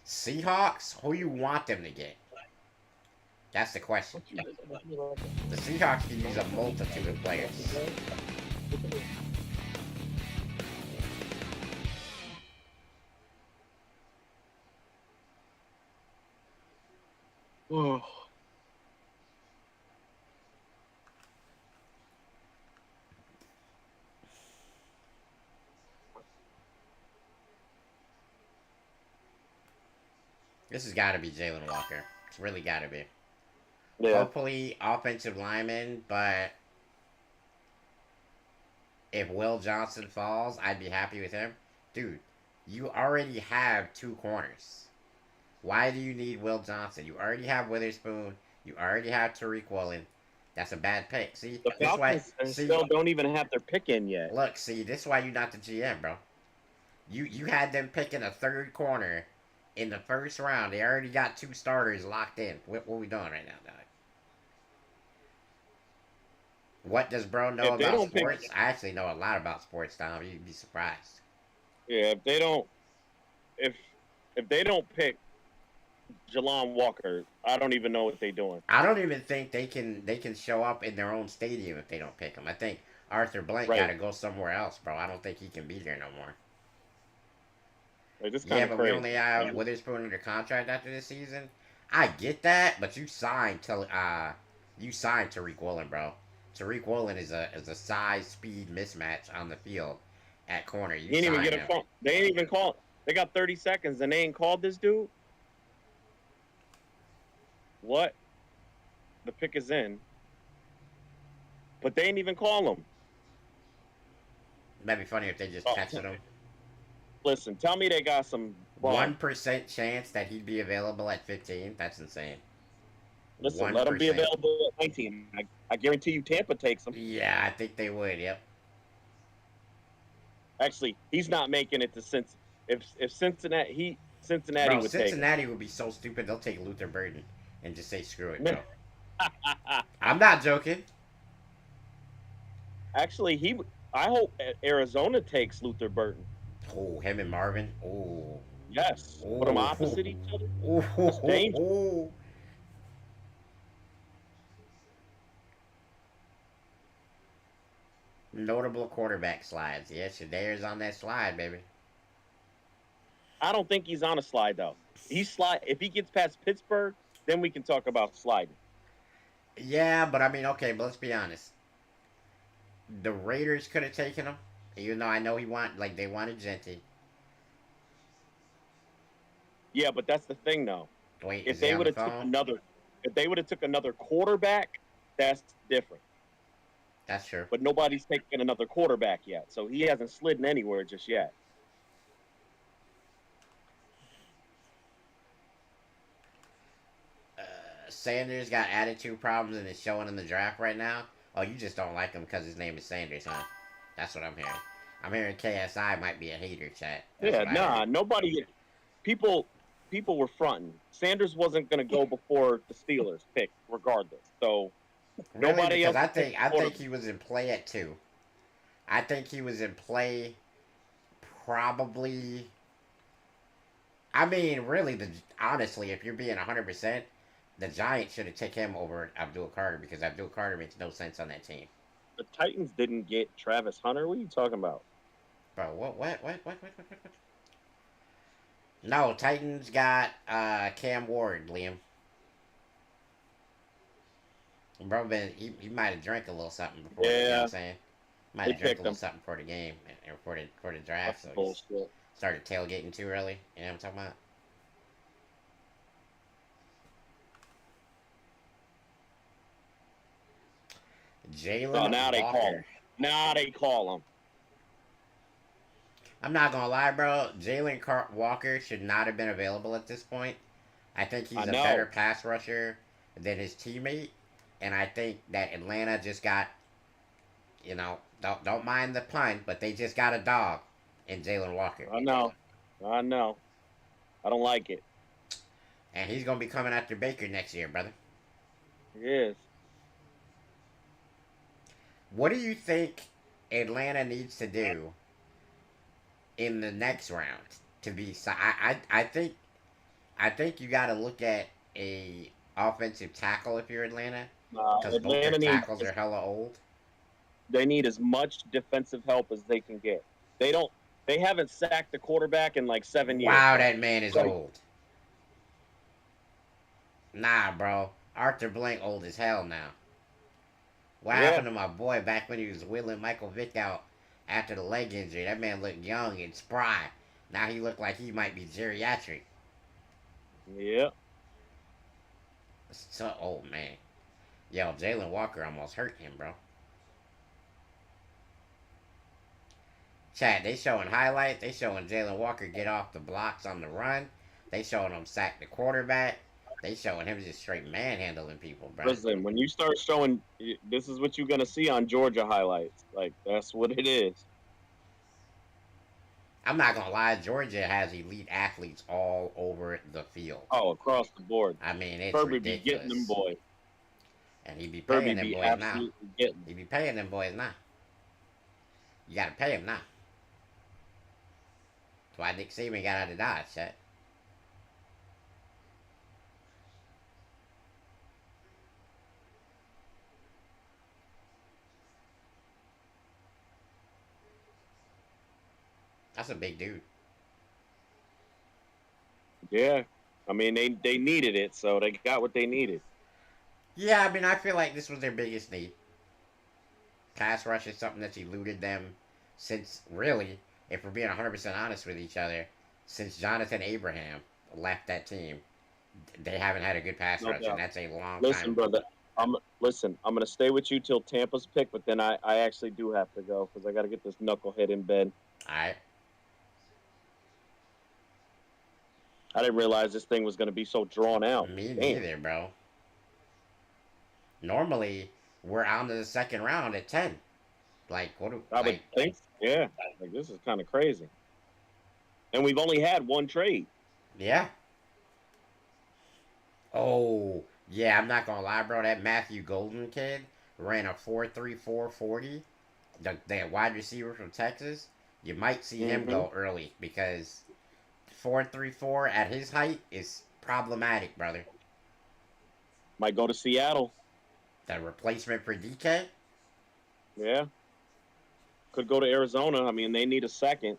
Seahawks? Who you want them to get? That's the question. The Seahawks can use a multitude of players. Oh. This has got to be Jaylen Walker. It's really got to be. Yeah. Hopefully, offensive lineman, but if Will Johnson falls, I'd be happy with him. Dude, you already have two corners. Why do you need Will Johnson? You already have Witherspoon. You already have Tariq Woolen. That's a bad pick. See, The this why. Falcons See, still don't even have their pick in yet. look, see, this is why you're not the GM, bro. You had them picking a third corner in the first round. They already got two starters locked in. What we doing right now, dog? What does bro know If they about don't pick- sports? I actually know a lot about sports, Tom. You'd be surprised. Yeah, if they don't, if they don't pick Jaylen Walker, I don't even know what they're doing. I don't even think they can show up in their own stadium if they don't pick him. I think Arthur Blank Right. got to go somewhere else, bro. I don't think he can be there no more. Like, this Yeah, kind but of we crazy. only have Witherspoon under contract after this season. I get that, but you signed Tariq Woolen, bro. Tariq Woolen is a size speed mismatch on the field at corner. You He ain't even signed get a him. call. They ain't even call. They got 30 seconds and they ain't called this dude. What? The pick is in, but they ain't even call him. That'd be funny if they just Oh. texted him. Listen, tell me they got some. 1% chance that he'd be available at 15. That's insane. Listen, let him be 1%. available at 19. I guarantee you, Tampa takes him. Yeah, I think they would. Yep. Actually, he's not making it to Cincinnati. If Cincinnati Bro, would take him. Cincinnati would be so stupid. They'll take Luther Burden and just say screw it, bro. Man. I'm not joking. Actually, I hope Arizona takes Luther Burton. Oh, him and Marvin. Oh. Yes, Oh. put them opposite each other. Oh. That's dangerous. Oh. Notable quarterback slides. Yeah, Shadeir's on that slide, baby. I don't think he's on a slide though. If he gets past Pittsburgh, then we can talk about sliding. Yeah, but I mean, okay, but let's be honest. The Raiders could have taken him, even though I know they wanted Jenty. Yeah, but that's the thing though. Wait, If is he they on would the have took phone? another quarterback, that's different. That's true. But nobody's taken another quarterback yet, so he hasn't slid anywhere just yet. Sanders got attitude problems and is showing in the draft right now. Oh, you just don't like him because his name is Sanders, huh? That's what I'm hearing. I'm hearing KSI might be a hater, chat. That's what I heard. Nobody. People were fronting. Sanders wasn't going to go before the Steelers pick, regardless. So Really? nobody Because else. I think he was in play at 2. I think he was in play probably. I mean, really, honestly, if you're being 100%, the Giants should have taken him over Abdul Carter because Abdul Carter makes no sense on that team. The Titans didn't get Travis Hunter. What are you talking about? Bro, what? No, Titans got Cam Ward, Liam. Bro, he might have drank a little something before. You know what I'm saying? Might have drank a little something for the game and for the draft. That's So he bullshit. started tailgating too early. You know what I'm talking about? Jaylen So now they call him. Walker. Now they call him. I'm not gonna lie, bro. Walker should not have been available at this point. I think he's a better pass rusher than his teammate, and I think that Atlanta just got, don't mind the pun, but they just got a dog in Jaylen Walker. I know. I don't like it. And he's gonna be coming after Baker next year, brother. He is. What do you think Atlanta needs to do in the next round to be? I think you got to look at a offensive tackle if you're Atlanta, because both their Atlanta needs. tackles are hella old. They need as much defensive help as they can get. They don't. They haven't sacked the quarterback in like 7 years, Wow, bro. that man is So, old. Nah, bro. Arthur Blank old as hell now. What yeah, happened to my boy back when he was wheeling Michael Vick out after the leg injury? That man looked young and spry. Now he looked like he might be geriatric. yeah. So old man. Yo, Jaylen Walker almost hurt him, bro. Chat, they showing highlights. They showing Jaylen Walker get off the blocks on the run. They showing him sack the quarterback. They showing him just straight manhandling people, bro. Listen, when you start showing, this is what you're gonna see on Georgia highlights. Like that's what it is. I'm not gonna lie, Georgia has elite athletes all over the field. Oh, across the board. I mean, it's Kirby be getting them ridiculous. boys. And he be Kirby paying them be boys now. absolutely getting them. He be paying them boys now. You gotta pay him now. That's why Nick Saban got out of Dodge, chat. That's a big dude. Yeah, I mean they needed it, so they got what they needed. Yeah, I mean, I feel like this was their biggest need. Pass rush is something that's eluded them since, really, if we're being 100% honest with each other, since Jonathan Abraham left that team, they haven't had a good pass No rush, and doubt. that's a long Listen, time. brother. I'm gonna stay with you till Tampa's pick, but then I actually do have to go because I got to get this knucklehead in bed. All right. I didn't realize this thing was gonna be so drawn out. Me Damn. neither, bro. Normally, we're on to the second round at 10. Like, what do, I would like, think, yeah. Like this is kind of crazy, and we've only had one trade. yeah. Oh, yeah, I'm not gonna lie, bro. That Matthew Golden kid ran a 4.34 40. The wide receiver from Texas. You might see him Mm-hmm. go early because 4.34 at his height is problematic, brother. Might go to Seattle. The replacement for DK? Yeah. Could go to Arizona. I mean, they need a second.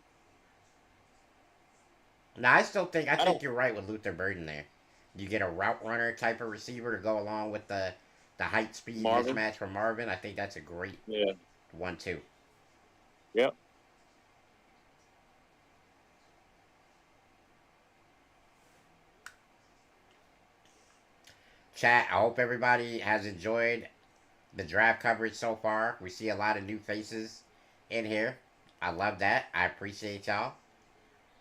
No, I still think I think don't. you're right with Luther Burden there. You get a route runner type of receiver to go along with the height speed Marvin. mismatch for Marvin. I think that's a great Yeah. 1-2. Yep. Chat, I hope everybody has enjoyed the draft coverage so far. We see a lot of new faces in here. I love that. I appreciate y'all.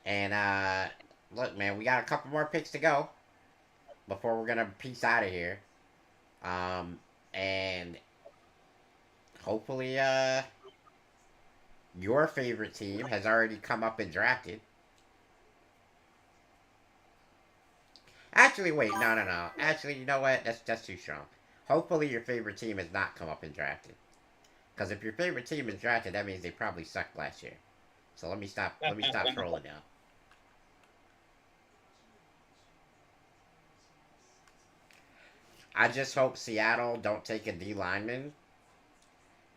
And look, man, we got a couple more picks to go before we're gonna peace out of here. And hopefully, your favorite team has already come up and drafted. Actually, wait, no. Actually, you know what? That's too strong. Hopefully, your favorite team has not come up and drafted. Because if your favorite team is drafted, that means they probably sucked last year. So let me stop. Let me stop trolling now. I just hope Seattle don't take a D lineman,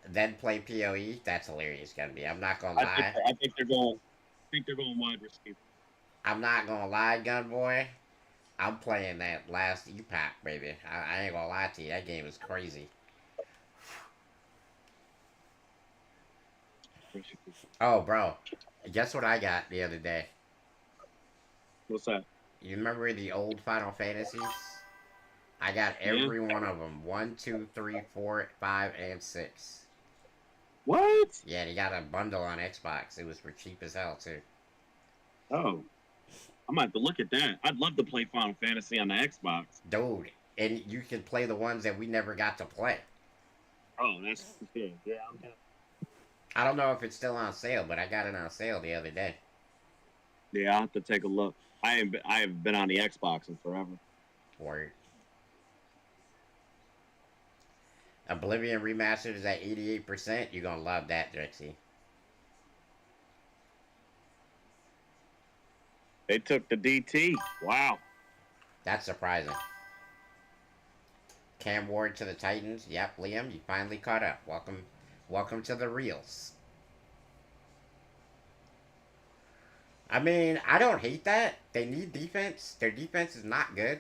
then play POE. That's hilarious, gonna be. I'm not gonna lie. I think they're going. I think they're going wide receiver. I'm not gonna lie, gun boy. I'm playing that last EPAC, baby. I ain't gonna lie to you. That game is crazy. Oh, bro. Guess what I got the other day? What's that? You remember the old Final Fantasies? I got every one of them. 1, 2, 3, 4, 5, and 6. What? Yeah, they got a bundle on Xbox. It was for cheap as hell, too. Oh, I might have to look at that. I'd love to play Final Fantasy on the Xbox. Dude, and you can play the ones that we never got to play. Oh, that's good. Yeah, I'm down. I don't know if it's still on sale, but I got it on sale the other day. Yeah, I'll have to take a look. I have been on the Xbox in forever. Word. Oblivion Remastered is at 88%. You're gonna love that, Drexy. They took the DT. Wow. That's surprising. Cam Ward to the Titans. Yep, Liam, you finally caught up. Welcome to the reels. I mean, I don't hate that. They need defense. Their defense is not good.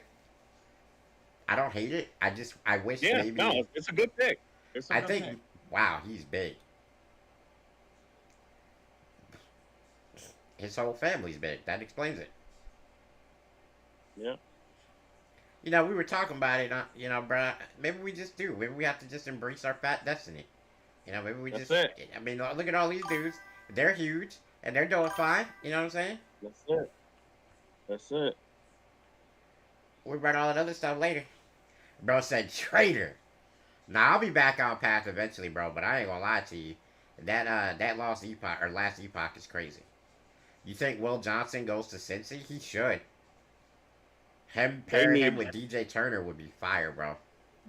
I don't hate it. I wish Yeah, no, maybe. it's a good pick. It's a I good pick. think. Wow, he's big. His whole family's big. That explains it. Yeah. We were talking about it. Bro. Maybe we just do. Maybe we have to just embrace our fat destiny. Maybe we That's just. it. I mean, look at all these dudes. They're huge and they're doing fine. You know what I'm saying? That's it. That's it. We'll worry about all that other stuff later. Bro said traitor. Now I'll be back on path eventually, bro. But I ain't gonna lie to you. That lost epoch or last epoch is crazy. You think Will Johnson goes to Cincy? He should. Pairing him with DJ Turner would be fire, bro.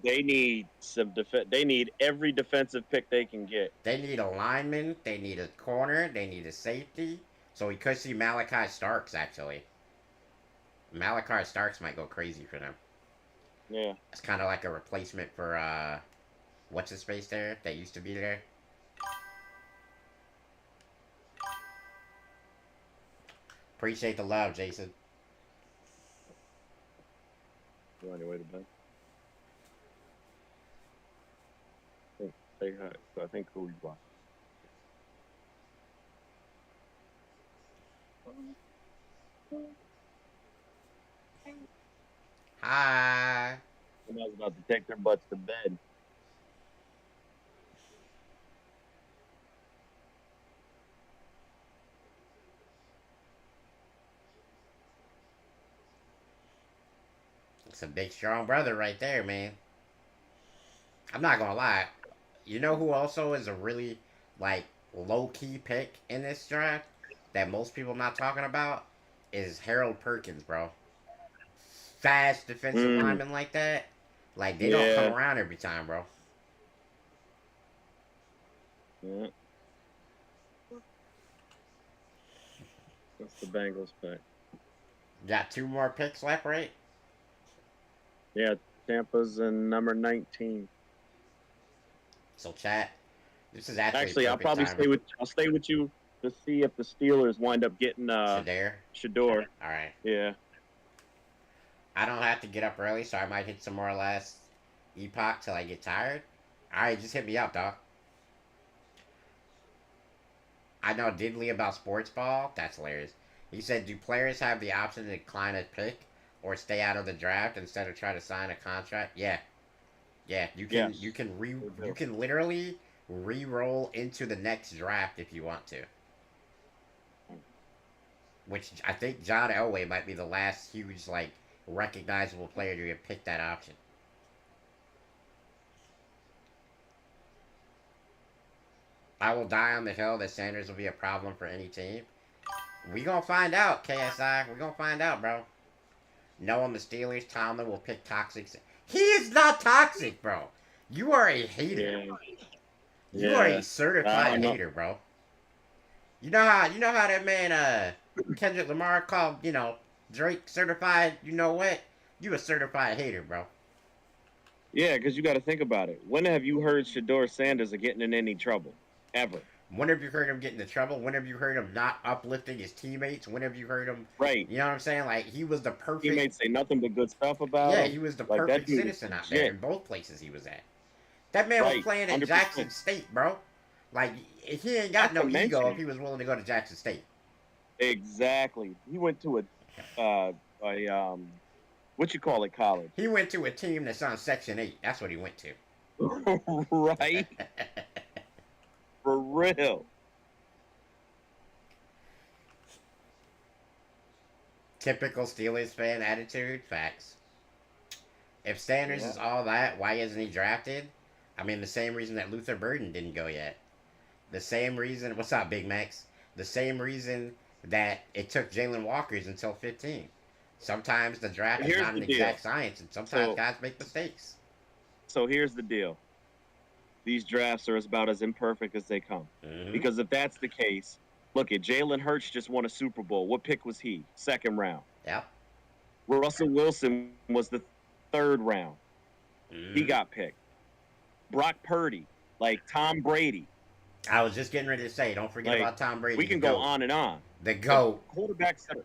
They need some They need every defensive pick they can get. They need a lineman. They need a corner. They need a safety. So we could see Malachi Starks actually. Malachi Starks might go crazy for them. Yeah. It's kind of like a replacement for what's his face there that used to be there. Appreciate the love, Jason. You on your way to bed? Say hi. So I think who we want. Hi. I was about to take their butts to bed. It's a big, strong brother right there, man. I'm not gonna lie. You know who also is a really, like, low-key pick in this draft that most people not talking about? Is Harold Perkins, bro. Fast defensive lineman like that. Like, they don't come around every time, bro. Yeah. That's the Bengals pick. Got 2 more picks left, right? Yeah, Tampa's in number 19. So, chat. This is actually I'll probably stay with you to see if the Steelers wind up getting Shador. All right. Yeah. I don't have to get up early, so I might hit some more last epoch till I get tired. All right, just hit me up, dog. I know diddly about sports ball. That's hilarious. He said, "Do players have the option to decline a pick or stay out of the draft instead of try to sign a contract?" Yeah. You can. Yes. You can literally re-roll into the next draft if you want to. Which I think John Elway might be the last huge recognizable player to have picked that option. I will die on the hill that Sanders will be a problem for any team. We gonna find out, KSI. We gonna find out, bro. Knowing the Steelers, Tomlin will pick toxic. He is not toxic, bro. You are a hater. Yeah. You are a certified hater, bro. You know how that man Kendrick Lamar called Drake certified. You know what? You a certified hater, bro. Yeah, because you got to think about it. When have you heard Shador Sanders getting in any trouble? Ever. When have you heard him get into trouble? When have you heard him not uplifting his teammates? When have you heard him? Right. You know what I'm saying? Like, he was the perfect. Teammates say nothing but good stuff about him. Yeah, he was the perfect citizen out there in both places he was at. That man was playing at 100%. Jackson State, bro. Like, he ain't got no ego if he was willing to go to Jackson State. Exactly. He went to what you call it, college? He went to a team that's on Section 8. That's what he went to. Right. For real. Typical Steelers fan attitude. Facts. If Sanders is all that, why isn't he drafted? I mean, the same reason that Luther Burden didn't go yet. The same reason. What's up, Big Max? The same reason that it took Jaylen Walker's until 15. Sometimes the draft is not an exact science, and sometimes guys make mistakes. So here's the deal. These drafts are about as imperfect as they come. Mm-hmm. Because if that's the case, look at Jalen Hurts just won a Super Bowl. What pick was he? 2nd round. Yep. Russell Wilson was the 3rd round. He got picked. Brock Purdy, like Tom Brady. I was just getting ready to say, don't forget Like about Tom Brady. we can go on and on. The GOAT. Quarterbacks that are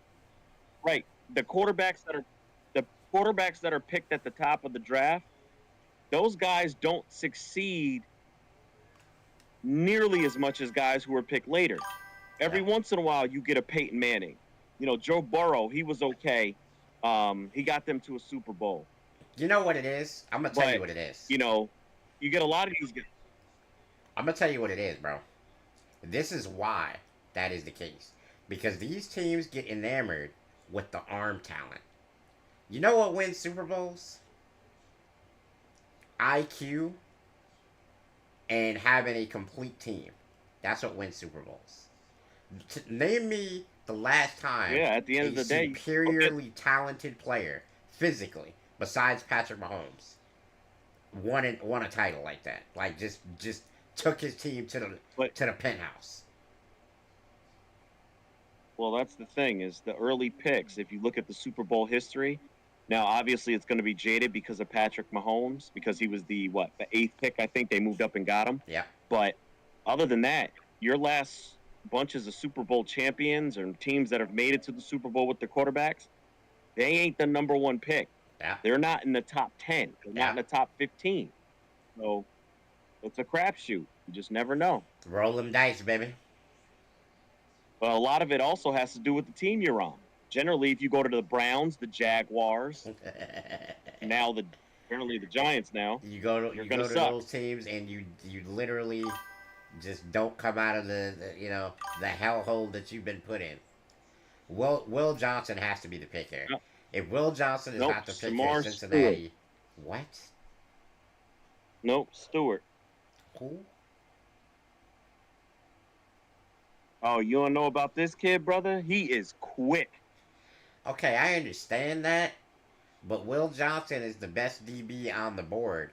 right. The quarterbacks that are picked at the top of the draft, those guys don't succeed nearly as much as guys who are picked later. Every once in a while, you get a Peyton Manning. You know, Joe Burrow, he was okay. He got them to a Super Bowl. You know what it is? I'm going to tell you what it is. You know, you get a lot of these guys. I'm going to tell you what it is, bro. This is why that is the case. Because these teams get enamored with the arm talent. You know what wins Super Bowls? IQ and having a complete team. That's what wins Super Bowls. Name me the last time at the end of the day, superiorly talented player, physically, besides Patrick Mahomes, won a title like that. Like, just took his team to the penthouse. Well, that's the thing, is the early picks. If you look at the Super Bowl history, now obviously it's going to be jaded because of Patrick Mahomes, because he was the 8th pick, I think. They moved up and got him. Yeah. But other than that, your last bunches of Super Bowl champions or teams that have made it to the Super Bowl with their quarterbacks, they ain't the number one pick. Yeah. They're not in the top 10. They're not in the top 15. So it's a crapshoot. You just never know. Roll them dice, baby. But a lot of it also has to do with the team you're on. Generally, if you go to the Browns, the Jaguars, apparently the Giants now, you go to those teams and you literally just don't come out of the hellhole that you've been put in. Will Johnson has to be the pick here. If Will Johnson is not the pick here, Cincinnati, Stewart. What? Nope, Stewart. Who? Oh, you don't know about this kid, brother? He is quick. Okay, I understand that, but Will Johnson is the best DB on the board,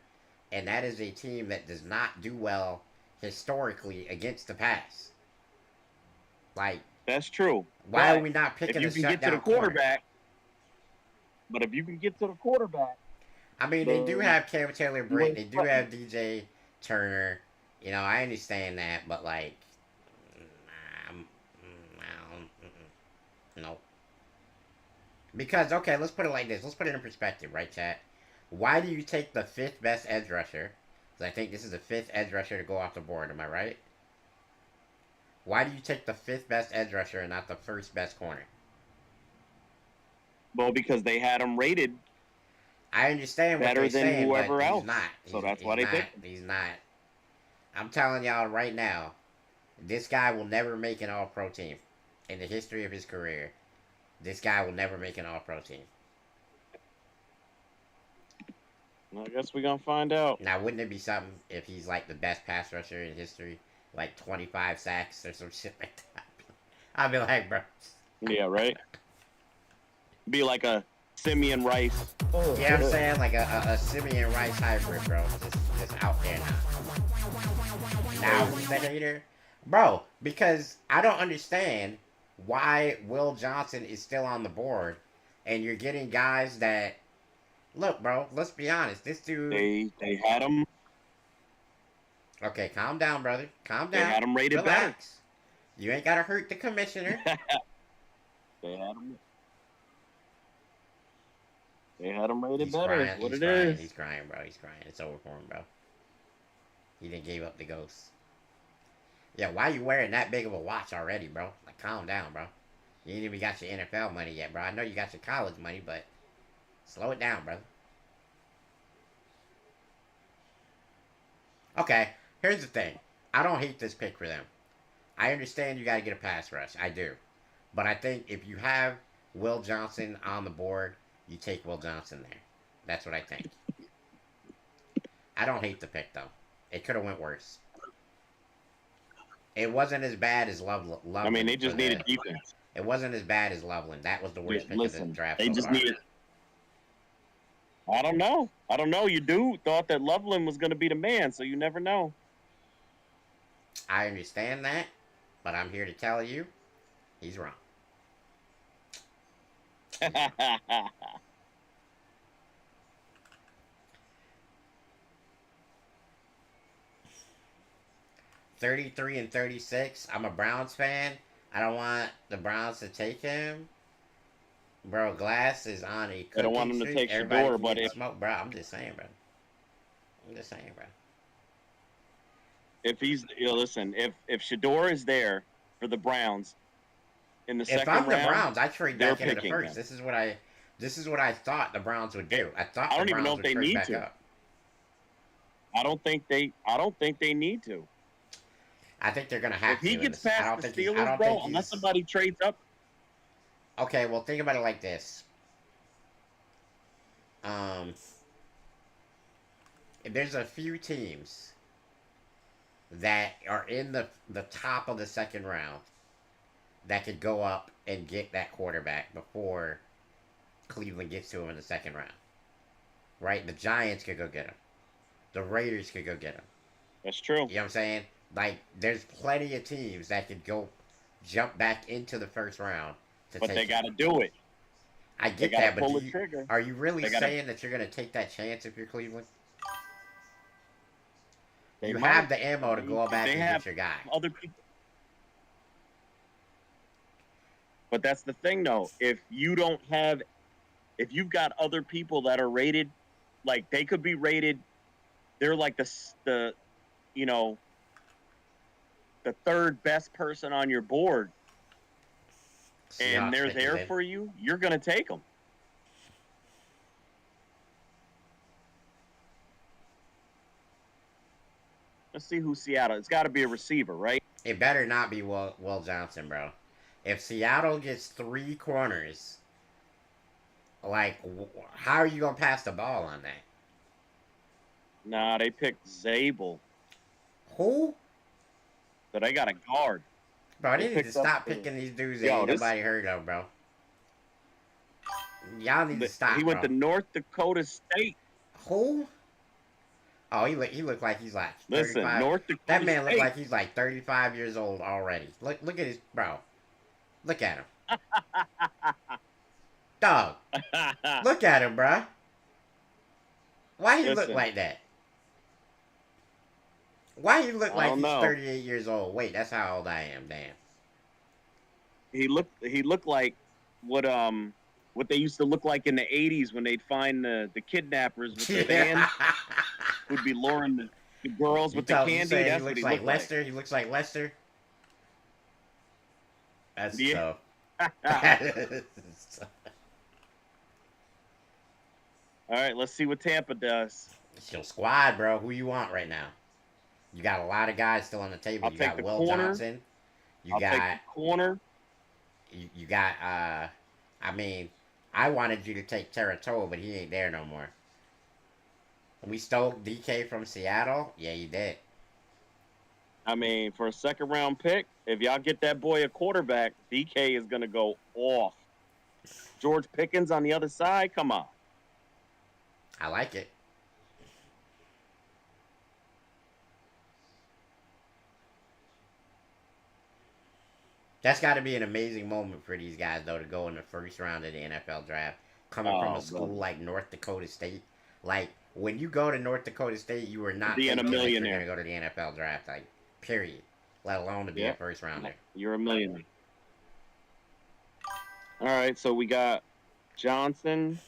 and that is a team that does not do well historically against the pass. Like, that's true. Why are we not picking a shutdown corner? If you can get to the quarterback, but if you can get to the quarterback, I mean, they do have Cam Taylor-Britt, they do have DJ Turner. You know, I understand that, but like, no. Because, okay, let's put it like this. Let's put it in perspective, right, chat? Why do you take the 5th best edge rusher? Because I think this is the 5th edge rusher to go off the board. Am I right? Why do you take the 5th best edge rusher and not the 1st best corner? Well, because they had him rated. I understand what better they're than saying, whoever but else. He's not. So that's why they picked him. He's not. I'm telling y'all right now, this guy will never make an All-Pro team. In the history of his career, this guy will never make an All-Pro team. Well, I guess we're going to find out. Now, wouldn't it be something if he's like the best pass rusher in history? Like 25 sacks or some shit like that. I'd be like, bro. Yeah, right? Be like a Simeon Rice. Yeah, I'm saying like a Simeon Rice hybrid, bro. Just out there now. Now who's the hater? Bro, because I don't understand why Will Johnson is still on the board and you're getting guys that... Look, bro, let's be honest. This dude... They had him... Okay, calm down, brother. Calm down. They had him rated Relax. better. You ain't got to hurt the commissioner. They had him rated He's better. Crying. What He's it crying. is. He's crying, bro. He's crying. It's over for him, bro. He didn't give up the ghost. Yeah, why you wearing that big of a watch already, bro? Like, calm down, bro. You ain't even got your NFL money yet, bro. I know you got your college money, but slow it down, brother. Okay, here's the thing. I don't hate this pick for them. I understand you got to get a pass rush. I do. But I think if you have Will Johnson on the board, you take Will Johnson there. That's what I think. I don't hate the pick, though. It could have went worse. It wasn't as bad as Loveland. I mean, they just needed defense. It wasn't as bad as Loveland. That was the worst pick of the draft. They just needed... I don't know. You dude thought that Loveland was going to be the man, so you never know. I understand that, but I'm here to tell you, he's wrong. 33 and 36. I'm a Browns fan. I don't want the Browns to take him. Bro, Glass is on a I don't want cooking him to streak. take Everybody Shador, can but get if smoked, bro. I'm just saying, bro. I'm just saying, bro. he's listen, if Shador is there for the Browns in the If second I'm the round, Browns, I trade they're back into the picking first. him. This is what I thought the Browns would do. I thought I the don't even know Browns if would they trade need back to. up. I don't think they need to. I think they're gonna have If he to. gets I past don't the think he's. I Steelers, don't think bro, unless he's. somebody trades up, Okay, well, think about it like this. Um, there's a few teams that are in the top of the second round that could go up and get that quarterback before Cleveland gets to him in the second round. Right? The Giants could go get him. The Raiders could go get him. that's true. You know what I'm saying? Like, there's plenty of teams that could go jump back into the first round to But take they him. got to do it. I They get got to that, but pull the trigger. are you really They gotta- saying that you're going to take that chance if you're Cleveland? They You might. have the ammo to go back They and have get your guy. other people. But that's the thing, though. If you've got other people that are rated, like they could be rated, they're like the you know the third best person on your board, and Seahawks they're pick there is in. for you, you're gonna take them. Let's see who Seattle. It's got to be a receiver, right? It better not be Will Johnson, bro. If Seattle gets 3 corners, like, how are you going to pass the ball on that? Nah, they picked Zabel. Who? So they got a guard. Bro, they need to picked stop up- picking these dudes that Yo, ain't this- nobody heard of, bro. Y'all need to stop, He went bro. to North Dakota State. Who? Oh, he looked like he's like 35. Listen, North Dakota That man State. looked like he's like 35 years old already. Look at his bro. Look at him. Dog. Look at him, bro. Why he look Listen. like that? Why he look I like don't he's know. 38 years old? Wait, that's how old I am. Damn. He looked like what they used to look like in the 80s when they'd find the kidnappers with the band who'd be luring the girls with the candy. That's he what looks he like looked Lester. like. He looks like Lester. That's Yeah. tough. All right, let's see what Tampa does. It's your squad, bro. Who you want right now? You got a lot of guys still on the table. I'll You take got the Will corner. Johnson. You I'll take got the corner. you got I mean, I wanted you to take Teratoa, but he ain't there no more. We stole DK from Seattle? Yeah, you did. I mean, for a second round pick, if y'all get that boy a quarterback, DK is gonna go off. George Pickens on the other side, come on. I like it. That's got to be an amazing moment for these guys, though, to go in the first round of the NFL draft, coming from a school like North Dakota State. Like, when you go to North Dakota State, you are not Being a thinking that you're millionaire. going to go to the NFL draft, like, period. Let alone to be a first rounder. You're a millionaire. All right, so we got Johnson,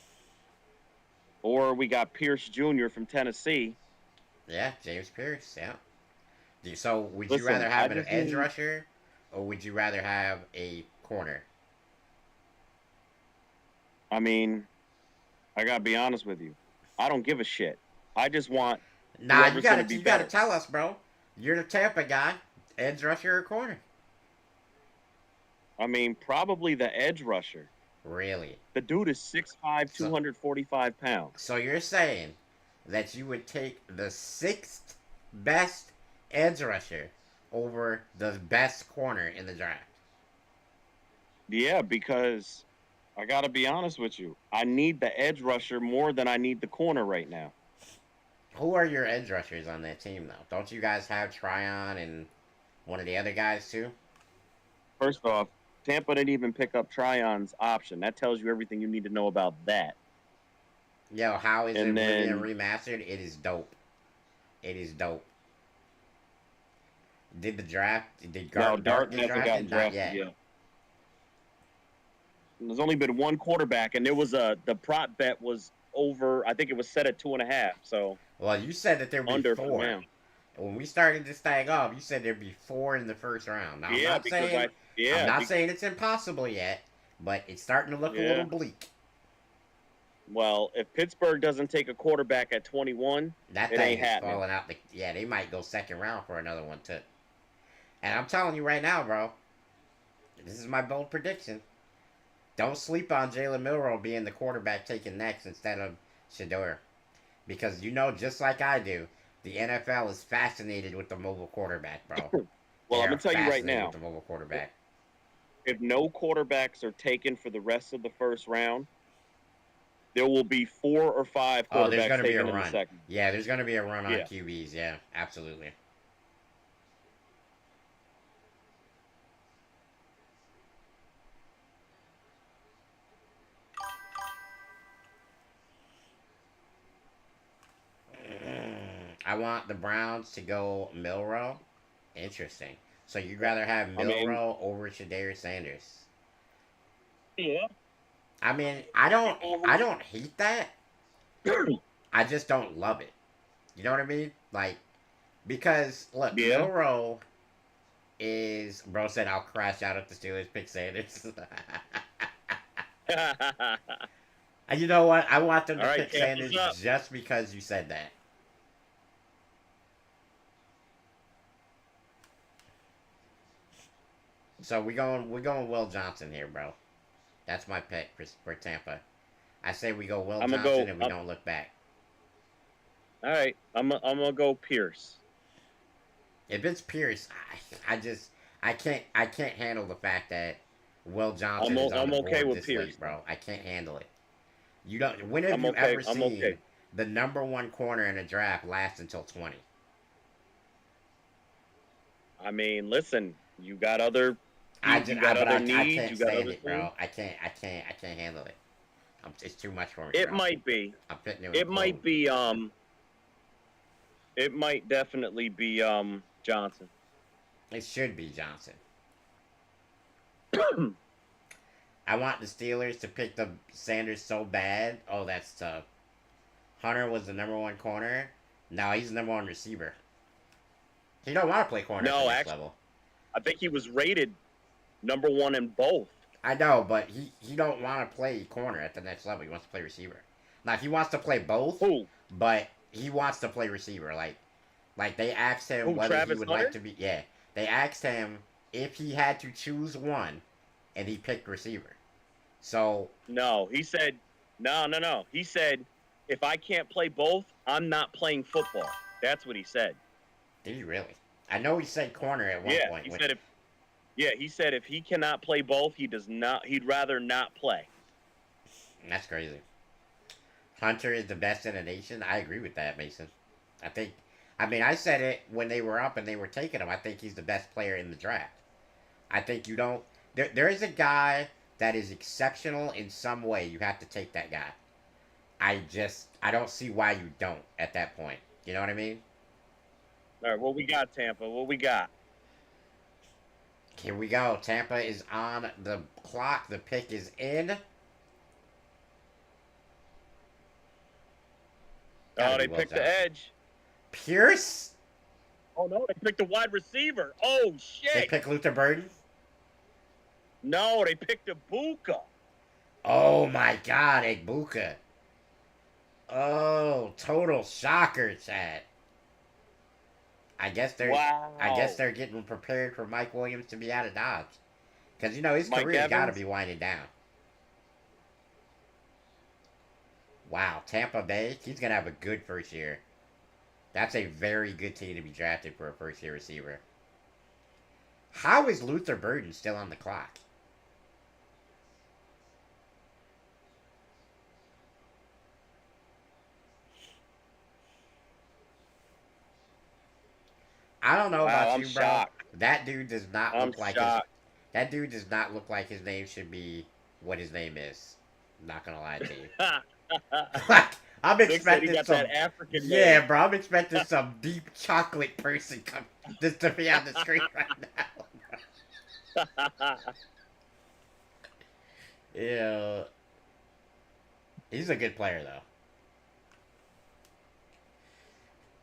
or we got Pierce Jr. from Tennessee. Yeah, James Pierce, yeah. So, would you Listen, rather have I an just edge need- rusher, or would you rather have a corner? I mean, I gotta be honest with you. I don't give a shit. I just want Nah, whoever's gonna be you gotta better. tell us, bro. You're the Tampa guy. Edge rusher or corner? I mean, probably the edge rusher. Really? The dude is 6'5", 245 pounds. So you're saying that you would take the 6th best edge rusher over the best corner in the draft? Yeah, because I gotta be honest with you. I need the edge rusher more than I need the corner right now. Who are your edge rushers on that team, though? Don't you guys have Tryon and one of the other guys, too? First off, Tampa didn't even pick up Tryon's option. That tells you everything you need to know about that. Yo, how is And it then- being remastered? It is dope. It is dope. Did the draft? Did No, Dart Dart get hasn't gotten drafted? Not drafted yet. yet. There's only been one quarterback, and there was the prop bet was over. I think it was set at 2.5. So Well, you said that there'd be under for four. now. When we started this thing off, you said there'd be four in the first round. Now, Yeah, because I'm not saying it's impossible yet, but it's starting to look a little bleak. Well, if Pittsburgh doesn't take a quarterback at 21, That it thing ain't is happening. falling out. Yeah, they might go second round for another one too. And I'm telling you right now, bro, this is my bold prediction. Don't sleep on Jalen Milroe being the quarterback taken next instead of Shador. Because you know, just like I do, the NFL is fascinated with the mobile quarterback, bro. Well, I'm They are gonna tell you right fascinated now, with the mobile quarterback. if no quarterbacks are taken for the rest of the first round, there will be 4 or 5 Oh, there's quarterbacks going to be a taken in the run. second. Yeah, there's going to be a run on Yeah. QBs. Yeah, absolutely. I want the Browns to go Milroe. Interesting. So you'd rather have Milroe over Shadarius Sanders? Yeah. I mean, I don't hate that. I just don't love it. You know what I mean? Like, because look, Yeah. Milroe is bro said I'll crash out if the Steelers pick Sanders. And you know what? I want them to pick Sanders just because you said that. So we're going Will Johnson here, bro. That's my pick for Tampa. I say we go Will Johnson and we don't look back. All right, I'm gonna go Pierce. If it's Pierce, I can't handle the fact that Will Johnson is on the board this late, bro. I can't handle it. You don't. When have you ever seen the number one corner in a draft last until 20? I mean, listen, you got other. I can't stand it, bro. I can't handle it. It's too much for me. It might be. I'm fitting it might be. It might definitely be Johnson. It should be Johnson. I want the Steelers to pick the Sanders so bad. Oh, that's tough. Hunter was the number one corner. No, he's the number one receiver. He don't want to play corner at the next level. I think he was rated number one in both. I know, but he don't want to play corner at the next level. He wants to play receiver. Now, he wants to play both, but he wants to play receiver. Like they asked him whether he would like to be. Yeah, they asked him if he had to choose one, and he picked receiver. So no, he said no. He said if I can't play both, I'm not playing football. That's what he said. Did he really? I know he said corner at one point. He said if he cannot play both, he'd rather not play. That's crazy. Hunter is the best in the nation. I agree with that, Mason. I said it when they were up and they were taking him. I think he's the best player in the draft. I think you don't. There is a guy that is exceptional in some way. You have to take that guy. I don't see why you don't at that point. You know what I mean? All right, what we got, Tampa? What we got? Here we go. Tampa is on the clock. The pick is in. Oh, they picked the edge. Pierce? Oh, no, they picked the wide receiver. Oh, shit. They picked Luther Burden? No, they picked Ibuka. Oh, my God, Ibuka. Oh, total shocker, Chad. I guess they're getting prepared for Mike Williams to be out of Dodge. Because, his career's got to be winding down. Wow, Tampa Bay, he's going to have a good first year. That's a very good team to be drafted for a first-year receiver. How is Luther Burden still on the clock? I don't know about you, bro. Shocked. That dude does not look like that dude does not look like his name should be what his name is. I'm not gonna lie to you. I'm expecting some that African name. Bro. I'm expecting some deep chocolate person just to be on the screen right now. Yeah, he's a good player though.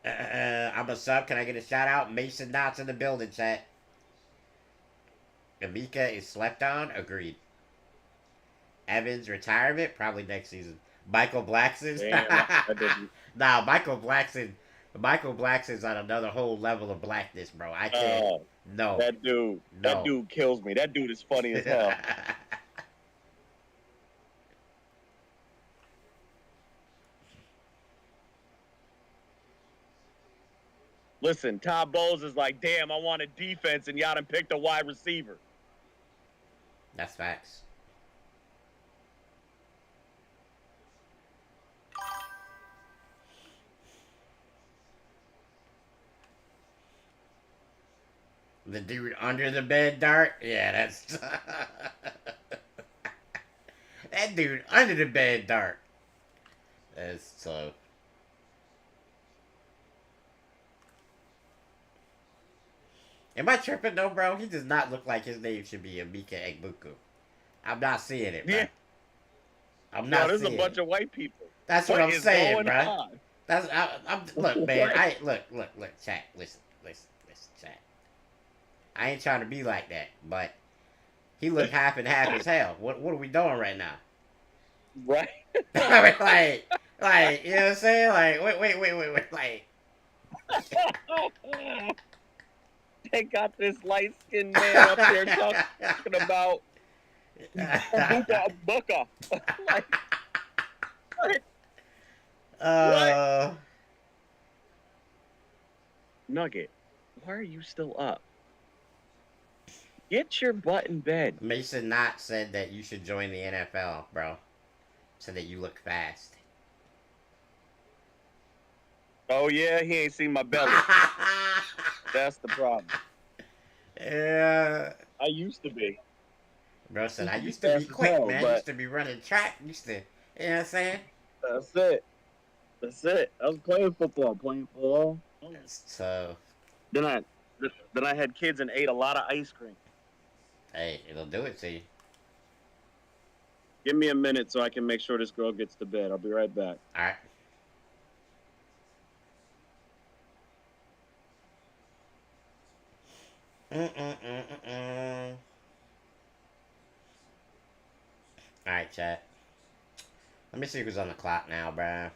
I'm a sub. Can I get a shout out? Mason Knott's in the building, chat. Amika is slept on. Agreed. Evans retirement probably next season. Michael Blackson. Damn, I didn't. Nah, Michael Blackson. Michael Blackson's on another whole level of blackness, bro. I can't. No. That dude kills me. That dude is funny as hell. Listen, Todd Bowles is like, damn, I wanted defense, and y'all done picked a wide receiver. That's facts. The dude under the bed dart? Yeah, that's... that dude under the bed dart. That's so... Am I tripping though, bro? He does not look like his name should be Emeka Egbuku. I'm not seeing it, bro. Yeah. I'm not there's seeing a bunch of white people. That's what I'm saying, bro. On? I'm look, man. Look, chat. Listen, chat. I ain't trying to be like that, but he looked half and half as hell. What are we doing right now? Right. I mean, like, you know what I'm saying? Like, wait, like. They got this light-skinned man up there talking about Buka. Like, what? Nugget, why are you still up? Get your butt in bed. Mason Knott said that you should join the NFL, bro. Said that you look fast. Oh, yeah? He ain't seen my belly. That's the problem. Yeah. I used to be. Bro said, I used to be quick, man. I used to be running track. You know what I'm saying? That's it. I was playing football. So. Then I had kids and ate a lot of ice cream. Hey, it'll do it to you. Give me a minute so I can make sure this girl gets to bed. I'll be right back. All right. Alright, chat. Let me see who's on the clock now, bruh.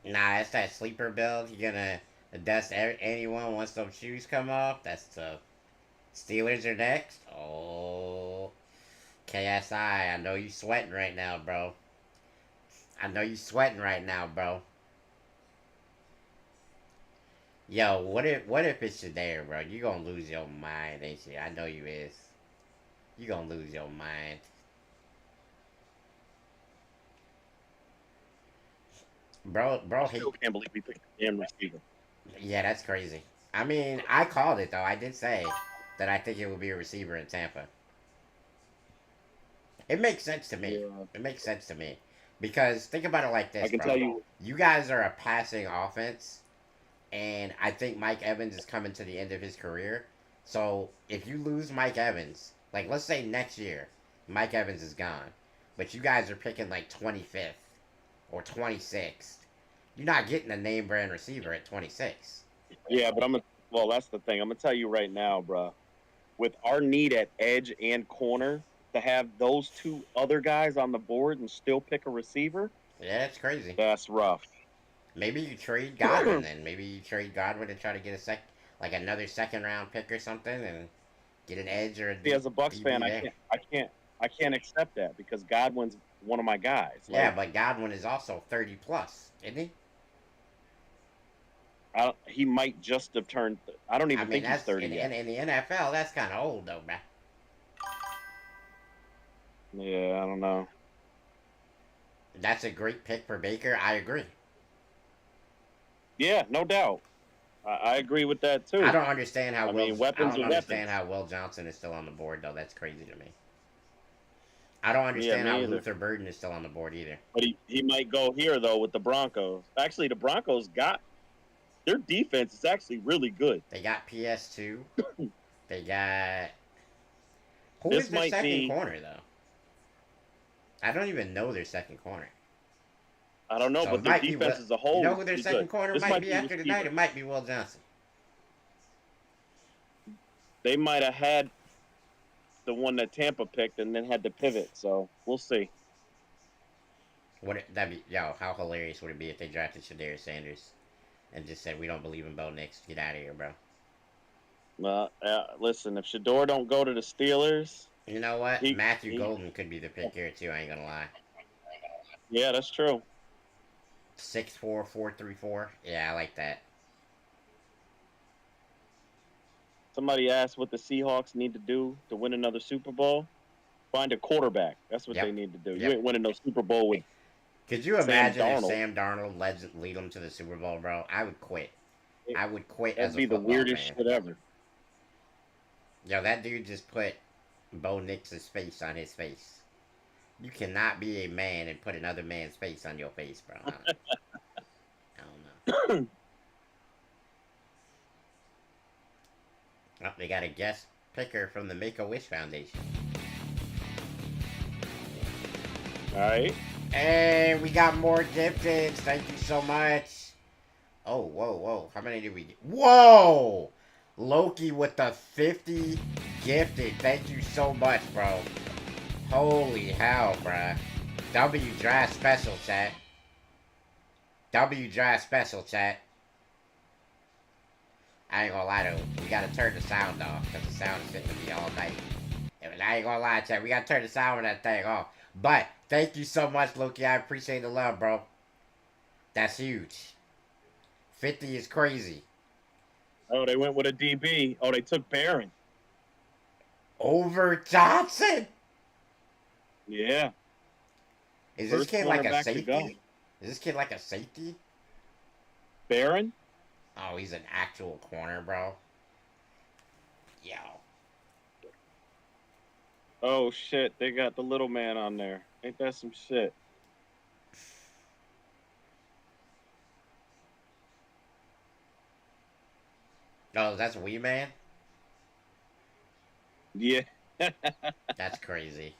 Nah, it's that sleeper build. You're gonna dust anyone once those shoes come off. That's tough. Steelers are next. Oh. KSI, I know you sweating right now, bro. Yo, what if it's there, bro? You gonna lose your mind, ain't you? I know you is. You gonna lose your mind. Bro, I still can't believe we picked a damn receiver. Yeah, that's crazy. I mean, I called it, though. I did say that I think it would be a receiver in Tampa. It makes sense to me. Yeah. It makes sense to me. Because, think about it like this, I can tell you. You guys are a passing offense. And I think Mike Evans is coming to the end of his career. So, if you lose Mike Evans, like, let's say next year, Mike Evans is gone. But you guys are picking, like, 25th or 26th. You're not getting a name brand receiver at 26. Yeah, but that's the thing. I'm going to tell you right now, bro. With our need at edge and corner, to have those two other guys on the board and still pick a receiver. Yeah, it's crazy. That's rough. Maybe you trade Godwin then. Maybe you trade Godwin and try to get another second round pick or something and get an edge or a as a Bucks fan, I can't accept that because Godwin's one of my guys. Yeah, but Godwin is also 30 plus, isn't he? He might just have turned. I don't even think he's 30 yet. In the NFL, that's kind of old though, man. Yeah, I don't know. That's a great pick for Baker. I agree. Yeah, no doubt. I agree with that too. I don't understand how weapons. how Will Johnson is still on the board though. That's crazy to me. I don't Yeah, understand how me either. Luther Burden is still on the board either. But he might go here though with the Broncos. Actually, the Broncos got their defense is actually really good. They got PS2. They got who is This their might second be corner though? I don't even know their second corner. I don't know, So but it their might be defense what as a you whole know is who their pretty second good. corner This might might be be after tonight. receiver. It might be Will Johnson. They might have had the one that Tampa picked and then had to pivot. So we'll see. That'd be how hilarious would it be if they drafted Shadarius Sanders and just said we don't believe in Bo Nix. Get out of here, bro. Listen, if Shador don't go to the Steelers, You know what? Matthew he Golden could be the pick here too. I ain't gonna lie. yeah, that's true. 6'4", 4'3", 4". Yeah, I like that. Somebody asked what the Seahawks need to do to win another Super Bowl. Find a quarterback. That's what they need to do. You ain't winning no Super Bowl with. Could you imagine if Sam Darnold lead them to the Super Bowl, bro? I would quit. I would quit as a That'd be the weirdest fan. shit ever. Yo, that dude just put Bo Nix's face on his face. You cannot be a man and put another man's face on your face, bro. I don't know. Oh, they got a guest picker from the Make-A-Wish Foundation. Alright. Hey, we got more gifteds. Thank you so much. Oh, whoa. How many did we get? Whoa! Loki with the 50 gifted. Thank you so much, bro. Holy hell, bruh. W Drive Special, chat. W Drive Special, chat. I ain't gonna lie though, we gotta turn the sound off, because the sound is sitting with me all night. I ain't gonna lie, chat, we gotta turn the sound of that thing off. But, thank you so much, Loki, I appreciate the love, bro. That's huge. 50 is crazy. Oh, they went with a DB. Oh, they took Barron. Over Johnson? Yeah. Is this kid like a safety? Is this kid like a safety? Barron? Oh, he's an actual corner, bro. Yo. Oh, shit. They got the little man on there. Ain't that some shit? Oh, that's Wee Man? Yeah. That's crazy.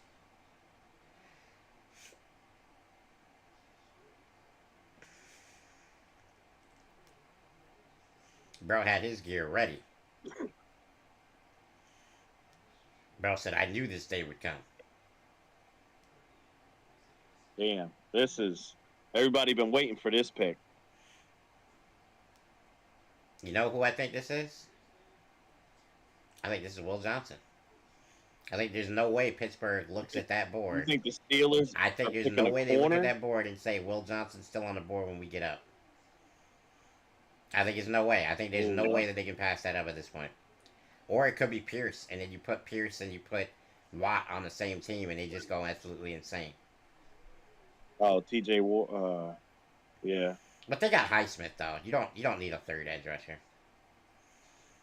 Bro had his gear ready. Bro said, I knew this day would come. Damn. This is... Everybody been waiting for this pick. You know who I think this is? I think this is Will Johnson. I think there's no way Pittsburgh looks at that board. You think the Steelers... I think there's no way they look at that board and say Will Johnson's still on the board when we get up. I think there's no way. I think there's no way that they can pass that up at this point. Or it could be Pierce, and then you put Pierce and you put Watt on the same team, and they just go absolutely insane. Oh, TJ yeah. But they got Highsmith though. You don't need a third edge rusher.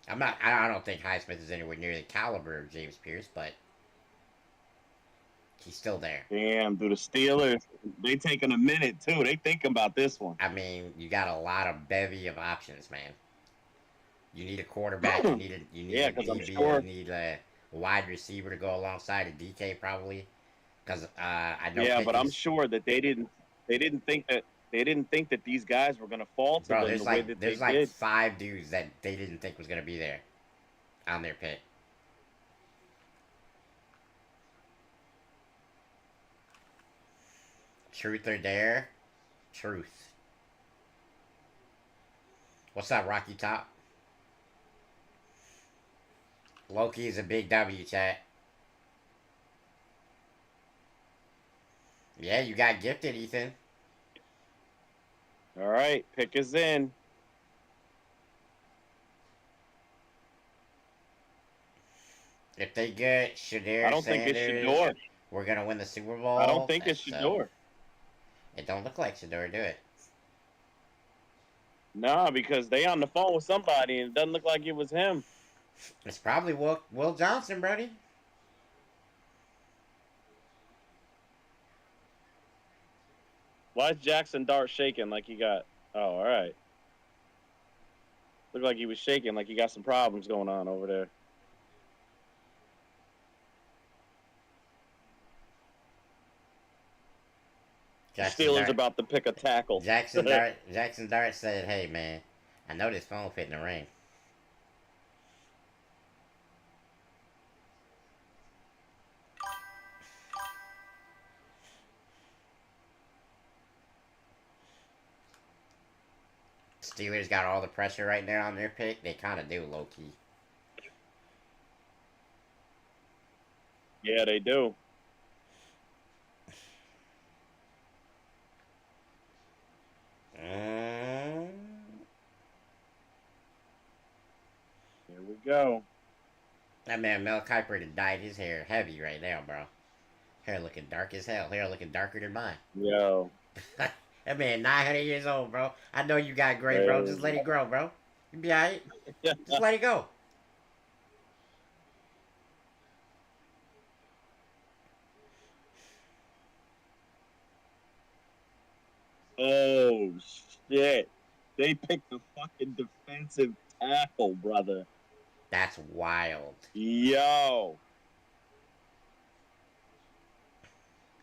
I don't think Highsmith is anywhere near the caliber of James Pierce, but he's still there. Damn, do the Steelers, they taking a minute too. They thinking about this one. I mean, you got a lot of bevy of options, man. You need a quarterback, you need a DB, sure. you need a wide receiver to go alongside a DK probably. Because I know. Yeah, but I'm sure that they didn't think that these guys were gonna fall to them the way that they did. There's like 5 dudes that they didn't think was gonna be there on their pick. Truth or dare? Truth. What's up, Rocky Top? Loki is a big W, chat. Yeah, you got gifted, Ethan. All right, pick is in. If they get Shadarius I don't think it's Shador. We're gonna win the Super Bowl. I don't think it's Shador. It don't look like Shador, do it? Nah, because they on the phone with somebody and it doesn't look like it was him. It's probably Will Johnson, buddy. Why is Jackson Dart shaking like he got? Oh, all right. Looked like he was shaking like he got some problems going on over there. Jackson Steelers Dart. about to pick a tackle. Jackson Dart said, "Hey man, I know this phone fit in the ring." Steelers got all the pressure right now on their pick. They kind of do, low key. Yeah, they do. Mm. Here we go. That man Mel Kiper done dyed his hair heavy right now, bro. Hair looking dark as hell. Hair looking darker than mine. Yo. That man 900 years old, bro. I know you got gray, bro. Just let Crazy. it grow, bro. You be alright. Just let it go. Oh shit! They picked the fucking defensive tackle, brother. That's wild. Yo,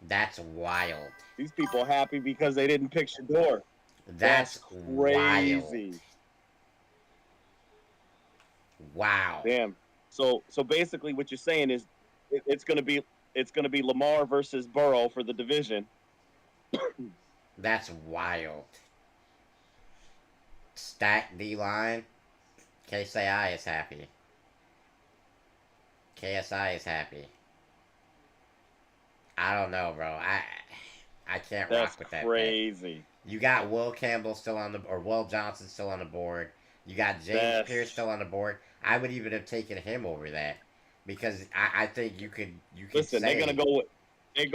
That's wild. these people happy because they didn't pick Shador. That's wild. crazy. Wow. Damn. So basically, what you're saying is it's gonna be Lamar versus Burrow for the division. That's wild. Stack D line. KSI is happy. KSI is happy. I don't know, bro. I can't That's rock with that. crazy. Pick. You got Will Campbell still on the, or Will Johnson still on the board. You got James Pierce still on the board. I would even have taken him over that because I think you could Listen, say, they're gonna go with they're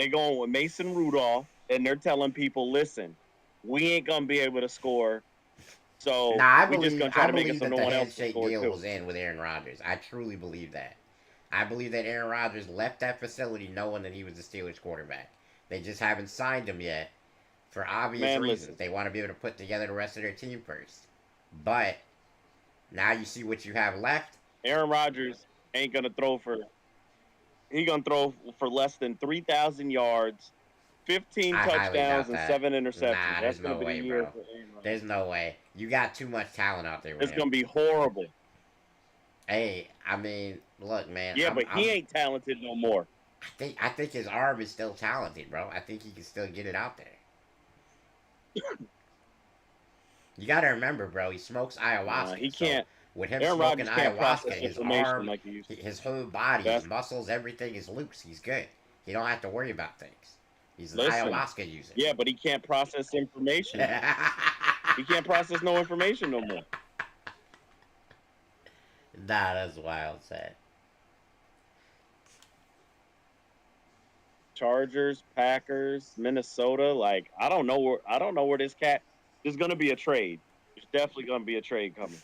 going with Mason Rudolph, and they're telling people, listen, we ain't gonna be able to score, so Nah, we just gonna try to make it so that no the one else can handshake score deal too. was in with Aaron Rodgers. I truly believe that. I believe that Aaron Rodgers left that facility knowing that he was the Steelers quarterback. They just haven't signed him yet for obvious reasons. Listen. They want to be able to put together the rest of their team first. But now you see what you have left. Aaron Rodgers ain't gonna throw for. He gonna throw for less than 3,000 yards, 15 I highly touchdowns, doubt and that. 7 interceptions. Nah, That's there's gonna no be the way, year bro. for Aaron Rodgers. There's no way. You got too much talent out there with It's him. gonna be horrible. Hey, I mean, look, man. Yeah, but he ain't talented no more. I think his arm is still talented, bro. I think he can still get it out there. You got to remember, bro. He smokes ayahuasca. He can't. So with him Aaron smoking Rodgers can't process ayahuasca, his information arm, like he used to. his whole body, his muscles, everything is loose. He's good. He don't have to worry about things. He's an ayahuasca user. Yeah, but he can't process information. He can't process no information no more. Nah, that's wild, sad. Chargers, Packers, Minnesota. Like I don't know where this cat. There's gonna be a trade. There's definitely gonna be a trade coming.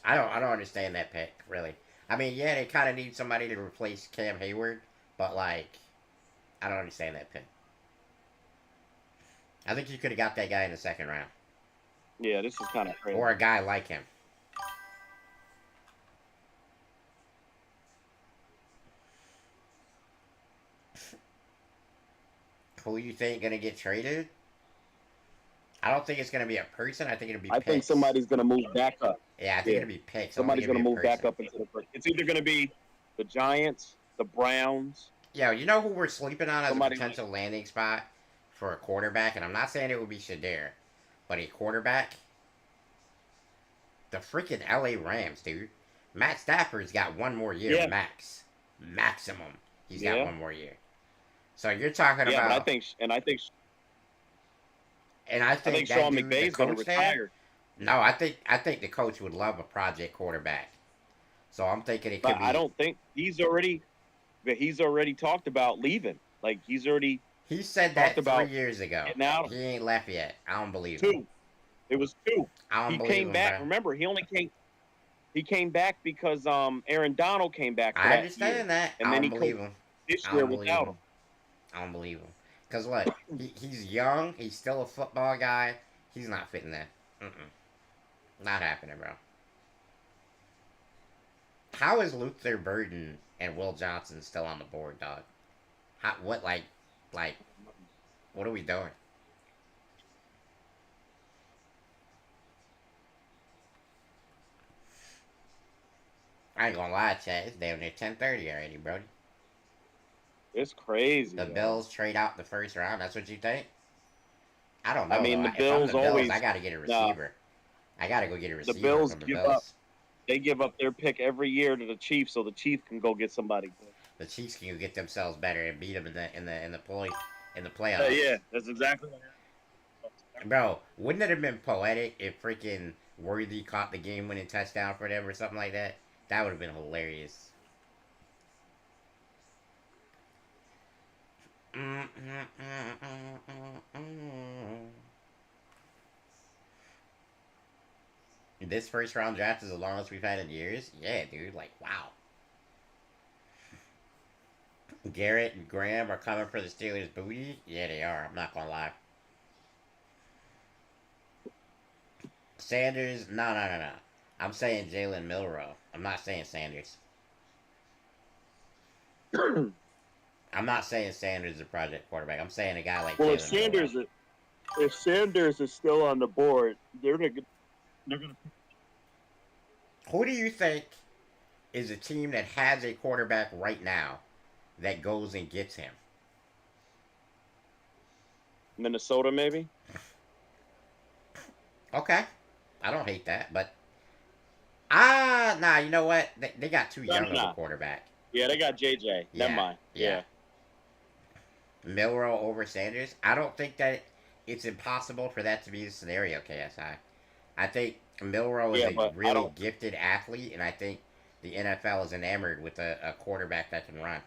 I don't understand that pick really. I mean, yeah, they kind of need somebody to replace Cam Hayward, but like, I don't understand that pick. I think you could have got that guy in the second round. Yeah, this is kind of crazy. Or a guy like him. Who you think gonna get traded? I don't think it's gonna be a person. I think it'll be. I think somebody's gonna move back up. Yeah, I think it'll be picks. Somebody's gonna move back up into the first. It's either gonna be the Giants, the Browns. Yo, you know who we're sleeping on as a potential landing spot for a quarterback? And I'm not saying it would be Shador, but a quarterback. The freaking LA Rams, dude. Matt Stafford's got one more year max. Maximum. He's got one more year. So you're talking about. Yeah, but I think Sean McVay's going to retire. No, I think the coach would love a project quarterback. So I'm thinking it could be. I don't think he's already talked about leaving. Like he's already. He said that 3 years ago. Now he ain't left yet. I don't believe him. It was 2. He came back. Bro. Remember, he came back because Aaron Donald came back. I understand that. And I then don't believe him. This year without him. I don't believe him. Cause look, he's young. He's still a football guy. He's not fitting that. Not happening, bro. How is Luther Burden and Will Johnson still on the board, dog? How, what, like, what are we doing? I ain't gonna lie, Chad. It's damn near 10:30 already, Brody. It's crazy. The yo. Bills trade out the first round. That's what you think? I don't I know mean, though. the If I'm Bills the Bills, always I gotta get a receiver. I gotta go get a the receiver Bills from the give up. Bills. They give up their pick every year to the Chiefs, so the Chiefs can go get somebody. The Chiefs can get themselves better and beat them in the playoffs. Yeah, that's exactly what happened. Bro, wouldn't it have been poetic if freaking Worthy caught the game-winning touchdown for them or something like that? That would have been hilarious. This first round draft is the longest we've had in years. Yeah, dude. Like, wow. Garrett and Graham are coming for the Steelers' booty. Yeah, they are. I'm not gonna lie. Sanders, no. I'm saying Jalen Milroe. I'm not saying Sanders. I'm not saying Sanders is a project quarterback. I'm saying a guy like well, Jalen if Sanders is still on the board, they're gonna. Who do you think is a team that has a quarterback right now that goes and gets him? Minnesota, maybe. Okay, I don't hate that, but nah. You know what? They got too young of a quarterback. Yeah, they got JJ. Never mind. Yeah. Milroe over Sanders. I don't think that it's impossible for that to be the scenario, KSI. I think Milroe is a really gifted athlete, and I think the NFL is enamored with a quarterback that can run.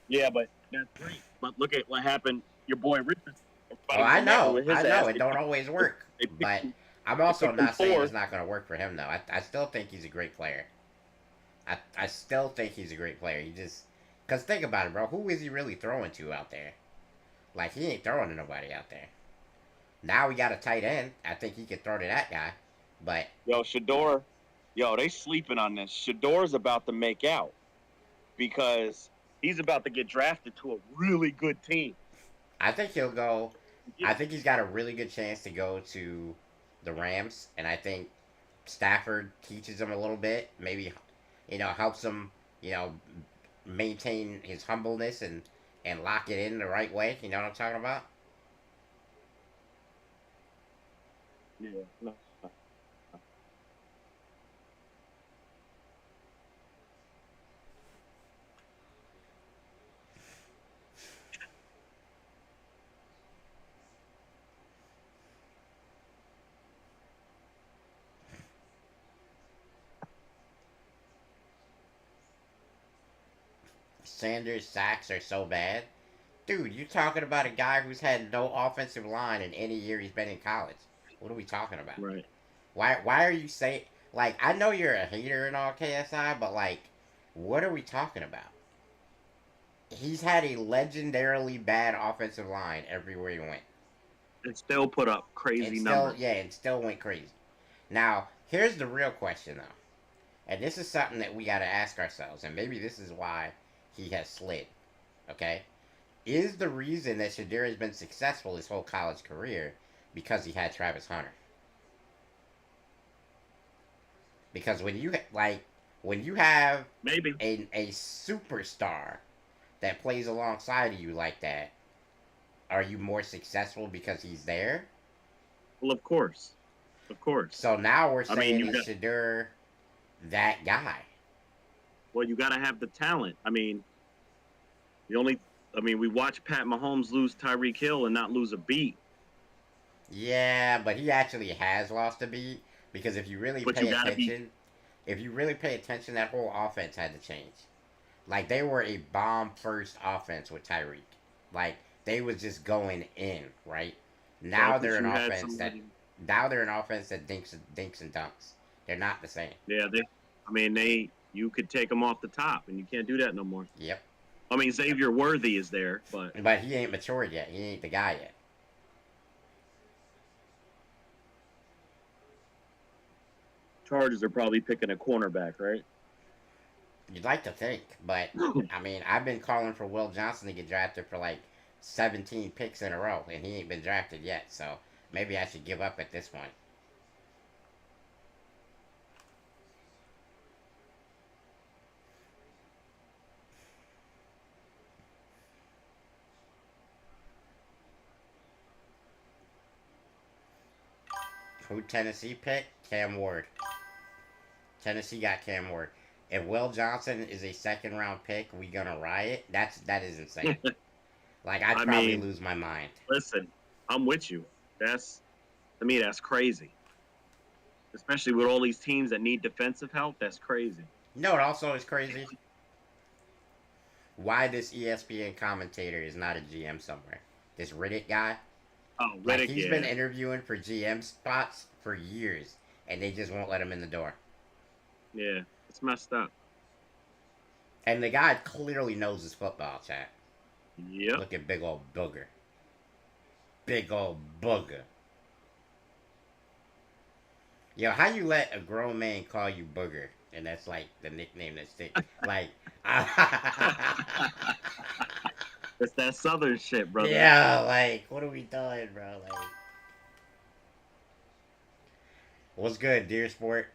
Yeah, but that's great. But look at what happened. Your boy Richardson. Oh, I know. It don't always work. But I'm also not saying it's not going to work for him, though. I still think he's a great player. I still think he's a great player. He just... Because think about it, bro. Who is he really throwing to out there? Like, he ain't throwing to nobody out there. Now we got a tight end. I think he could throw to that guy. But... Yo, Shador... Yo, they sleeping on this. Shador's about to make out. Because he's about to get drafted to a really good team. I think he'll go... I think he's got a really good chance to go to the Rams. And I think Stafford teaches him a little bit. Maybe, helps him, maintain his humbleness and lock it in the right way. You know what I'm talking about? Yeah. No. Sanders' sacks are so bad. Dude, you're talking about a guy who's had no offensive line in any year he's been in college. What are we talking about? Right. Why are you saying... Like, I know you're a hater and all, KSI, but, like, what are we talking about? He's had a legendarily bad offensive line everywhere he went. And still put up crazy numbers. Yeah, and still went crazy. Now, here's the real question, though. And this is something that we got to ask ourselves, and maybe this is why he has slid. Okay? Is the reason that Shador has been successful his whole college career because he had Travis Hunter? Because when you have maybe a superstar that plays alongside of you like that, are you more successful because he's there? Well, of course. So now we're saying is Shador that guy? Well, you got to have the talent. I mean, we watched Pat Mahomes lose Tyreek Hill and not lose a beat. Yeah, but he actually has lost a beat because if you really pay attention, that whole offense had to change. Like, they were a bomb-first offense with Tyreek. Like, they was just going in, right? Now they're an offense that dinks and dunks. They're not the same. Yeah, you could take them off the top, and you can't do that no more. Yep. I mean, Xavier Worthy is there, but he ain't matured yet. He ain't the guy yet. Chargers are probably picking a cornerback, right? You'd like to think, but I mean, I've been calling for Will Johnson to get drafted for like 17 picks in a row, and he ain't been drafted yet. So maybe I should give up at this point. Who Tennessee picked? Cam Ward. Tennessee got Cam Ward. If Will Johnson is a second round pick, we gonna riot. That is insane. Like I'd I probably mean, lose my mind. listen, I'm with you. That's to me, that's crazy. Especially with all these teams that need defensive help. That's crazy. You know what also is crazy? Why this ESPN commentator is not a GM somewhere. This Riddick guy. Oh, Like Riddick, he's been yeah, interviewing for GM spots for years, and they just won't let him in the door. yeah, it's messed up. And the guy clearly knows his football, chat. Yep. Look at big old booger. Big old booger. Yo, how you let a grown man call you booger? And that's like the nickname that sticks. Like, It's that Southern shit, brother. yeah, like, what are we doing, bro? Like, what's good, dear sport?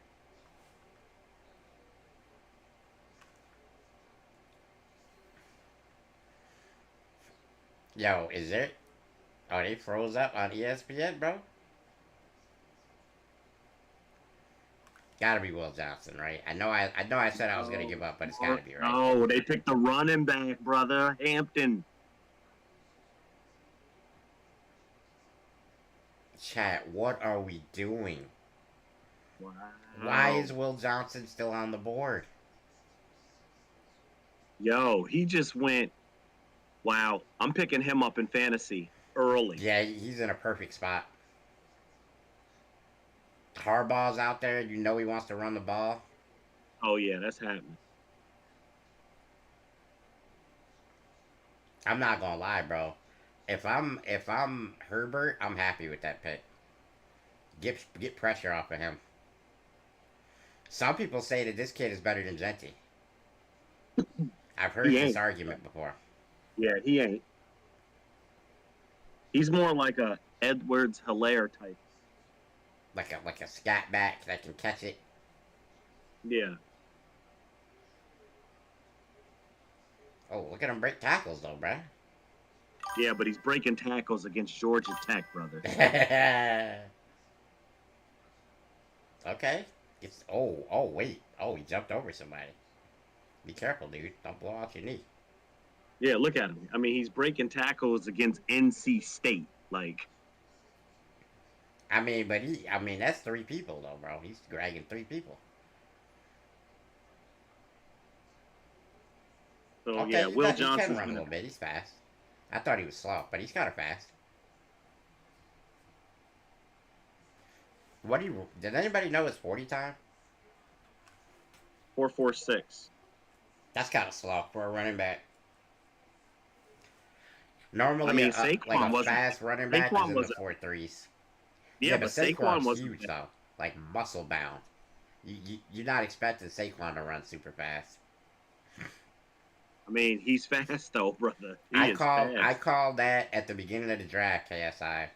Yo, is it? Oh, they froze up on ESPN, bro? Gotta be Will Johnson, right? I know I said I was gonna give up, but it's gotta be right. No, they picked the running back, brother. Hampton. Chat, what are we doing? Wow. Why is Will Johnson still on the board? Yo, he just went. Wow, I'm picking him up in fantasy early. Yeah, he's in a perfect spot. Harbaugh's out there. You know he wants to run the ball. Oh yeah, that's happening. I'm not gonna lie, bro. If I'm Herbert, I'm happy with that pick. Get pressure off of him. Some people say that this kid is better than Jenty. I've heard He this ain't. argument before. Yeah, he ain't. He's more like a Edwards Hilaire type. Like a scat back that can catch it. Yeah. Oh, look at him break tackles though, bruh. Yeah, but he's breaking tackles against Georgia Tech, brother. Okay. It's oh wait. Oh, he jumped over somebody. Be careful, dude. Don't blow out your knee. Yeah, look at him. I mean, he's breaking tackles against NC State. Like, I mean, that's 3 people though, bro. He's dragging 3 people. so Okay, yeah, Will he can Johnson's run a little bit. He's fast. I thought he was slow, but he's kind of fast. Did anybody know his 40 time? 4.46. That's kind of slow for a running back. Normally, I mean, like Saquon a wasn't. fast running back is Saquon in the wasn't. 4.3s. Yeah, But but Saquon Saquon's wasn't. huge though, like muscle bound. You're not expecting Saquon to run super fast. I mean, he's fast though, brother. He is fast. I called that at the beginning of the draft, KSI.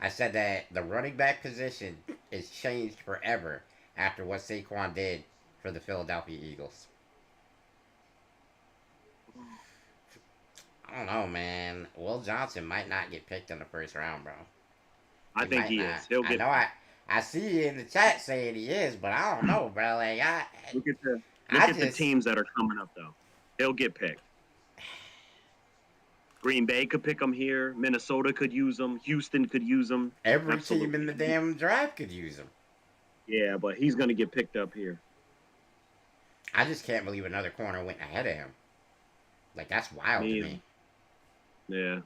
I said that the running back position is changed forever after what Saquon did for the Philadelphia Eagles. I don't know, man. Will Johnson might not get picked in the first round, bro. I He think might he not. is. He'll I get. know I see you in the chat saying he is, but I don't know, bro. Like Look at the I the just teams that are coming up though. He'll get picked. Green Bay could pick him here. Minnesota could use him. Houston could use him. every team Absolutely. in the damn draft could use him. Yeah, but he's gonna get picked up here. I just can't believe another corner went ahead of him. Like that's wild to me. Yeah.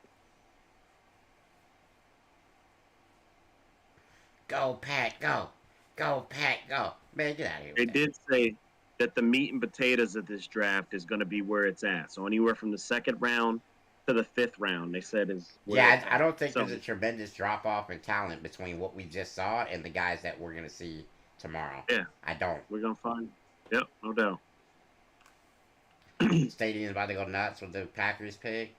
Go Pack, go! Go Pack, go! Man, get out of here. They With did say that the meat and potatoes of this draft is going to be where it's at. So anywhere from the second round to the fifth round, they said is where Yeah, it's I at. don't think So there's a tremendous drop off in talent between what we just saw and the guys that we're gonna see tomorrow. yeah, I don't. we're gonna find. Yep, no doubt. Stadium's about to go nuts with the Packers pick.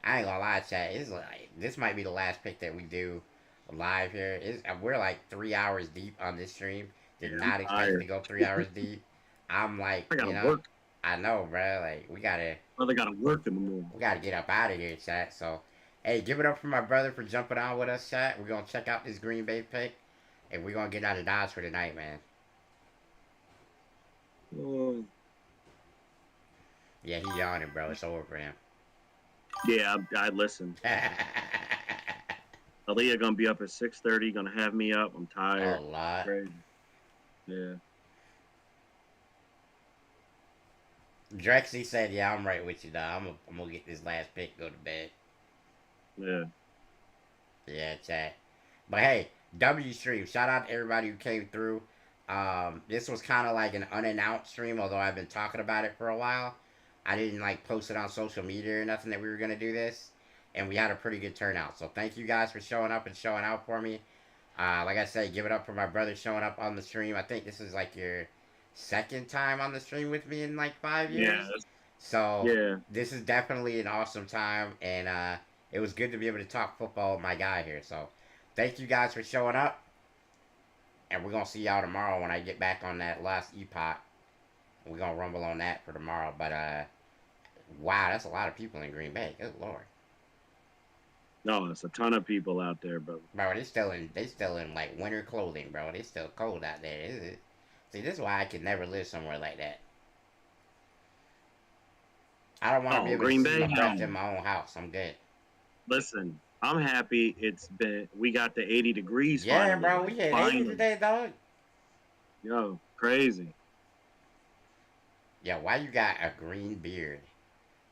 I ain't gonna lie, chat. It's like this might be the last pick that we do live here. We're like 3 hours deep on this stream. Did Yeah, I'm not expect it to tired. go 3 hours deep. I'm like, I gotta work. I know, bro. Like Brother gotta work in the morning. we gotta get up out of here, chat. So, hey, give it up for my brother for jumping on with us, chat. We're gonna check out this Green Bay pick, and we're gonna get out of Dodge for tonight, man. Yeah, he yawning, bro. It's over for him. Yeah, I listened. Aaliyah gonna be up at 6:30. Gonna have me up. I'm tired. A lot. Crazy. Yeah. Drexy said, "Yeah, I'm right with you, dog. I'm gonna get this last pick, go to bed." Yeah. Yeah, chat. But hey, W stream. Shout out to everybody who came through. This was kind of like an unannounced stream, although I've been talking about it for a while. I didn't like post it on social media or nothing that we were gonna do this, and we had a pretty good turnout. So thank you guys for showing up and showing out for me. Like I said, give it up for my brother showing up on the stream. I think this is like your second time on the stream with me in like 5 years. Yeah. So Yeah. this is definitely an awesome time, and it was good to be able to talk football with my guy here. So thank you guys for showing up, and we're gonna see y'all tomorrow when I get back on that last epoch. We're gonna rumble on that for tomorrow. But wow, that's a lot of people in Green Bay. Good lord. No, there's a ton of people out there, brother. Bro, they still in like winter clothing, bro. They still cold out there. See, this is why I could never live somewhere like that. I don't want to be able Green to see Bay? my breath in my own house. I'm good. Listen, I'm happy we got the 80 degrees. Yeah, finally. bro, we hit 80 today, dog. Yo, crazy. Yeah, why you got a green beard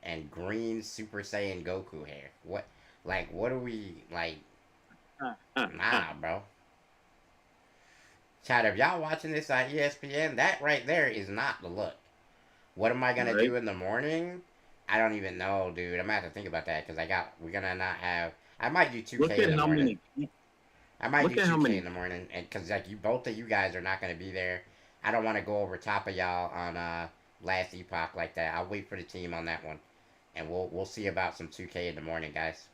and green Super Saiyan Goku hair? What are we, like, nah, bro. Chat, if y'all watching this on ESPN, that right there is not the look. What am I going to do in the morning? I don't even know, dude. I'm going to have to think about that because we're going to not have, I might do 2K in the morning. I might do 2K in the morning because like both of you guys are not going to be there. I don't want to go over top of y'all on last epoch like that. I'll wait for the team on that one, and we'll see about some 2K in the morning, guys.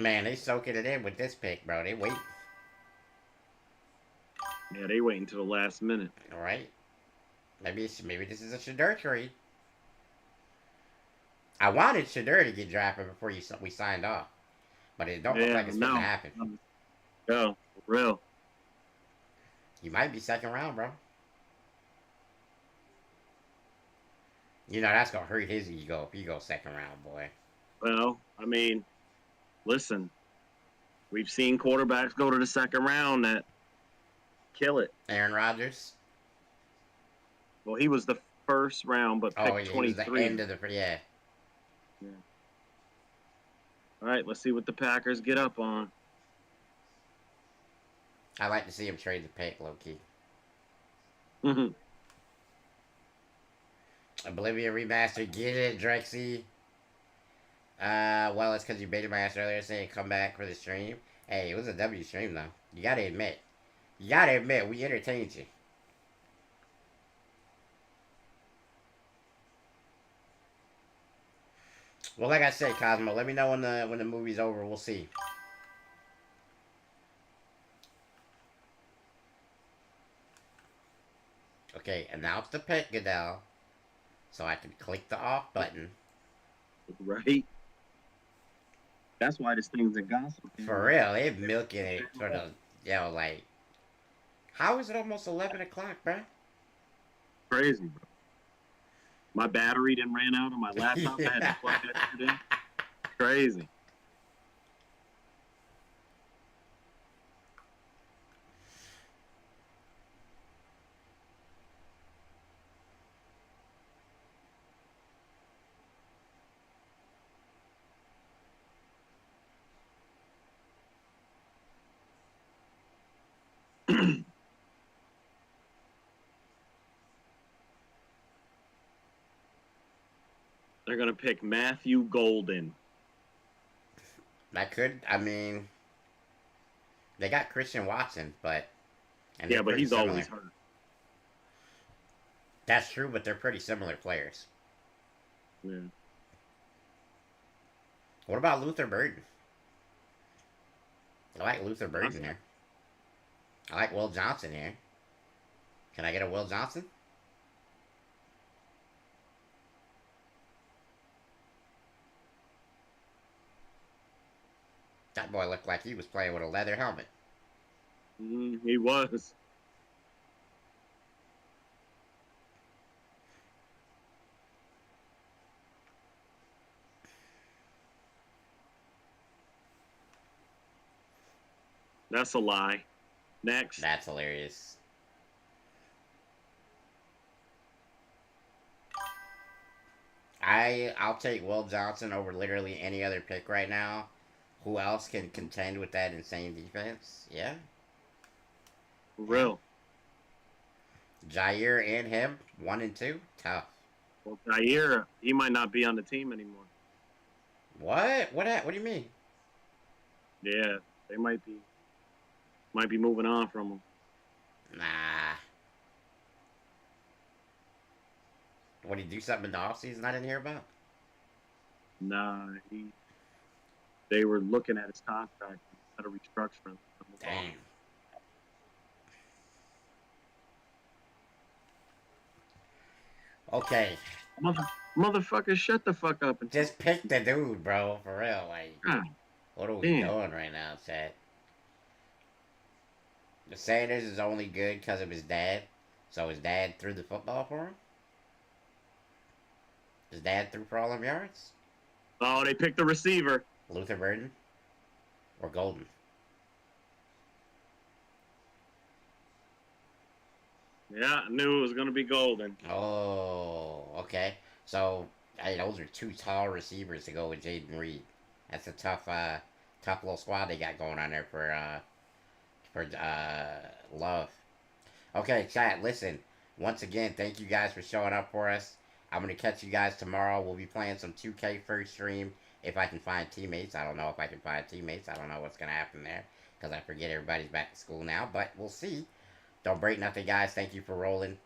Man, they soaking it in with this pick, bro. They wait. Yeah, they wait until the last minute. All right. Maybe this is a Shedeur trade. I wanted Shedeur to get drafted before we signed off, but it don't look like it's going to happen. No, for real. He might be second round, bro. You know that's gonna hurt his ego if he goes second round, boy. Well, I mean, listen, we've seen quarterbacks go to the second round that kill it. Aaron Rodgers. Well, he was the first round, but picked 23. He was the end of the yeah. All right, let's see what the Packers get up on. I like to see him trade the pick, low key. Mm-hmm. Oblivion remastered, get it, Drexy. Well, it's because you baited my ass earlier saying come back for the stream. Hey, it was a W stream though. You gotta admit, we entertained you. Well, like I said, Cosmo, let me know when the movie's over. We'll see. Okay, announce the pick, Goodell, so I can click the off button. Right. That's why this thing's a gospel. For real, they milking it for the like. How is it almost 11 o'clock, bruh? Crazy, bro. My battery didn't ran out on my laptop. I had to plug that shit in. Crazy. They're gonna pick Matthew Golden. That could, I mean, they got Christian Watson, but and they're Yeah, but pretty he's similar. always hurt. That's true, but they're pretty similar players. Yeah. What about Luther Burden? I like Luther Burden here. I like Will Johnson here. Can I get a Will Johnson? That boy looked like he was playing with a leather helmet. He was. That's a lie. Next. That's hilarious. I'll take Will Johnson over literally any other pick right now. Who else can contend with that insane defense? Yeah. For real. Jair and him, 1 and 2, tough. Well, Jair, he might not be on the team anymore. What? What do you mean? Yeah, they might be moving on from him. Nah. What, did he do something in the offseason I didn't hear about? Nah, they were looking at his contract at a restructuring. Damn. Okay. Motherfucker, shut the fuck up and Just pick the dude, bro. For real. Like, what are we doing right now, Chad? The Sanders is only good because of his dad. So his dad threw the football for him? His dad threw for all them yards? Oh, they picked the receiver. Luther Burden? Or Golden? Yeah, I knew it was gonna be Golden. Oh, okay. So, hey, those are two tall receivers to go with Jaden Reed. That's a tough little squad they got going on there for Love. Okay, chat. Listen, once again, thank you guys for showing up for us. I'm gonna catch you guys tomorrow. We'll be playing some 2K first stream if I can find teammates. I don't know if I can find teammates. I don't know what's gonna happen there because I forget everybody's back to school now. But we'll see. Don't break nothing, guys. Thank you for rolling.